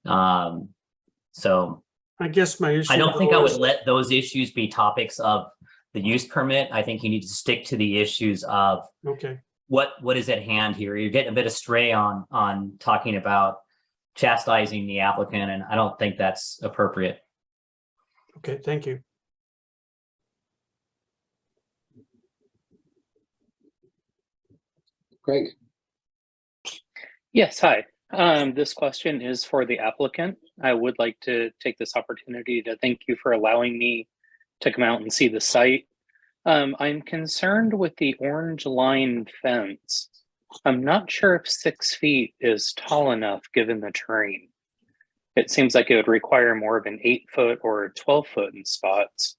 So I guess my issue, I don't think I would let those issues be topics of the use permit. I think you need to stick to the issues of what is at hand here. You're getting a bit astray on talking about chastising the applicant, and I don't think that's appropriate. Okay, thank you. Craig. Yes, hi. This question is for the applicant. I would like to take this opportunity to thank you for allowing me to come out and see the site. I'm concerned with the orange line fence. I'm not sure if 6 feet is tall enough given the terrain. It seems like it would require more of an 8-foot or a 12-foot in spots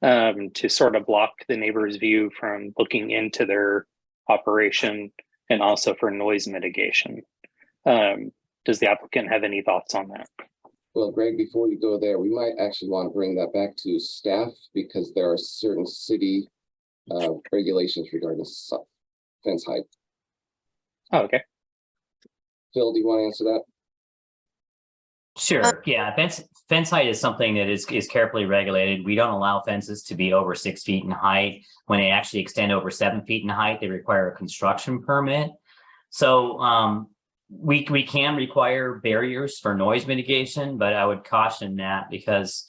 to sort of block the neighbor's view from looking into their operation and also for noise mitigation. Does the applicant have any thoughts on that? Well, Greg, before you go there, we might actually want to bring that back to staff because there are certain city regulations regarding fence height. Oh, okay. Phil, do you want to answer that? Sure. Yeah, fence height is something that is carefully regulated. We don't allow fences to be over 6 feet in height. When they actually extend over 7 feet in height, they require a construction permit. So we can require barriers for noise mitigation, but I would caution that because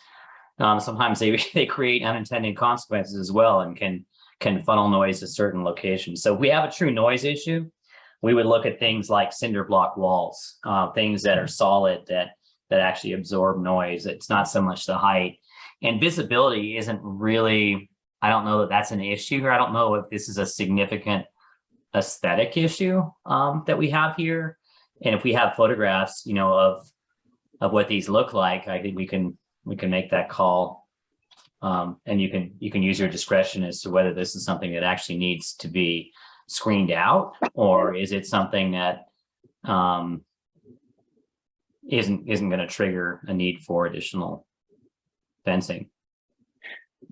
sometimes they create unintended consequences as well and can funnel noise to certain locations. So if we have a true noise issue, we would look at things like cinder block walls, things that are solid that actually absorb noise. It's not so much the height. And visibility isn't really, I don't know that that's an issue, or I don't know if this is a significant aesthetic issue that we have here. And if we have photographs, of what these look like, I think we can make that call. And you can use your discretion as to whether this is something that actually needs to be screened out, or is it something that isn't going to trigger a need for additional fencing.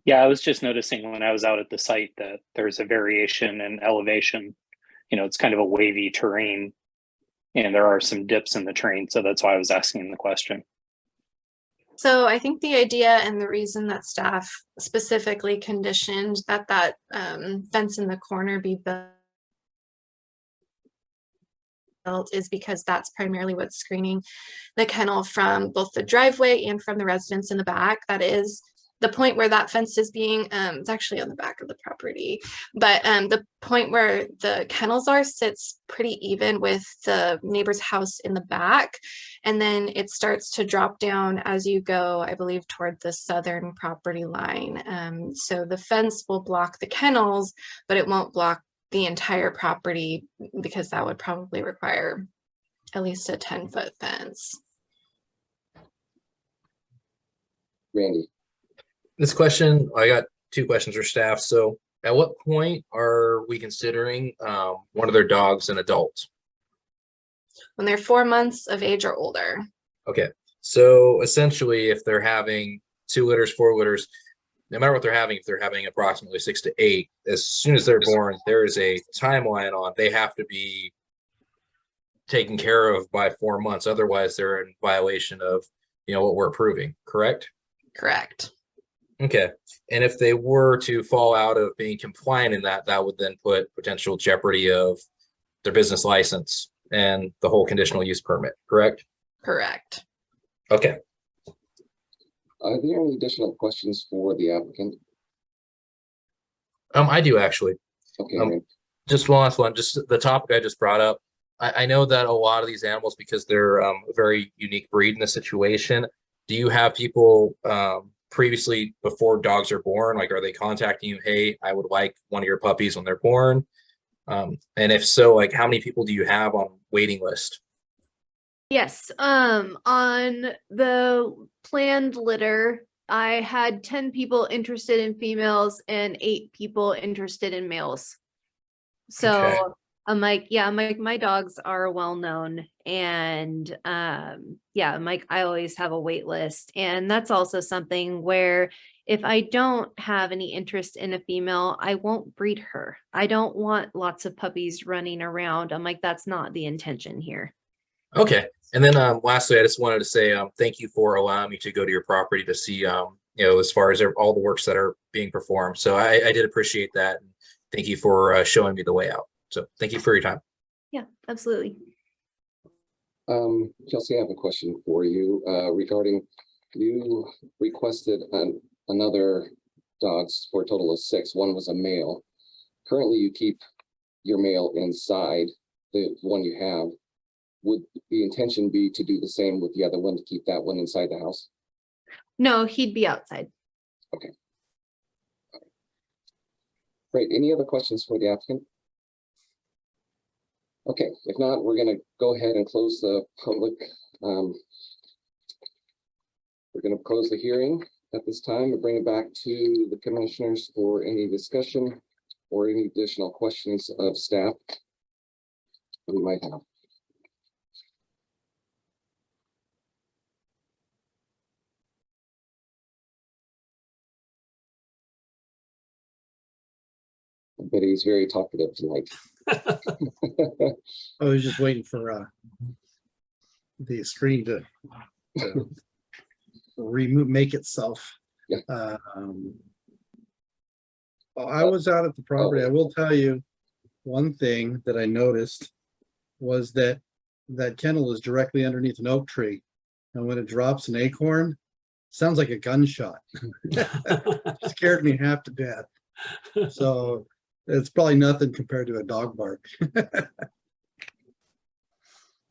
Yeah, I was just noticing when I was out at the site that there's a variation in elevation. It's kind of a wavy terrain and there are some dips in the terrain. So that's why I was asking the question. So I think the idea and the reason that staff specifically conditioned that fence in the corner be built is because that's primarily what's screening the kennel from both the driveway and from the residents in the back. That is the point where that fence is being, it's actually on the back of the property, but the point where the kennels are sits pretty even with the neighbor's house in the back. And then it starts to drop down as you go, I believe, toward the southern property line. So the fence will block the kennels, but it won't block the entire property because that would probably require at least a 10-foot fence. Randy. This question, I got two questions for staff. So at what point are we considering one of their dogs an adult? When they're 4 months of age or older. Okay. So essentially, if they're having 2 litters, 4 litters, no matter what they're having, if they're having approximately 6 to 8, as soon as they're born, there is a timeline on they have to be taken care of by 4 months. Otherwise, they're in violation of, what we're approving, correct? Correct. Okay. And if they were to fall out of being compliant in that, that would then put potential jeopardy of their business license and the whole conditional use permit, correct? Correct. Okay. Are there any additional questions for the applicant? I do actually. Okay. Just one last one, just the topic I just brought up. I know that a lot of these animals, because they're a very unique breed in this situation, do you have people previously, before dogs are born, like, are they contacting you, hey, I would like one of your puppies when they're born? And if so, like, how many people do you have on waiting list? Yes, on the planned litter, I had 10 people interested in females and 8 people interested in males. So Okay. I'm like, yeah, my dogs are well known, and yeah, I'm like, I always have a wait list. And that's also something where if I don't have any interest in a female, I won't breed her. I don't want lots of puppies running around. I'm like, that's not the intention here. Okay. And then lastly, I just wanted to say thank you for allowing me to go to your property to see, as far as all the works that are being performed. So I did appreciate that. Thank you for showing me the way out. So thank you for your time. Yeah, absolutely. Chelsea, I have a question for you regarding, you requested another dogs for a total of 6. One was a male. Currently, you keep your male inside the one you have, would the intention be to do the same with the other one, to keep that one inside the house? No, he'd be outside. Okay. Great. Any other questions for the applicant? Okay, if not, we're going to go ahead and close the public. We're going to close the hearing at this time and bring it back to the commissioners for any discussion or any additional questions of staff that we might have. But he's very talkative tonight. I was just waiting for the screen to make itself. Yeah. I was out at the property. I will tell you one thing that I noticed was that that kennel is directly underneath an oak tree, and when it drops an acorn, sounds like a gunshot. Scared me half to death. So it's probably nothing compared to a dog bark.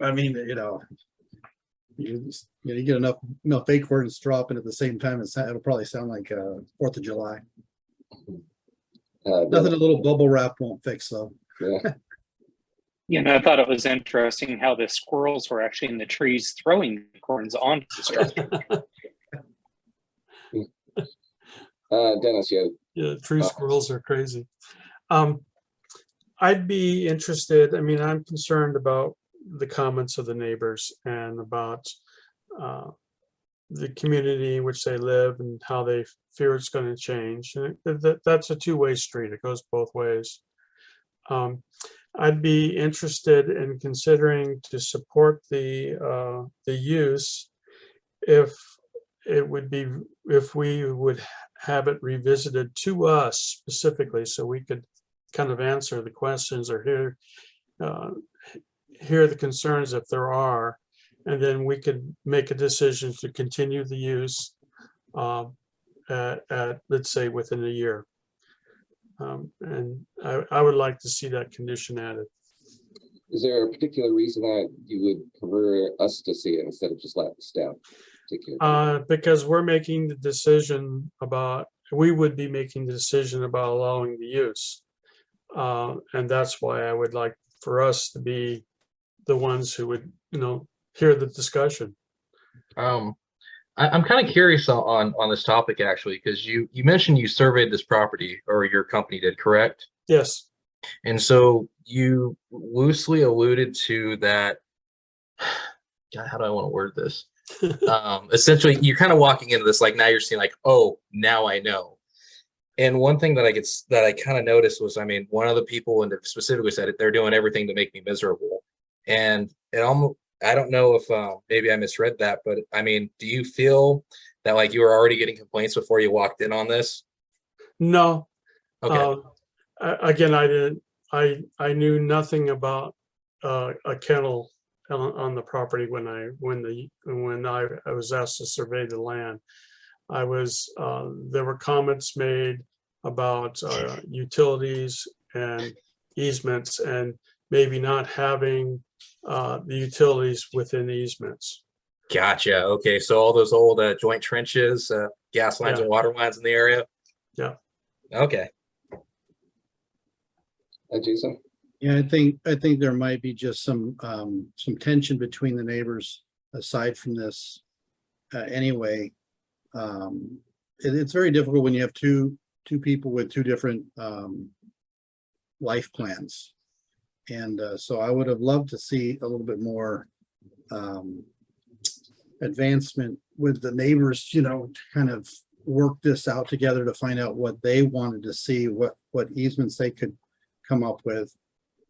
I mean, you get enough acorns dropping at the same time, it'll probably sound like 4th of July. Nothing a little bubble wrap won't fix though. Yeah. You know, I thought it was interesting how the squirrels were actually in the trees throwing acorns onto the structure. Dennis, Yeah, tree squirrels are crazy. I'd be interested, I mean, I'm concerned about the comments of the neighbors and about the community in which they live and how they fear it's going to change. And that's a two-way street. It goes both ways. I'd be interested in considering to support the use if we would have it revisited to us specifically, so we could kind of answer the questions or hear the concerns if there are, and then we could make a decision to continue the use at let's say within a year. And I would like to see that condition added. Is there a particular reason that you would prefer us to see it instead of just let the staff take care of it? Because we're making the decision about, we would be making the decision about allowing the use. And that's why I would like for us to be the ones who would, hear the discussion. I'm kind of curious on this topic actually, because you mentioned you surveyed this property, or your company did, correct? Yes. And so you loosely alluded to that. God, how do I want to word this? Essentially, you're kind of walking into this like now you're seeing like, oh, now I know. And one thing that I kind of noticed was, I mean, one of the people and specifically said it, they're doing everything to make me miserable. And it almost, I don't know if maybe I misread that, but I mean, do you feel that like you were already getting complaints before you walked in on this? No. Okay. Again, I knew nothing about a kennel on the property when I was asked to survey the land. There were comments made about utilities and easements, and maybe not having the utilities within easements. Gotcha. Okay, so all those old joint trenches, gas lines and water lines in the area. Yeah. Okay. Jason? Yeah, I think there might be just some tension between the neighbors aside from this. Anyway, it's very difficult when you have two people with two different life plans, and so I would have loved to see a little bit more advancement with the neighbors, to kind of work this out together to find out what they wanted to see, what easements they could come up with.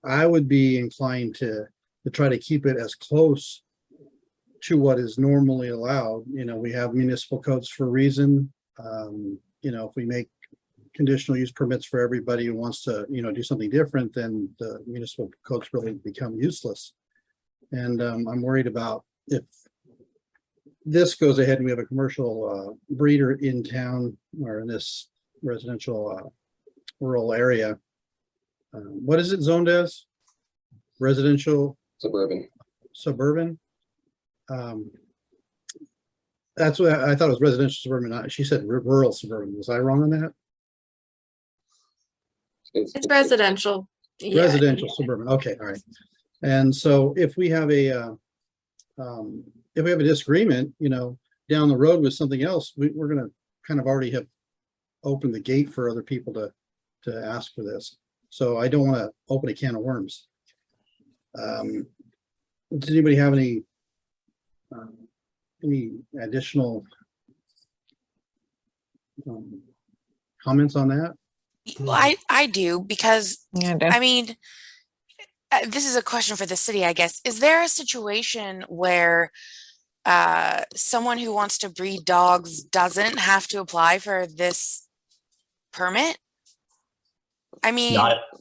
I would be inclined to try to keep it as close to what is normally allowed. We have municipal codes for a reason. If we make conditional use permits for everybody who wants to, do something different, then the municipal codes really become useless. And I'm worried about if this goes ahead and we have a commercial breeder in town or in this residential rural area, what is it zoned as? Residential? Suburban? That's what I thought it was residential suburban. She said rural suburban. Was I wrong on that? It's residential. Yeah. Residential suburban. Okay, all right. And so if we have a disagreement, you know, down the road with something else, we're going to kind of already have opened the gate for other people to ask for this. So I don't want to open a can of worms. Does anybody have any additional comments on that? Well, I do, because I mean, this is a question for the city, I guess. Is there a situation where someone who wants to breed dogs doesn't have to apply for this permit? I mean,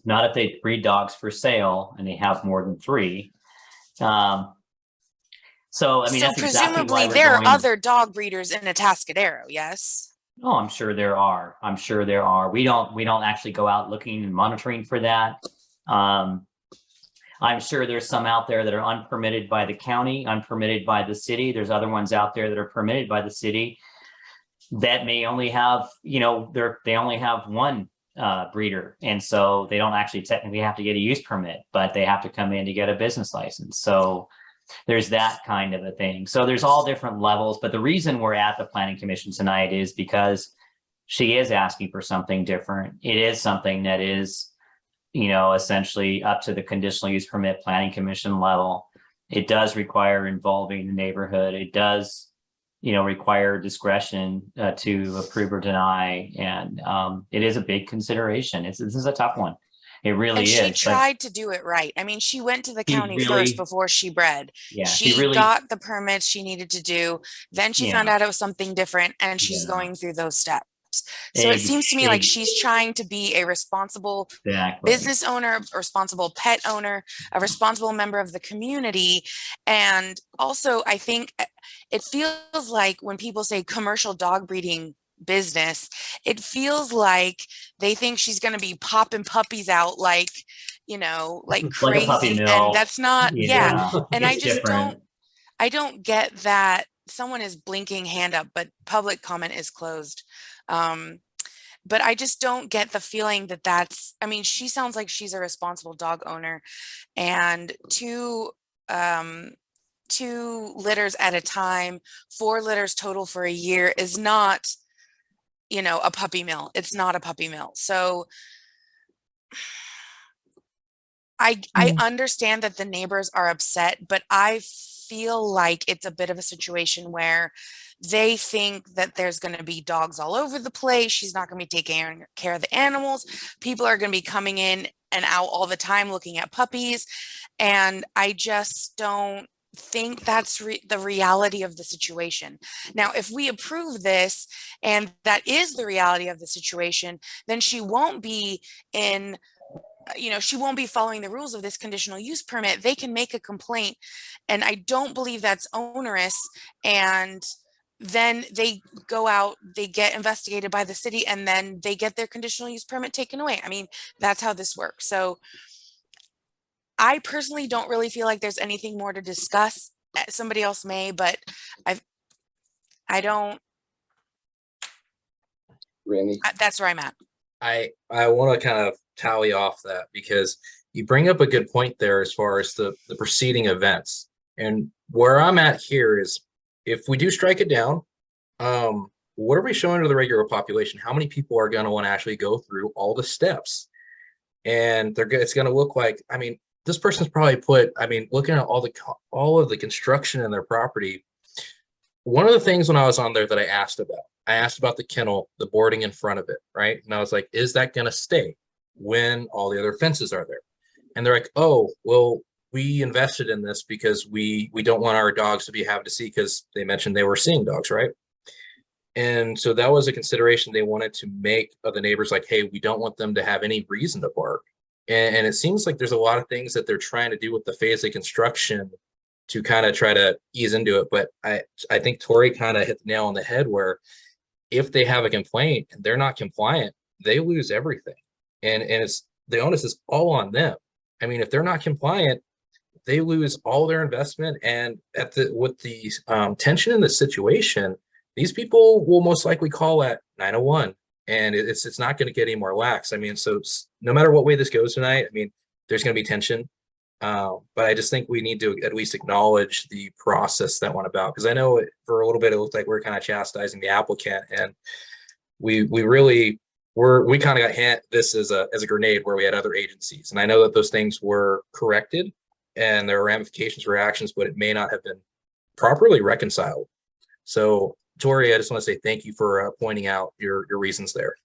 not if they breed dogs for sale and they have more than 3. So I mean, that's exactly presumably why there are other dog breeders in Atascadero, yes? Oh, I'm sure there are. I'm sure there are. We don't actually go out looking and monitoring for that. I'm sure there's some out there that are unpermitted by the county, unpermitted by the city. There's other ones out there that are permitted by the city that may only have, you know, they only have 1 breeder. And so they don't actually technically have to get a use permit, but they have to come in to get a business license. So there's that kind of a thing. So there's all different levels, but the reason we're at the Planning Commission tonight is because she is asking for something different. It is something that is, you know, essentially up to the Conditional Use Permit Planning Commission level. It does require involving the neighborhood. It does, you know, require discretion to approve or deny. And it is a big consideration. This is a tough one. It really is. She tried to do it right. I mean, she went to the county first before she bred. Yeah, she got the permits she needed to do. Then she found out it was something different, and she's going through those steps. So it seems to me like she's trying to be a responsible business owner, a responsible pet owner, a responsible member of the community. And also, I think it feels like when people say commercial dog breeding business, it feels like they think she's going to be popping puppies out like, you know, like crazy. Like a puppy mill. And that's not, and I just different. don't get that. Someone is blinking hand up, but public comment is closed. But I just don't get the feeling that that's, I mean, she sounds like she's a responsible dog owner, and 2 litters at a time, 4 litters total for a year is not, you know, a puppy mill. It's not a puppy mill. So I understand that the neighbors are upset, but I feel like it's a bit of a situation where they think that there's going to be dogs all over the place. She's not going to be taking care of the animals. People are going to be coming in and out all the time looking at puppies. And I just don't think that's the reality of the situation. Now, if we approve this and that is the reality of the situation, then she won't be in, you know, she won't be following the rules of this conditional use permit. They can make a complaint, and I don't believe that's onerous. And then they go out, they get investigated by the city, and then they get their conditional use permit taken away. I mean, that's how this works. So I personally don't really feel like there's anything more to discuss. Somebody else may, but I don't. Randy? That's where I'm at. I want to kind of tally off that, because you bring up a good point there as far as the preceding events. And where I'm at here is, if we do strike it down, what are we showing to the regular population? How many people are going to want to actually go through all the steps? And it's going to look like, I mean, this person's probably put, I mean, looking at all of the construction in their property. One of the things when I was on there that I asked about the kennel, the boarding in front of it, right? And I was like, is that going to stay when all the other fences are there? And they're like, oh, well, we invested in this because we don't want our dogs to be having to see, because they mentioned they were seeing dogs, right? And so that was a consideration they wanted to make of the neighbors, like, hey, we don't want them to have any reason to bark. And it seems like there's a lot of things that they're trying to do with the phase of construction to kind of try to ease into it. But I think Tori kind of hit the nail on the head, where if they have a complaint and they're not compliant, they lose everything. And it's the onus is all on them. I mean, if they're not compliant, they lose all their investment. And with the tension in the situation, these people will most likely call at 901, and it's not going to get any more lax. I mean, so no matter what way this goes tonight, I mean, there's going to be tension. But I just think we need to at least acknowledge the process that went about, because I know for a little bit it looked like we were kind of chastising the applicant, and we kind of got hit this as a grenade where we had other agencies, and I know that those things were corrected and there are ramifications for actions, but it may not have been properly reconciled. So Tori, I just want to say thank you for pointing out your reasons there.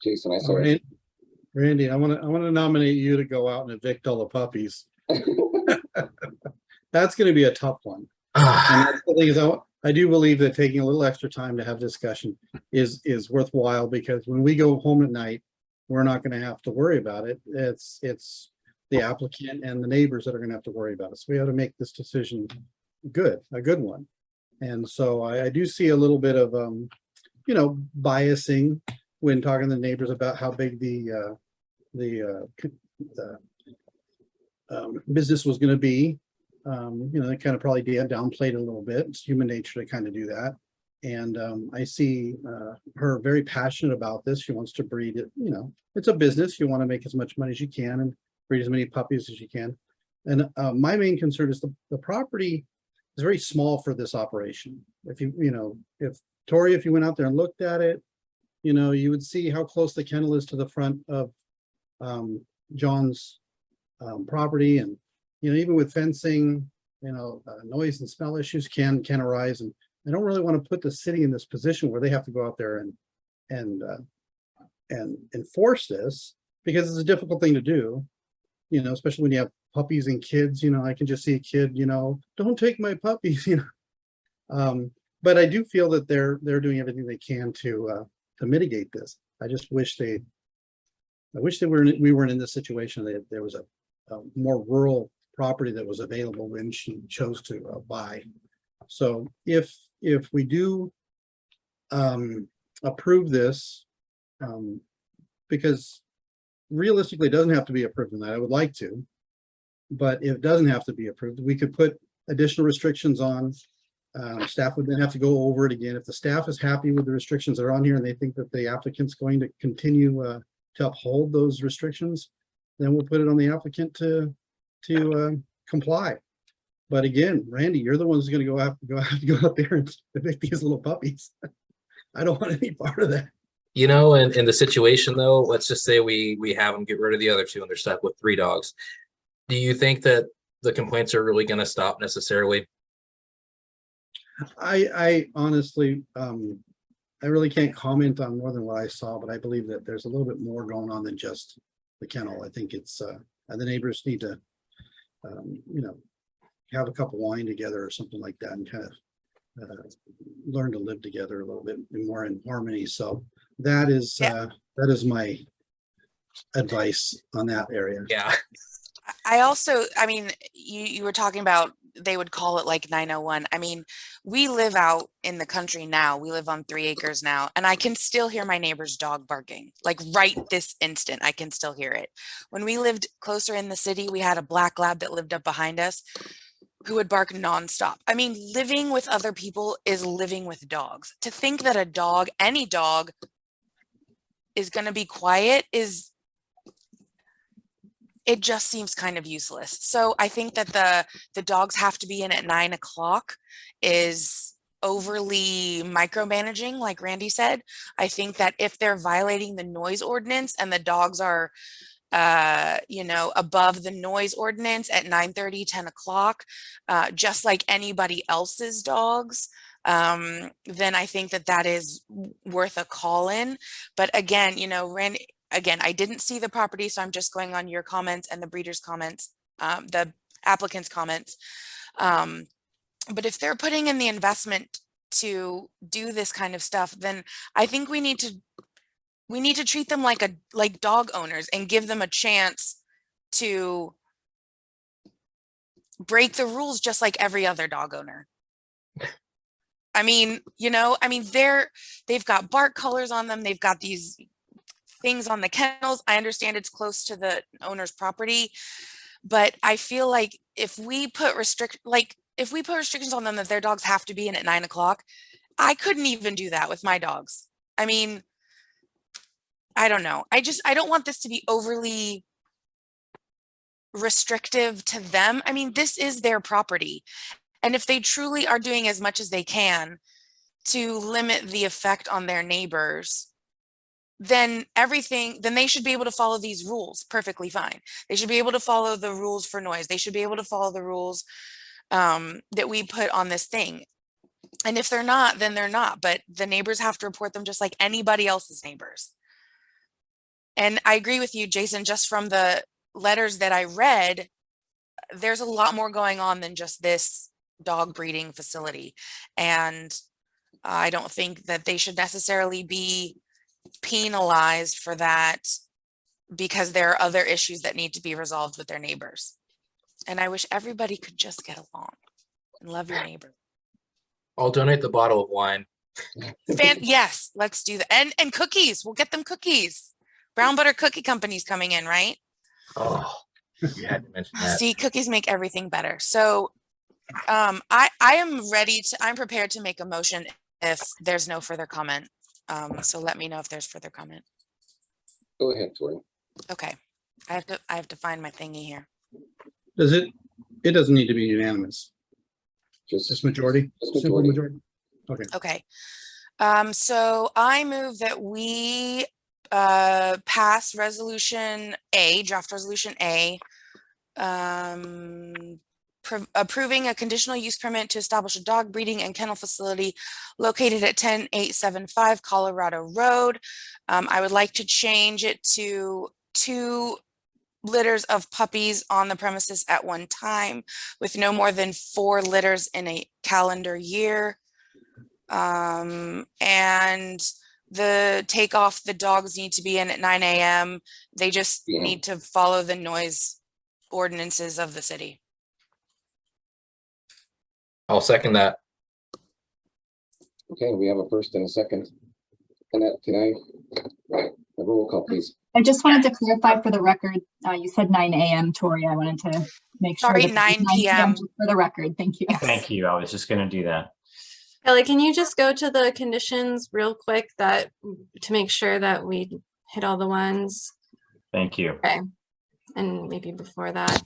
Jason, I saw Randy, I want to nominate you to go out and evict all the puppies. That's going to be a tough one. And that's the thing is, I do believe that taking a little extra time to have discussion is worthwhile, because when we go home at night, we're not going to have to worry about it. It's the applicant and the neighbors that are going to have to worry about it. So we have to make this decision a good one. And so I do see a little bit of biasing when talking to the neighbors about how big the business was going to be. They kind of probably downplayed it a little bit. It's human nature to kind of do that. And I see her very passionate about this. She wants to breed it. It's a business. You want to make as much money as you can and breed as many puppies as you can. And my main concern is the property is very small for this operation. If Tori, if you went out there and looked at it, you would see how close the kennel is to the front of John's property. And, even with fencing, noise and smell issues can arise. And I don't really want to put the city in this position where they have to go out there and enforce this, because it's a difficult thing to do, especially when you have puppies and kids. I can just see a kid, don't take my puppies, but I do feel that they're doing everything they can to mitigate this. I just wish we weren't in this situation. That there was a more rural property that was available when she chose to buy. So if we do approve this, because realistically it doesn't have to be approved tonight. I would like to, but if it doesn't have to be approved, we could put additional restrictions on. Staff would then have to go over it again. If the staff is happy with the restrictions that are on here and they think that the applicant's going to continue to uphold those restrictions, then we'll put it on the applicant to comply. But again, Randy, you're the one who's going to have to go out there and evict these little puppies. I don't want any part of that. In the situation though, let's just say we have them get rid of the other two and they're stuck with 3 dogs. Do you think that the complaints are really going to stop necessarily? I honestly, I really can't comment on more than what I saw, but I believe that there's a little bit more going on than just the kennel. I think it's the neighbors need to, have a cup of wine together or something like that, and kind of learn to live together a little bit more in harmony. So that is my advice on that area. Yeah. You were talking about they would call it like 901. I mean, we live out in the country now. We live on 3 acres now, and I can still hear my neighbor's dog barking. Like right this instant, I can still hear it. When we lived closer in the city, we had a black lab that lived up behind us who would bark nonstop. I mean, living with other people is living with dogs. To think that any dog is going to be quiet it just seems kind of useless. So I think that the dogs have to be in at 9 o'clock is overly micromanaging, like Randy said. I think that if they're violating the noise ordinance and the dogs are, above the noise ordinance at 9:30, 10 o'clock, just like anybody else's dogs, then I think that is worth a call in. But again, Randy, I didn't see the property, so I'm just going on your comments and the breeder's comments, the applicant's comments. But if they're putting in the investment to do this kind of stuff, then I think we need to treat them like dog owners and give them a chance to break the rules just like every other dog owner. They've got bark colors on them. They've got these things on the kennels. I understand it's close to the owner's property, but I feel like if we put restrictions on them that their dogs have to be in at 9 o'clock, I couldn't even do that with my dogs. I mean, I don't know. I don't want this to be overly restrictive to them. I mean, this is their property. And if they truly are doing as much as they can to limit the effect on their neighbors, then they should be able to follow these rules perfectly fine. They should be able to follow the rules for noise. They should be able to follow the rules that we put on this thing. And if they're not, then they're not. But the neighbors have to report them just like anybody else's neighbors. And I agree with you, Jason, just from the letters that I read, there's a lot more going on than just this dog breeding facility. And I don't think that they should necessarily be penalized for that because there are other issues that need to be resolved with their neighbors. And I wish everybody could just get along and love your neighbor. I'll donate the bottle of wine. Yes, let's do that. And cookies. We'll get them cookies. Brown Butter Cookie Company's coming in, right? Oh, you had to mention that. See, cookies make everything better. So I'm prepared to make a motion if there's no further comment. So let me know if there's further comment. Go ahead, Tori. Okay. I have to find my thingy here. It doesn't need to be unanimous. Just majority? Simple majority? Okay. Okay. So I move that we pass resolution A, draft resolution A, approving a conditional use permit to establish a dog breeding and kennel facility located at 10875 Colorado Road. I would like to change it to 2 litters of puppies on the premises at one time with no more than 4 litters in a calendar year. And the dogs need to be in at 9 a.m. They just need to follow the noise ordinances of the city. I'll second that. Okay, we have a first and a second. Can I a roll call, please? I just wanted to clarify for the record, you said 9 a.m., Tori. I wanted to make sure. Sorry, that 9 p.m. For the record, thank you. Thank you. I was just going to do that. Kelly, can you just go to the conditions real quick to make sure that we hit all the ones? Thank you. Okay. And maybe before that.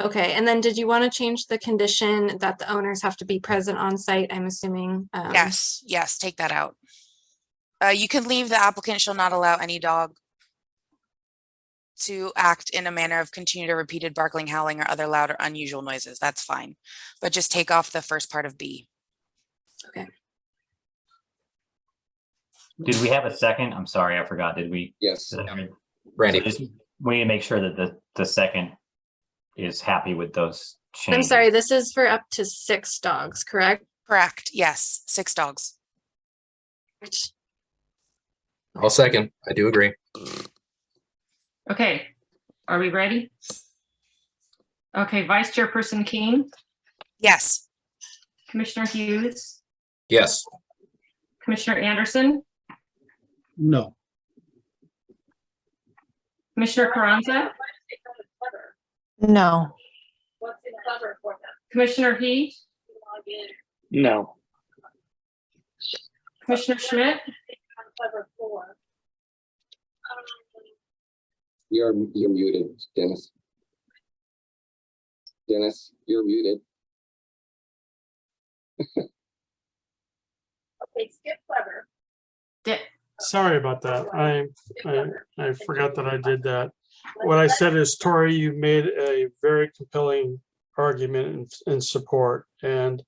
Okay. And then did you want to change the condition that the owners have to be present on site? I'm assuming. Yes, take that out. You can leave the applicant shall not allow any dog to act in a manner of continued or repeated barking, howling, or other loud or unusual noises. That's fine. But just take off the first part of B. Okay. Did we have a second? I'm sorry, I forgot. Did we? Yes. Randy. So we need to make sure that the second is happy with those changes. I'm sorry, this is for up to 6 dogs, correct? Correct. Yes, 6 dogs. I'll second. I do agree. Okay, are we ready? Okay, Vice Chairperson Keene, Yes. Commissioner Hughes, Yes. Commissioner Anderson, No. Commissioner Carranza, No. Commissioner Heath, No. Commissioner Schmidt, You're muted, Dennis. Dennis, you're muted. Okay, Skip Clever. Sorry about that. I forgot that I did that. What I said is, Tori, you made a very compelling argument in support. And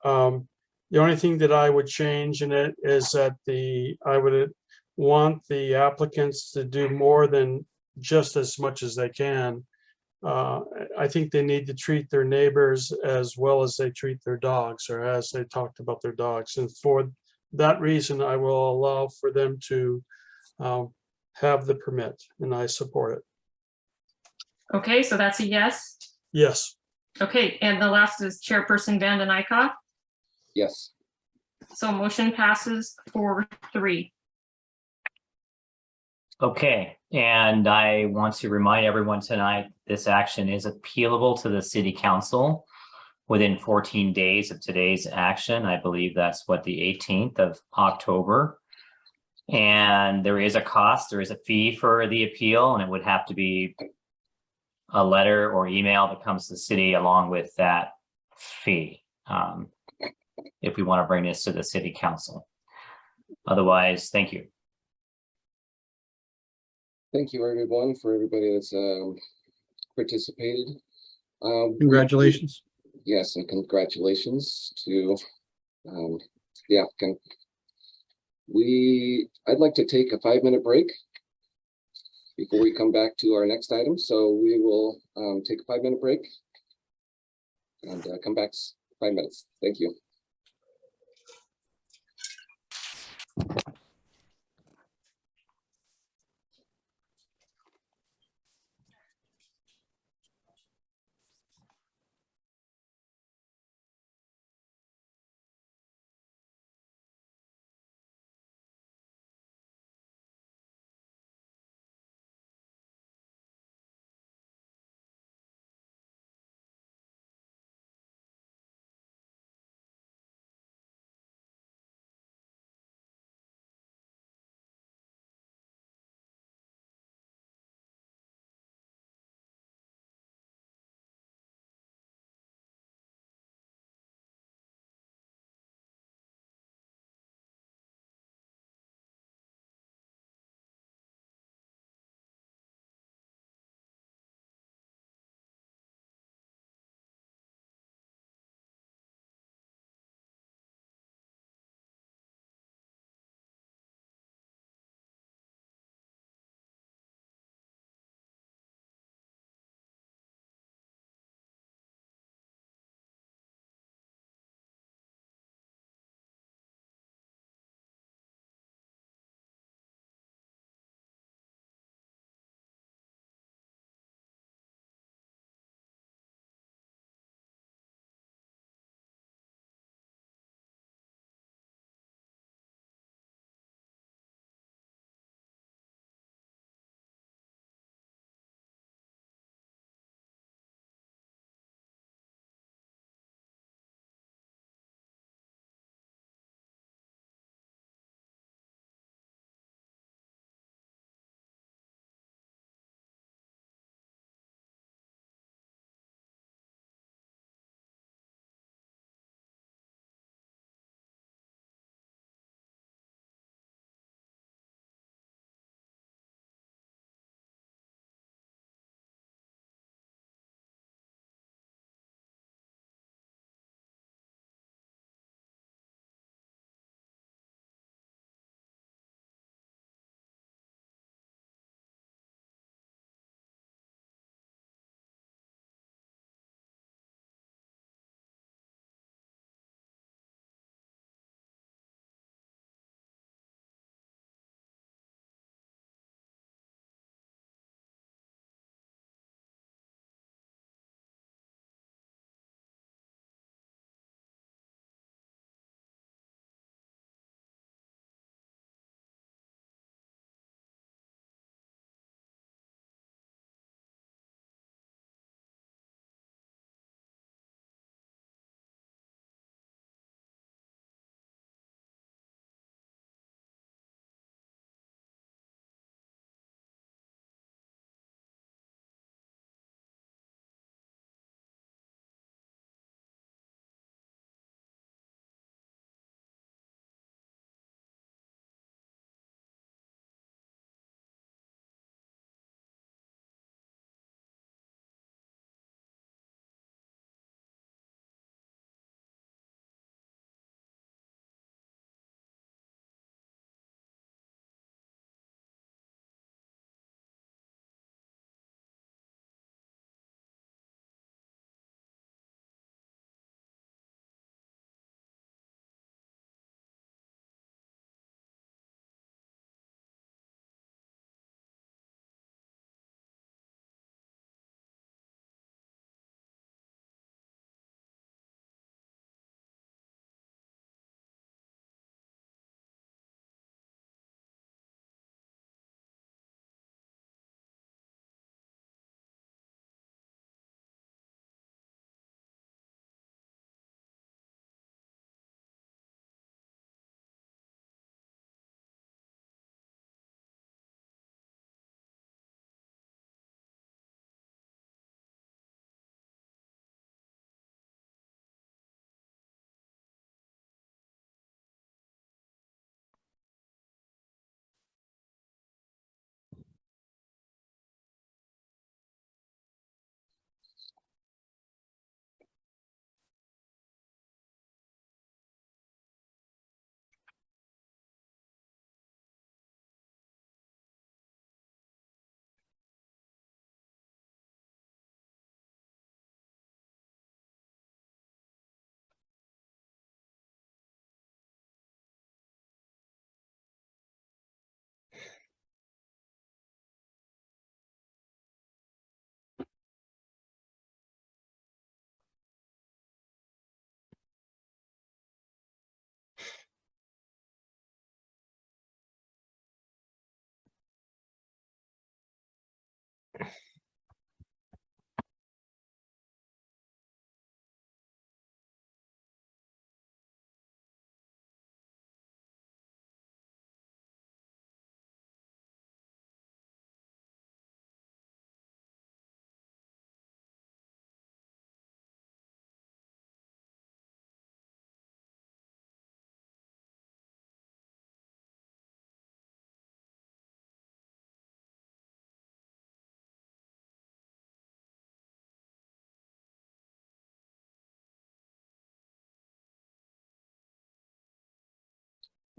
the only thing that I would change in it is that I would want the applicants to do more than just as much as they can. I think they need to treat their neighbors as well as they treat their dogs, or as they talked about their dogs. And for that reason, I will allow for them to have the permit, and I support it. Okay, so that's a yes. Yes. Okay, and the last is Chairperson Vanden Eyck. Yes. So motion passes 4-3. Okay, and I want to remind everyone tonight, this action is appealable to the city council within 14 days of today's action. I believe that's what, the 18th of October. And there is a cost, there is a fee for the appeal, and it would have to be a letter or email that comes to the city along with that fee, if we want to bring this to the city council. Otherwise, thank you. Thank you, everyone, for everybody that's participated. Congratulations. Yes, and congratulations to the applicant. I'd like to take a 5-minute break before we come back to our next item. So we will take a 5-minute break and come back 5 minutes. Thank you.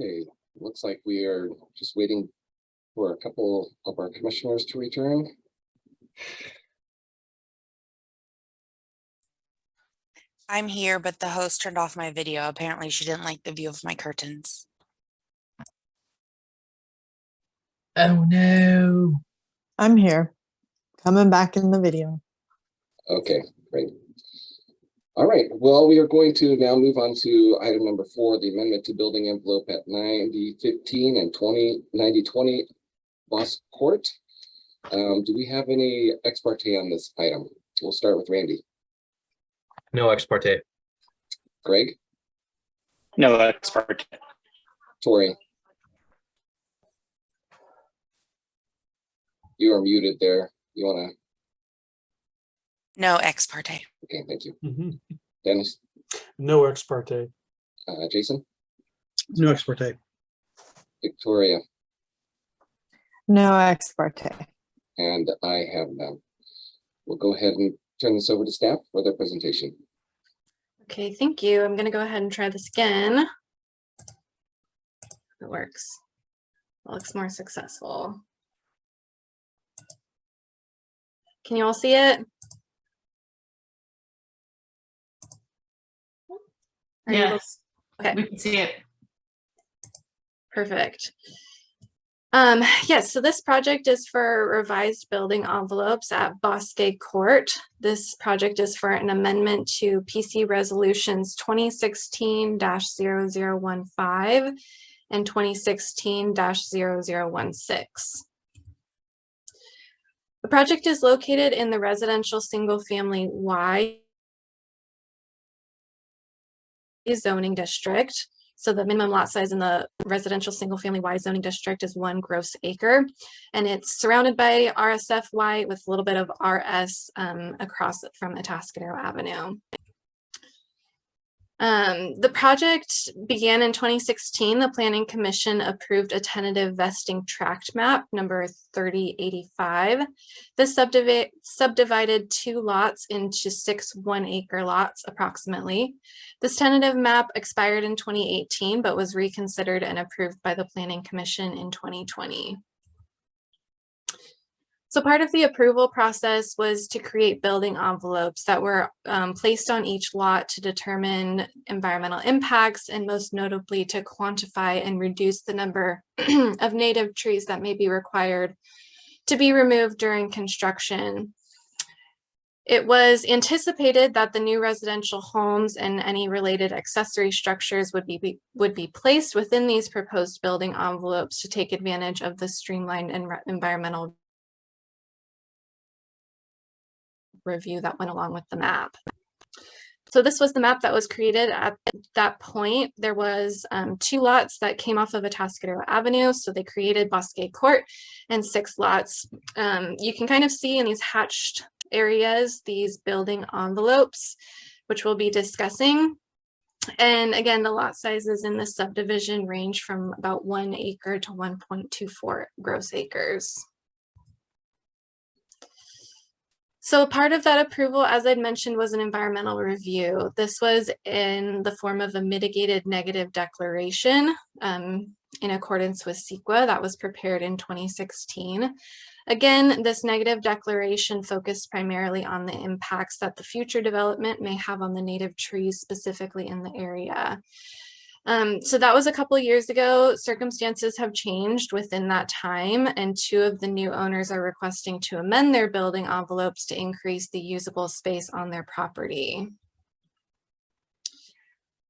Okay, looks like we are just waiting for a couple of our commissioners to return. I'm here, but the host turned off my video. Apparently she didn't like the view of my curtains. Oh no. I'm here, coming back in the video. Okay, great. All right, well, we are going to now move on to item number 4, the amendment to building envelope at 9015 and 9020 Bosque Court. Do we have any ex parte on this item? We'll start with Randy. No ex parte. Greg? No ex parte. Tori? You are muted there. You want to? No ex parte. Okay, thank you. Mhm. Dennis? No ex parte. Jason? No ex parte. Victoria? No ex parte. And I have none. We'll go ahead and turn this over to staff for their presentation. Okay, thank you. I'm going to go ahead and try this again. It works. It looks more successful. Can you all see it? Are you able- Yes, Okay. we can see it. Perfect. Yes, so this project is for revised building envelopes at Bosque Court. This project is for an amendment to PC Resolutions 2016-0015 and 2016-0016. The project is located in the residential single-family Y zoning district. So the minimum lot size in the residential single-family Y zoning district is 1 gross acre, and it's surrounded by RSFY with a little bit of RS across it from Atascadero Avenue. The project began in 2016. The Planning Commission approved a tentative vesting tract map number 3085. This subdivided 2 lots into 6 1-acre lots approximately. This tentative map expired in 2018, but was reconsidered and approved by the Planning Commission in 2020. So part of the approval process was to create building envelopes that were placed on each lot to determine environmental impacts, and most notably to quantify and reduce the number of native trees that may be required to be removed during construction. It was anticipated that the new residential homes and any related accessory structures would be placed within these proposed building envelopes to take advantage of the streamlined and environmental review that went along with the map. So this was the map that was created at that point. There was 2 lots that came off of Atascadero Avenue, so they created Bosque Court, and 6 lots. You can kind of see in these hatched areas these building envelopes, which we'll be discussing. And again, the lot sizes in this subdivision range from about 1 acre to 1.24 gross acres. So part of that approval, as I'd mentioned, was an environmental review. This was in the form of a mitigated negative declaration in accordance with CEQA that was prepared in 2016. Again, this negative declaration focused primarily on the impacts that the future development may have on the native trees, specifically in the area. So that was a couple of years ago. Circumstances have changed within that time, and 2 of the new owners are requesting to amend their building envelopes to increase the usable space on their property.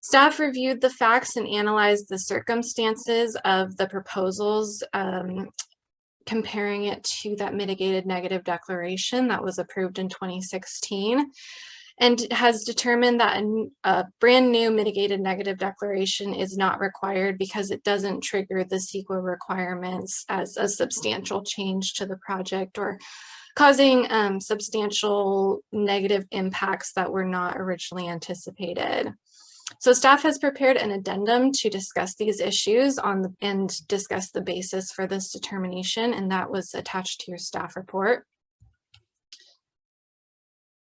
Staff reviewed the facts and analyzed the circumstances of the proposals comparing it to that mitigated negative declaration that was approved in 2016, and has determined that a brand new mitigated negative declaration is not required because it doesn't trigger the CEQA requirements as a substantial change to the project or causing substantial negative impacts that were not originally anticipated. So staff has prepared an addendum to discuss these issues and discuss the basis for this determination, and that was attached to your staff report.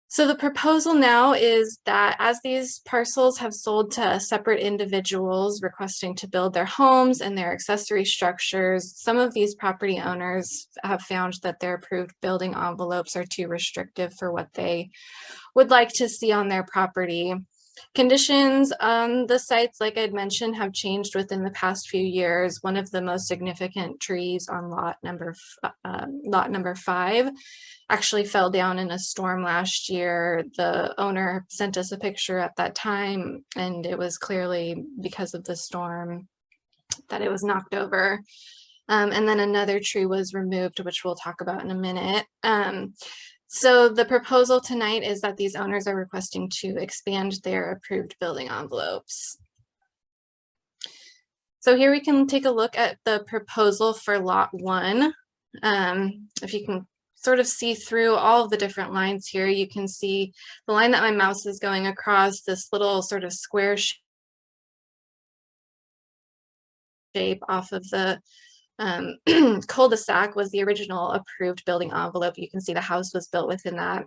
So the proposal now is that as these parcels have sold to separate individuals requesting to build their homes and their accessory structures, some of these property owners have found that their approved building envelopes are too restrictive for what they would like to see on their property. Conditions on the sites, like I'd mentioned, have changed within the past few years. One of the most significant trees on lot number 5 actually fell down in a storm last year. The owner sent us a picture at that time, and it was clearly because of the storm that it was knocked over. And then another tree was removed, which we'll talk about in a minute. So the proposal tonight is that these owners are requesting to expand their approved building envelopes. So here we can take a look at the proposal for lot 1. If you can sort of see through all of the different lines here, you can see the line that my mouse is going across, this little sort of square shape off of the cul-de-sac was the original approved building envelope. You can see the house was built within that.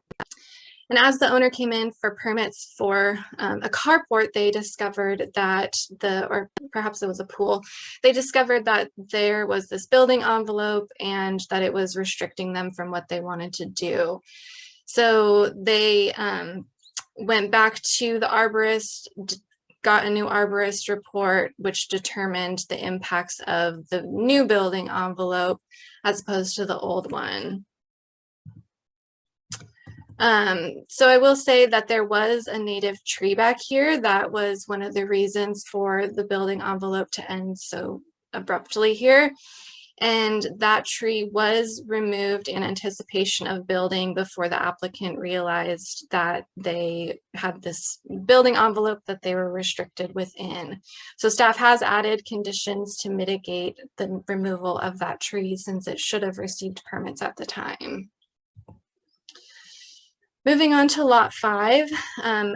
And as the owner came in for permits for a carport, they discovered that or perhaps it was a pool, they discovered that there was this building envelope and that it was restricting them from what they wanted to do. So they went back to the arborist, got a new arborist report, which determined the impacts of the new building envelope as opposed to the old one. So I will say that there was a native tree back here. That was one of the reasons for the building envelope to end so abruptly here. And that tree was removed in anticipation of building before the applicant realized that they had this building envelope that they were restricted within. So staff has added conditions to mitigate the removal of that tree since it should have received permits at the time. Moving on to lot 5,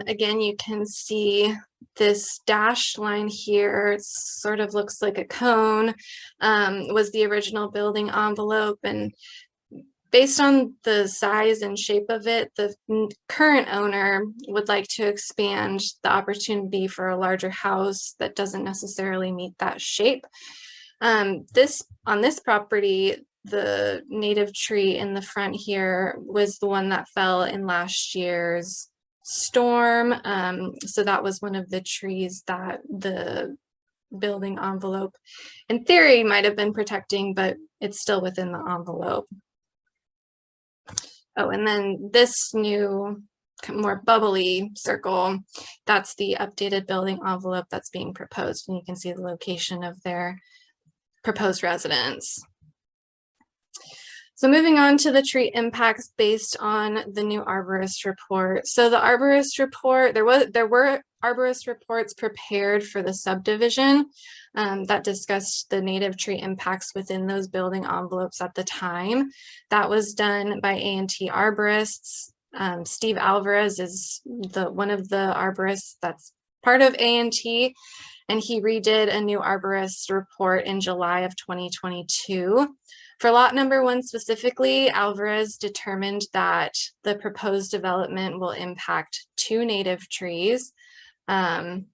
again, you can see this dashed line here. It sort of looks like a cone, was the original building envelope. And based on the size and shape of it, the current owner would like to expand the opportunity for a larger house that doesn't necessarily meet that shape. On this property, the native tree in the front here was the one that fell in last year's storm. So that was one of the trees that the building envelope in theory might have been protecting, but it's still within the envelope. Oh, and then this new more bubbly circle, that's the updated building envelope that's being proposed, and you can see the location of their proposed residence. So moving on to the tree impacts based on the new arborist report. So the arborist report, there were arborist reports prepared for the subdivision that discussed the native tree impacts within those building envelopes at the time. That was done by A&T arborists. Steve Alvarez is one of the arborists that's part of A&T, and he redid a new arborist report in July of 2022. For lot number 1 specifically, Alvarez determined that the proposed development will impact 2 native trees on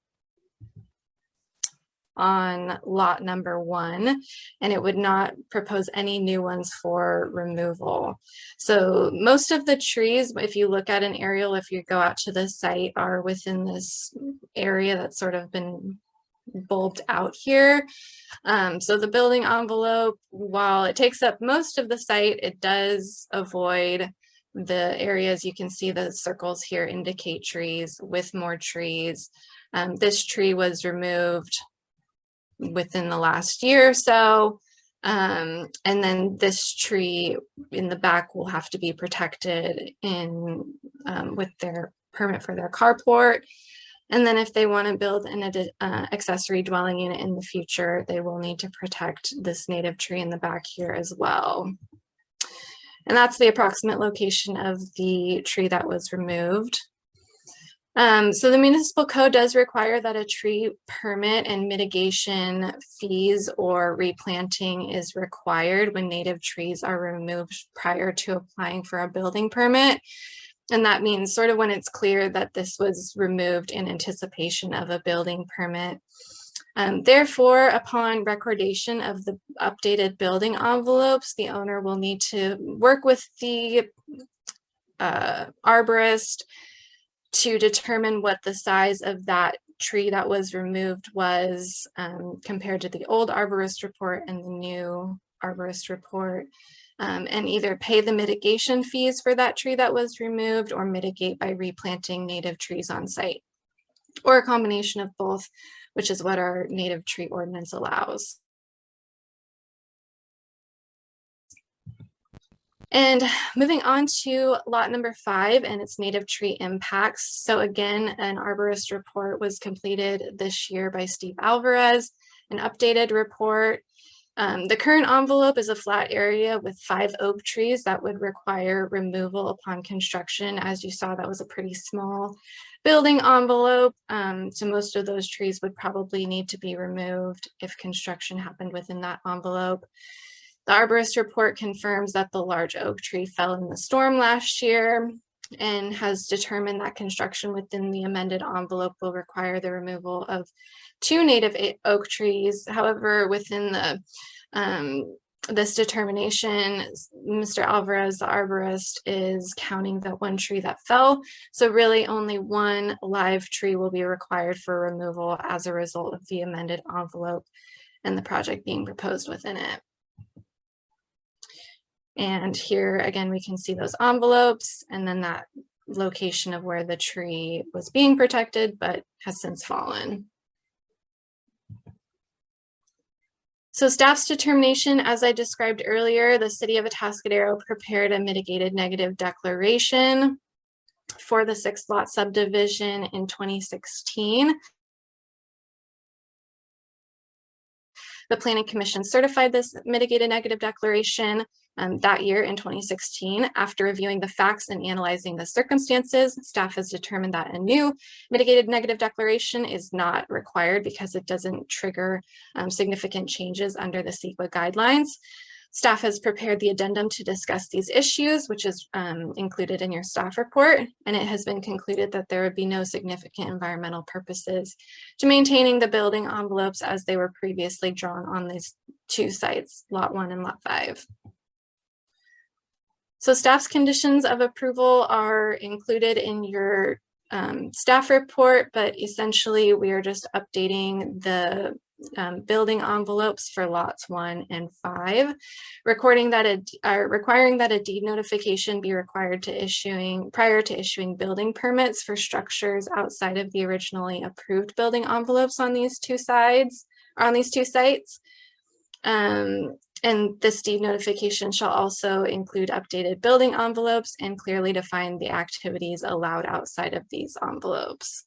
lot number 1, and it would not propose any new ones for removal. So most of the trees, if you look at an aerial, if you go out to the site, are within this area that's sort of been bulbed out here. So the building envelope, while it takes up most of the site, it does avoid the areas. You can see the circles here indicate trees with more trees. This tree was removed within the last year or so. And then this tree in the back will have to be protected in with their permit for their carport. And then if they want to build an accessory dwelling unit in the future, they will need to protect this native tree in the back here as well. And that's the approximate location of the tree that was removed. So the municipal code does require that a tree permit and mitigation fees or replanting is required when native trees are removed prior to applying for a building permit. And that means sort of when it's clear that this was removed in anticipation of a building permit. Therefore, upon recordation of the updated building envelopes, the owner will need to work with the arborist to determine what the size of that tree that was removed was compared to the old arborist report and the new arborist report, and either pay the mitigation fees for that tree that was removed or mitigate by replanting native trees on site, or a combination of both, which is what our native tree ordinance allows. And moving on to lot number 5 and its native tree impacts. So again, an arborist report was completed this year by Steve Alvarez, an updated report. The current envelope is a flat area with 5 oak trees that would require removal upon construction. As you saw, that was a pretty small building envelope. So most of those trees would probably need to be removed if construction happened within that envelope. The arborist report confirms that the large oak tree fell in the storm last year and has determined that construction within the amended envelope will require the removal of 2 native oak trees. However, within this determination, Mr. Alvarez, the arborist, is counting that 1 tree that fell. So really only 1 live tree will be required for removal as a result of the amended envelope and the project being proposed within it. And here again, we can see those envelopes and then that location of where the tree was being protected, but has since fallen. So staff's determination, as I described earlier, the city of Atascadero prepared a mitigated negative declaration for the 6-lot subdivision in 2016. The Planning Commission certified this mitigated negative declaration that year in 2016. After reviewing the facts and analyzing the circumstances, staff has determined that a new mitigated negative declaration is not required because it doesn't trigger significant changes under the CEQA guidelines. Staff has prepared the addendum to discuss these issues, which is included in your staff report, and it has been concluded that there would be no significant environmental purposes to maintaining the building envelopes as they were previously drawn on these 2 sites, lot 1 and lot 5. So staff's conditions of approval are included in your staff report, but essentially we are just updating the building envelopes for lots 1 and 5, requiring that a deed notification be required to prior to issuing building permits for structures outside of the originally approved building envelopes on these 2 sites. And this deed notification shall also include updated building envelopes and clearly define the activities allowed outside of these envelopes.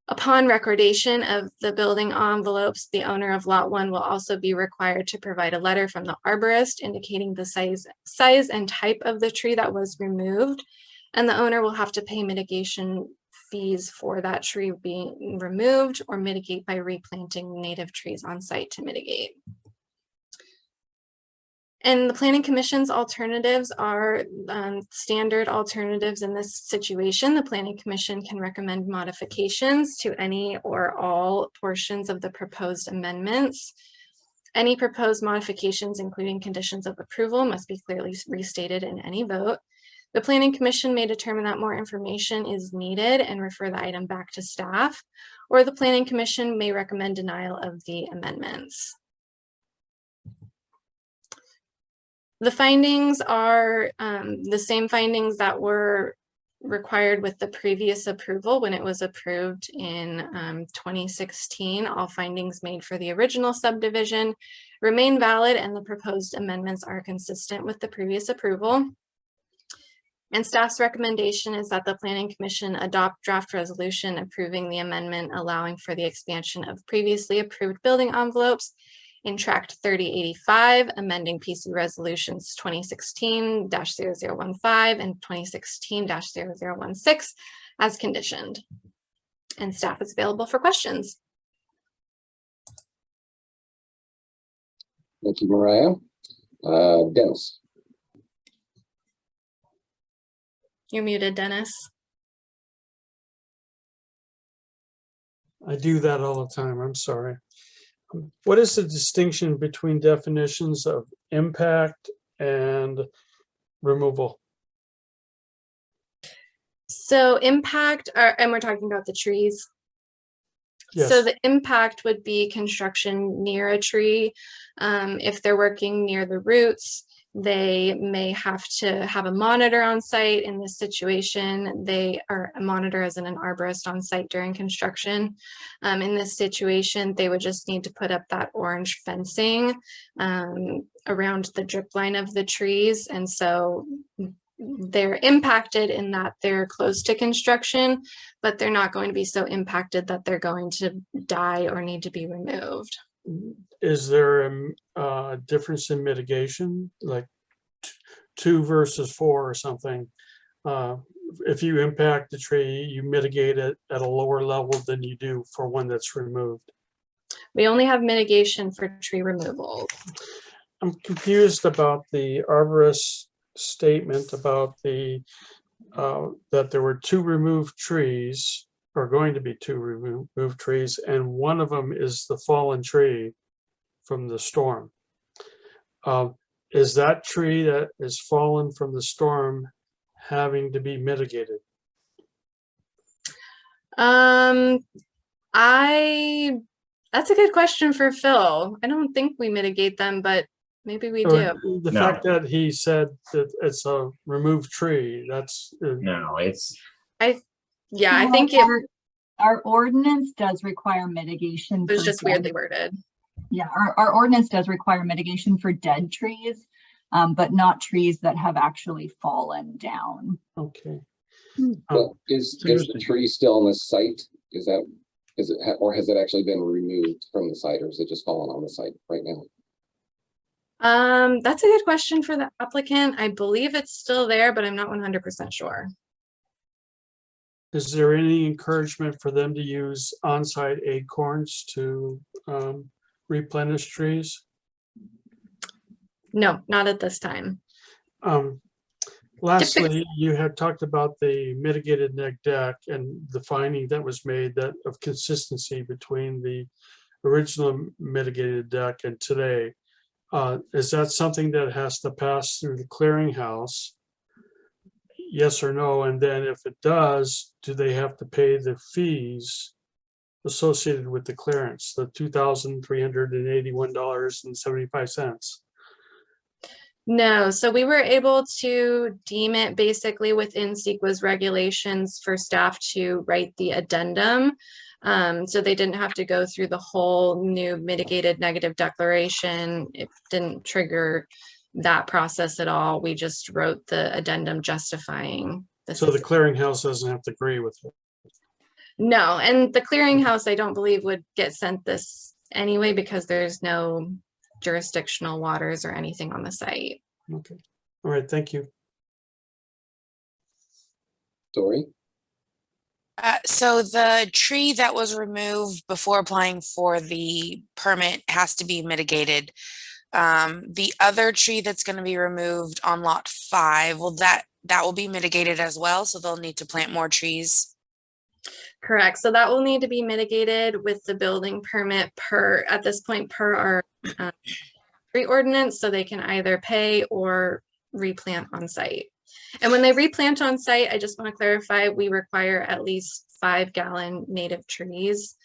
Upon recordation of the building envelopes, the owner of lot 1 will also be required to provide a letter from the arborist indicating the size and type of the tree that was removed, and the owner will have to pay mitigation fees for that tree being removed or mitigate by replanting native trees on site to mitigate. And the Planning Commission's alternatives are standard alternatives in this situation. The Planning Commission can recommend modifications to any or all portions of the proposed amendments. Any proposed modifications, including conditions of approval, must be clearly restated in any vote. The Planning Commission may determine that more information is needed and refer the item back to staff, or the Planning Commission may recommend denial of the amendments. The findings are the same findings that were required with the previous approval when it was approved in 2016. All findings made for the original subdivision remain valid, and the proposed amendments are consistent with the previous approval. And staff's recommendation is that the Planning Commission adopt draft resolution approving the amendment allowing for the expansion of previously approved building envelopes in Tract 3085, amending PC Resolutions 2016-0015 and 2016-0016 as conditioned. And staff is available for questions. Thank you, Mariah. Dennis. You're muted, Dennis. I do that all the time. I'm sorry. What is the distinction between definitions of impact and removal? So impact, and we're talking about the trees. Yes. So the impact would be construction near a tree. If they're working near the roots, they may have to have a monitor on site. In this situation, they are a monitor as an arborist on site during construction. In this situation, they would just need to put up that orange fencing around the drip line of the trees. And so they're impacted in that they're close to construction, but they're not going to be so impacted that they're going to die or need to be removed. Is there a difference in mitigation, like 2 versus 4 or something? If you impact the tree, you mitigate it at a lower level than you do for one that's removed. We only have mitigation for tree removal. I'm confused about the arborist statement about the that there were 2 removed trees, or going to be 2 removed trees, and one of them is the fallen tree from the storm. Is that tree that is fallen from the storm having to be mitigated? That's a good question for Phil. I don't think we mitigate them, but maybe we do. The fact that he said that it's a removed tree, that's No, it's I No, think our ordinance does require mitigation. It was for just weirdly worded. Yeah, our ordinance does require mitigation for dead trees, but not trees that have actually fallen down. Okay. Well, is the tree still on the site? Is it, or has it actually been removed from the site, or is it just fallen on the site right now? That's a good question for the applicant. I believe it's still there, but I'm not 100% sure. Is there any encouragement for them to use on-site acorns to replenish trees? No, not at this time. Lastly, you had talked about the mitigated neg deck and the finding that was made that of consistency between the original mitigated deck and today. Is that something that has to pass through the clearinghouse? Yes or no? And then if it does, do they have to pay the fees associated with the clearance, the $2,381.75? No, so we were able to deem it basically within CEQA's regulations for staff to write the addendum. So they didn't have to go through the whole new mitigated negative declaration. It didn't trigger that process at all. We just wrote the addendum justifying this. So the clearinghouse doesn't have to agree with it? No, and the clearinghouse, I don't believe would get sent this anyway because there's no jurisdictional waters or anything on the site. Okay. All right. Thank you. Dory? So the tree that was removed before applying for the permit has to be mitigated. The other tree that's going to be removed on lot 5, well, that will be mitigated as well. So they'll need to plant more trees. Correct. So that will need to be mitigated with the building permit at this point per our tree ordinance. So they can either pay or replant on site. And when they replant on site, I just want to clarify, we require at least 5-gallon native trees.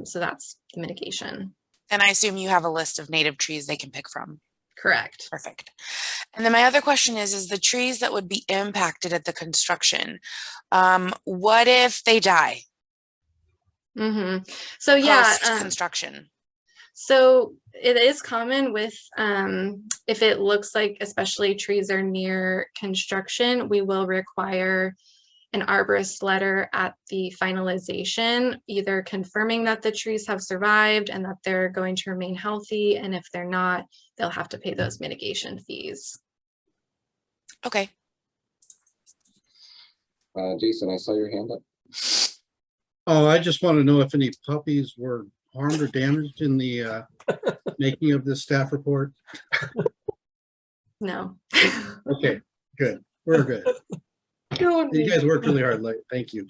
So that's the mitigation. And I assume you have a list of native trees they can pick from. Correct. Perfect. And then my other question is the trees that would be impacted at the construction, what if they die So yeah, construction? so it is common with, if it looks like especially trees are near construction, we will require an arborist letter at the finalization, either confirming that the trees have survived and that they're going to remain healthy. And if they're not, they'll have to pay those mitigation fees. Okay. Jason, I saw your hand up. Oh, I just want to know if any puppies were harmed or damaged in the making of this staff report. No. Okay, good. We're good. You guys worked really hard. Thank you.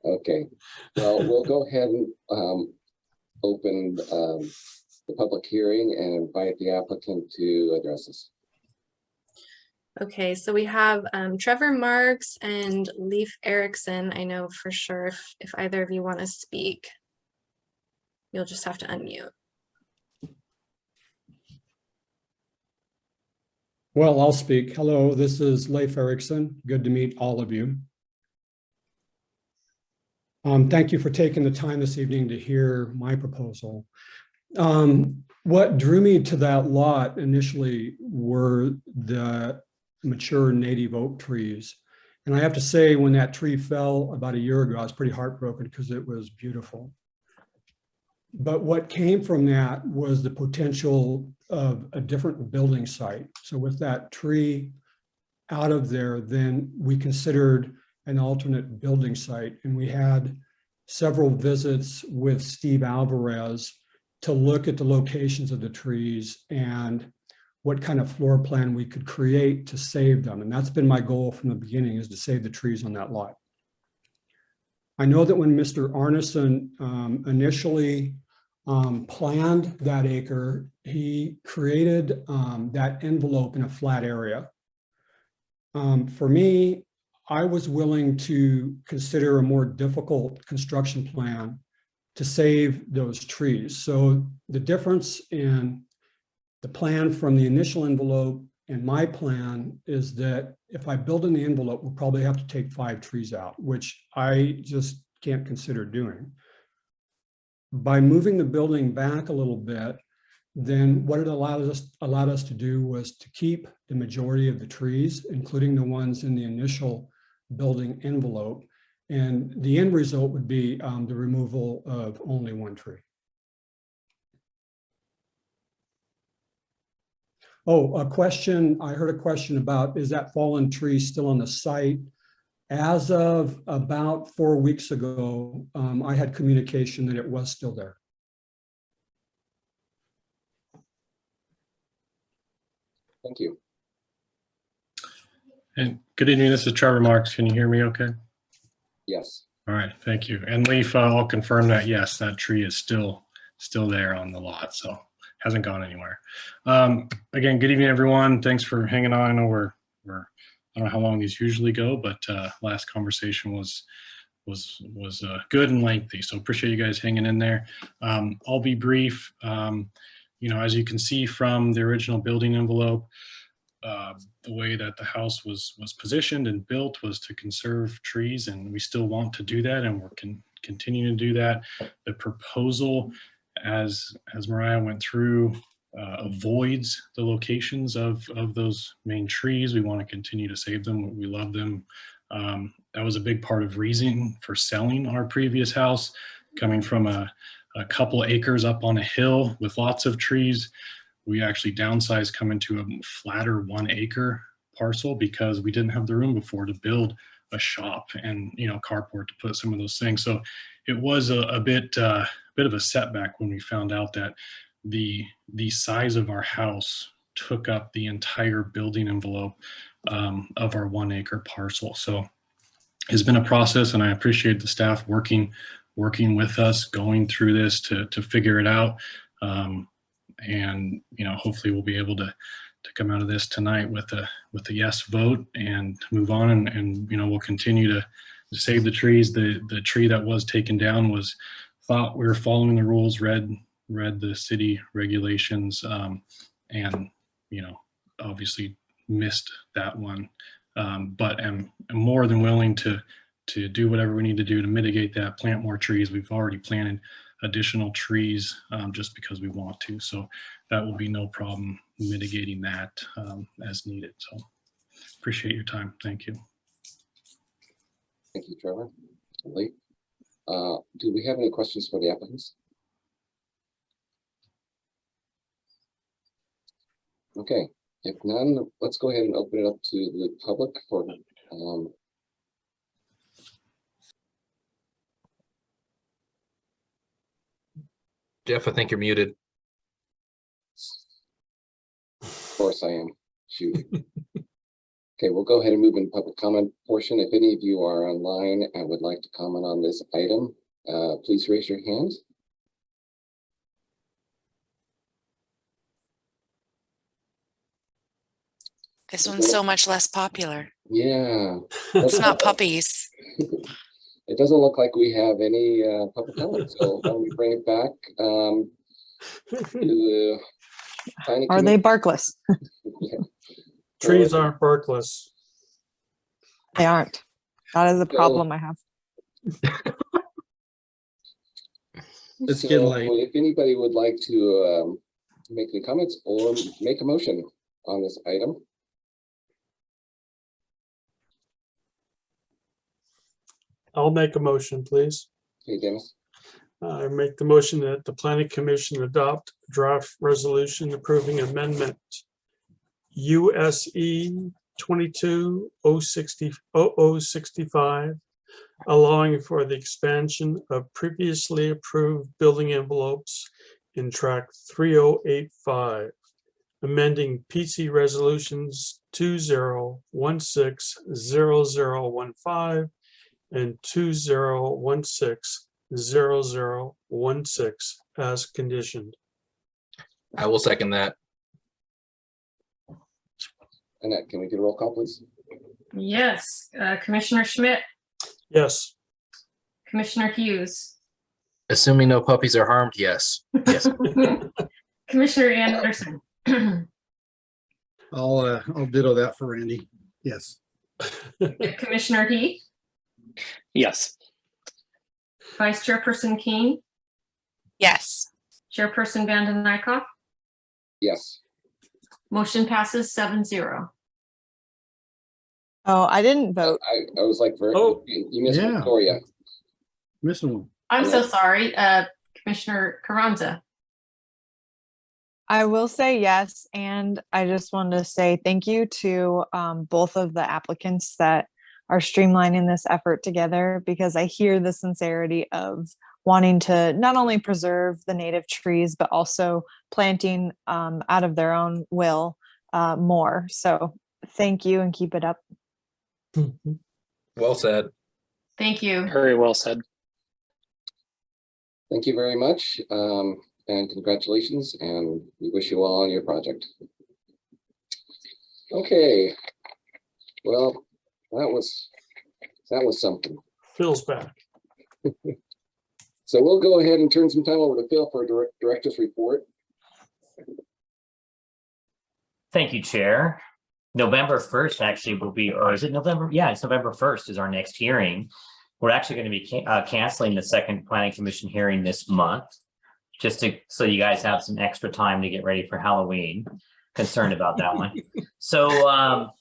Okay, well, we'll go ahead and open the public hearing and invite the applicant to address us. Okay, so we have Trevor Marks and Leif Erickson. I know for sure if either of you want to speak, you'll just have to unmute. Well, I'll speak. Hello, this is Leif Erickson. Good to meet all of you. Thank you for taking the time this evening to hear my proposal. What drew me to that lot initially were the mature native oak trees. And I have to say, when that tree fell about a year ago, I was pretty heartbroken because it was beautiful. But what came from that was the potential of a different building site. So with that tree out of there, then we considered an alternate building site. And we had several visits with Steve Alvarez to look at the locations of the trees and what kind of floor plan we could create to save them. And that's been my goal from the beginning, is to save the trees on that lot. I know that when Mr. Arneson initially planned that acre, he created that envelope in a flat area. For me, I was willing to consider a more difficult construction plan to save those trees. So the difference in the plan from the initial envelope and my plan is that if I build in the envelope, we'll probably have to take 5 trees out, which I just can't consider doing. By moving the building back a little bit, then what it allowed us to do was to keep the majority of the trees, including the ones in the initial building envelope. And the end result would be the removal of only 1 tree. Oh, a question, I heard a question about, is that fallen tree still on the site? As of about 4 weeks ago, I had communication that it was still there. Thank you. And good evening, this is Trevor Marks. Can you hear me okay? Yes. All right, thank you. And Leif, I'll confirm that, yes, that tree is still there on the lot, so hasn't gone anywhere. Again, good evening, everyone. Thanks for hanging on. I know we're I don't know how long these usually go, but last conversation was good and lengthy, so appreciate you guys hanging in there. I'll be brief. You know, as you can see from the original building envelope, the way that the house was positioned and built was to conserve trees, and we still want to do that, and we're continuing to do that. The proposal, as Mariah went through, avoids the locations of those main trees. We want to continue to save them. We love them. That was a big part of reason for selling our previous house, coming from a couple acres up on a hill with lots of trees. We actually downsized, coming to a flatter 1 acre parcel because we didn't have the room before to build a shop and, you know, carport to put some of those things. So it was a bit of a setback when we found out that the size of our house took up the entire building envelope of our 1 acre parcel. So it's been a process, and I appreciate the staff working with us, going through this to figure it out. And, you know, hopefully we'll be able to come out of this tonight with a yes vote and move on. And you know, we'll continue to save the trees. The tree that was taken down thought we were following the rules, read read the city regulations, and, you know, obviously missed that one. But am more than willing to do whatever we need to do to mitigate that, plant more trees. We've already planted additional trees just because we want to. So that will be no problem mitigating that as needed. So appreciate your time. Thank you. Thank you, Trevor. Lee, do we have any questions for the applicants? Okay, if none, let's go ahead and open it up to the public for Jeff, I think you're muted. Of course I am. Shoot. Okay, we'll go ahead and move into public comment portion. If any of you are online and would like to comment on this item, please raise your hand. This one's so much less popular. Yeah. It's not puppies. It doesn't look like we have any public comment, so why don't we bring it back to the planning Are they commission? barkless? Yeah. Trees aren't barkless. They aren't. That is a So- problem I have. It's So getting late. if anybody would like to make any comments or make a motion on this item. I'll make a motion, please. Hey, Dennis. I make the motion that the planning commission adopt draft resolution approving amendment USE 22-065, allowing for the expansion of previously approved building envelopes in track 3085, amending PC resolutions 2016-0015 and 2016-0016 as conditioned. I will second that. Annette, can we get a roll call, please? Yes, Commissioner Schmidt, Yes. Commissioner Hughes, Assuming no puppies are harmed, yes. Yes. Commissioner Anderson, I'll ditto that for Randy. Yes. Commissioner Heath, Yes. Vice Chairperson Keen, Yes. Chairperson Vanden Eyck. Yes. Motion passes 7-0. Oh, I didn't vote. I was like, Oh, you missed yeah. Victoria. Missing one. I'm so sorry, Commissioner Carranza. I will say yes, and I just wanted to say thank you to both of the applicants that are streamlining this effort together, because I hear the sincerity of wanting to not only preserve the native trees, but also planting out of their own will more. So thank you and keep it up. Well said. Thank you. Very well said. Thank you very much. And congratulations, and we wish you well on your project. Okay. Well, that was something. Phil's back. So we'll go ahead and turn some time over to Phil for a director's report. Thank you, Chair. November 1st actually will be, or is it November? Yeah, it's November 1st is our next hearing. We're actually going to be canceling the second planning commission hearing this month, just so you guys have some extra time to get ready for Halloween. Concerned about that one. So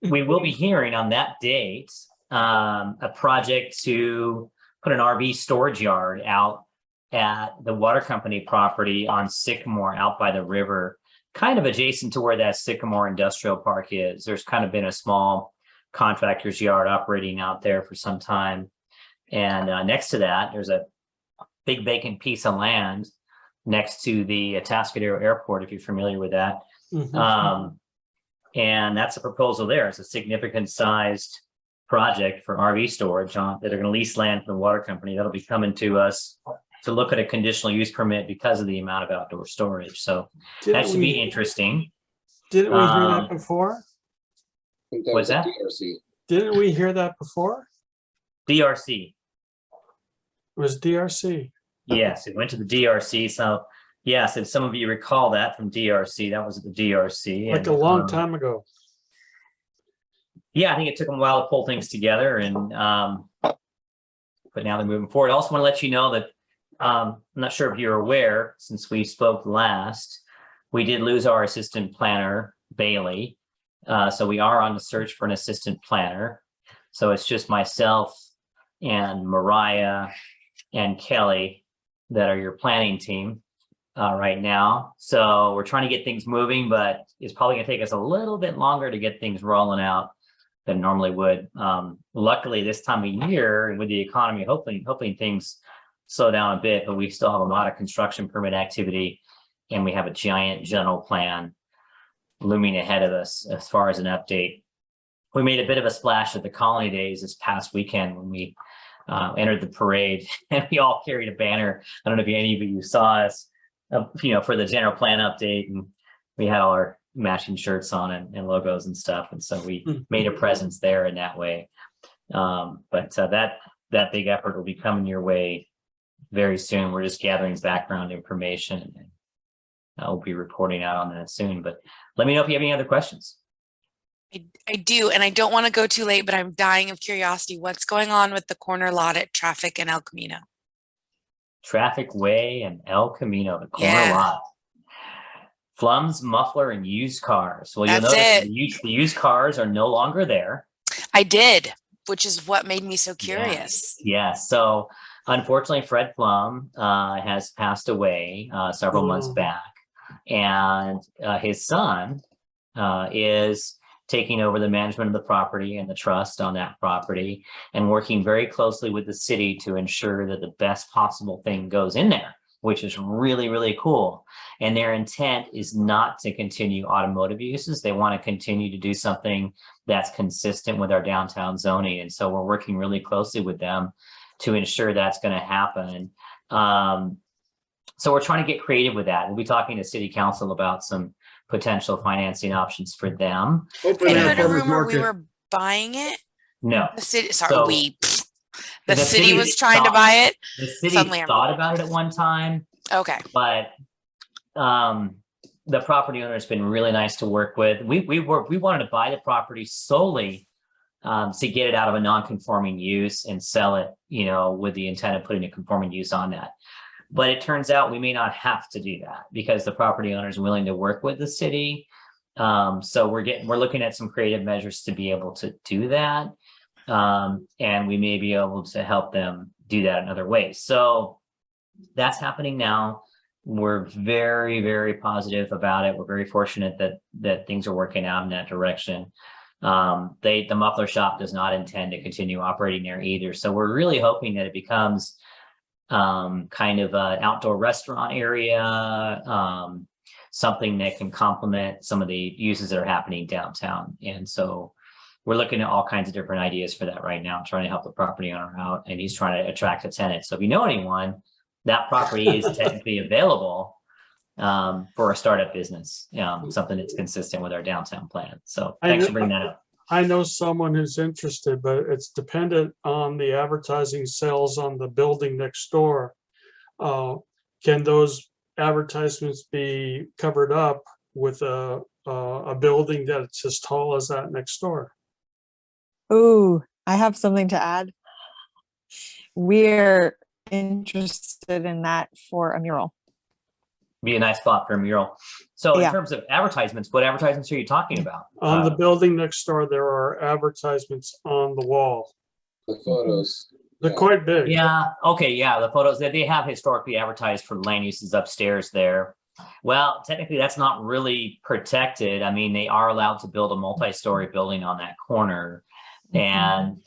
we will be hearing on that date a project to put an RV storage yard out at the water company property on Sycamore out by the river, kind of adjacent to where that Sycamore Industrial Park is. There's kind of been a small contractor's yard operating out there for some time. And next to that, there's a big vacant piece of land next to the Atascadero Airport, if you're familiar with that. Mhm. And that's a proposal there. It's a significant sized project for RV storage that are going to lease land from the water company. That'll be coming to us to look at a conditional use permit because of the amount of outdoor storage. So that should be interesting. Didn't we hear that before? What's that? DRC. Didn't we hear that before? DRC. It was DRC. Yes, it went to the DRC. So yes, if some of you recall that from DRC, that was at the DRC. Like a long time ago. Yeah, I think it took them a while to pull things together, and but now they're moving forward. I also want to let you know that I'm not sure if you're aware, since we spoke last, we did lose our assistant planner, Bailey. So we are on the search for an assistant planner. So it's just myself and Mariah and Kelly that are your planning team right now. So we're trying to get things moving, but it's probably going to take us a little bit longer to get things rolling out than normally would. Luckily, this time of year and with the economy, hopefully things slow down a bit, but we still have a lot of construction permit activity, and we have a giant general plan looming ahead of us as far as an update. We made a bit of a splash at the Colony Days this past weekend when we entered the parade, and we all carried a banner. I don't know if any of you saw us, for the general plan update, and we had all our matching shirts on and logos and stuff, and so we made a presence there in that way. But that big effort will be coming your way very soon. We're just gathering background information, and I'll be reporting out on that soon. But let me know if you have any other questions. I do, and I don't want to go too late, but I'm dying of curiosity. What's going on with the corner lot at Traffic and El Camino? Traffic Way and El Camino, the corner lot. Flums, muffler, and used cars. Well, you'll notice the used cars are no longer there. I did, which is what made me so curious. Yeah. So unfortunately, Fred Flum has passed away several months back, and his son is taking over the management of the property and the trust on that property, and working very closely with the city to ensure that the best possible thing goes in there, which is really, really cool. And their intent is not to continue automotive uses. They want to continue to do something that's consistent with our downtown zoning. And so we're working really closely with them to ensure that's going to happen. So we're trying to get creative with that. We'll be talking to City Council about some potential financing options for them. I heard a rumor we were buying it. No. The city, the city was trying to buy it. The city thought about it at one time. Okay. But the property owner has been really nice to work with. We wanted to buy the property solely to get it out of a non-conforming use and sell it, with the intent of putting a conforming use on that. But it turns out we may not have to do that because the property owner is willing to work with the city. So we're looking at some creative measures to be able to do that. And we may be able to help them do that in other ways. So that's happening now. We're very, very positive about it. We're very fortunate that things are working out in that direction. The muffler shop does not intend to continue operating there either. So we're really hoping that it becomes kind of an outdoor restaurant area, something that can complement some of the uses that are happening downtown. And so we're looking at all kinds of different ideas for that right now, trying to help the property owner out, and he's trying to attract a tenant. So if you know anyone, that property is technically available for a startup business, something that's consistent with our downtown plan. So thanks for bringing that up. I know someone who's interested, but it's dependent on the advertising sales on the building next door. Can those advertisements be covered up with a building that's as tall as that next door? Ooh, I have something to add. We're interested in that for a mural. Be a nice spot for a mural. So in terms of advertisements, what advertisements are you talking about? On the building next door, there are advertisements on the wall. The photos. They're quite big. Yeah. Okay. Yeah. The photos that they have historically advertised for land uses upstairs there. Well, technically that's not really protected. I mean, they are allowed to build a multi-story building on that corner. And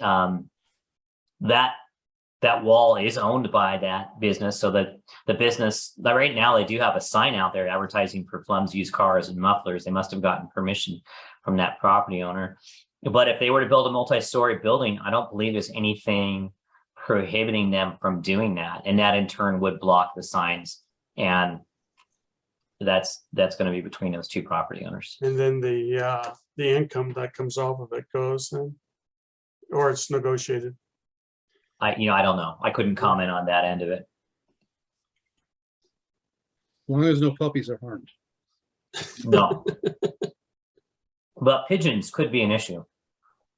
that wall is owned by that business. So that the business, right now, they do have a sign out there advertising for Flum's used cars and mufflers. They must have gotten permission from that property owner. But if they were to build a multi-story building, I don't believe there's anything prohibiting them from doing that. And that in turn would block the signs. And that's going to be between those two property owners. And then the income that comes off of it goes then, or it's negotiated. I don't know. I couldn't comment on that end of it. long as no puppies are harmed. No. But pigeons could be an issue.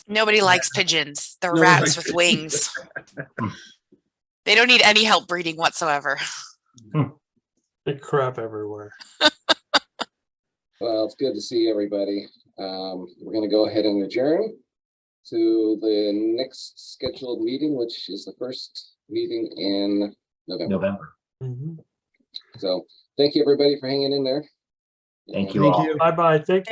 Nobody likes pigeons. They're Nobody rats likes with pigeons. wings. They don't need any help breeding whatsoever. They crap everywhere. Well, it's good to see everybody. We're going to go ahead and adjourn to the next scheduled meeting, which is the first meeting in November. Mhm. So thank you, everybody, for hanging in there. Thank you all. Bye-bye. Thank you.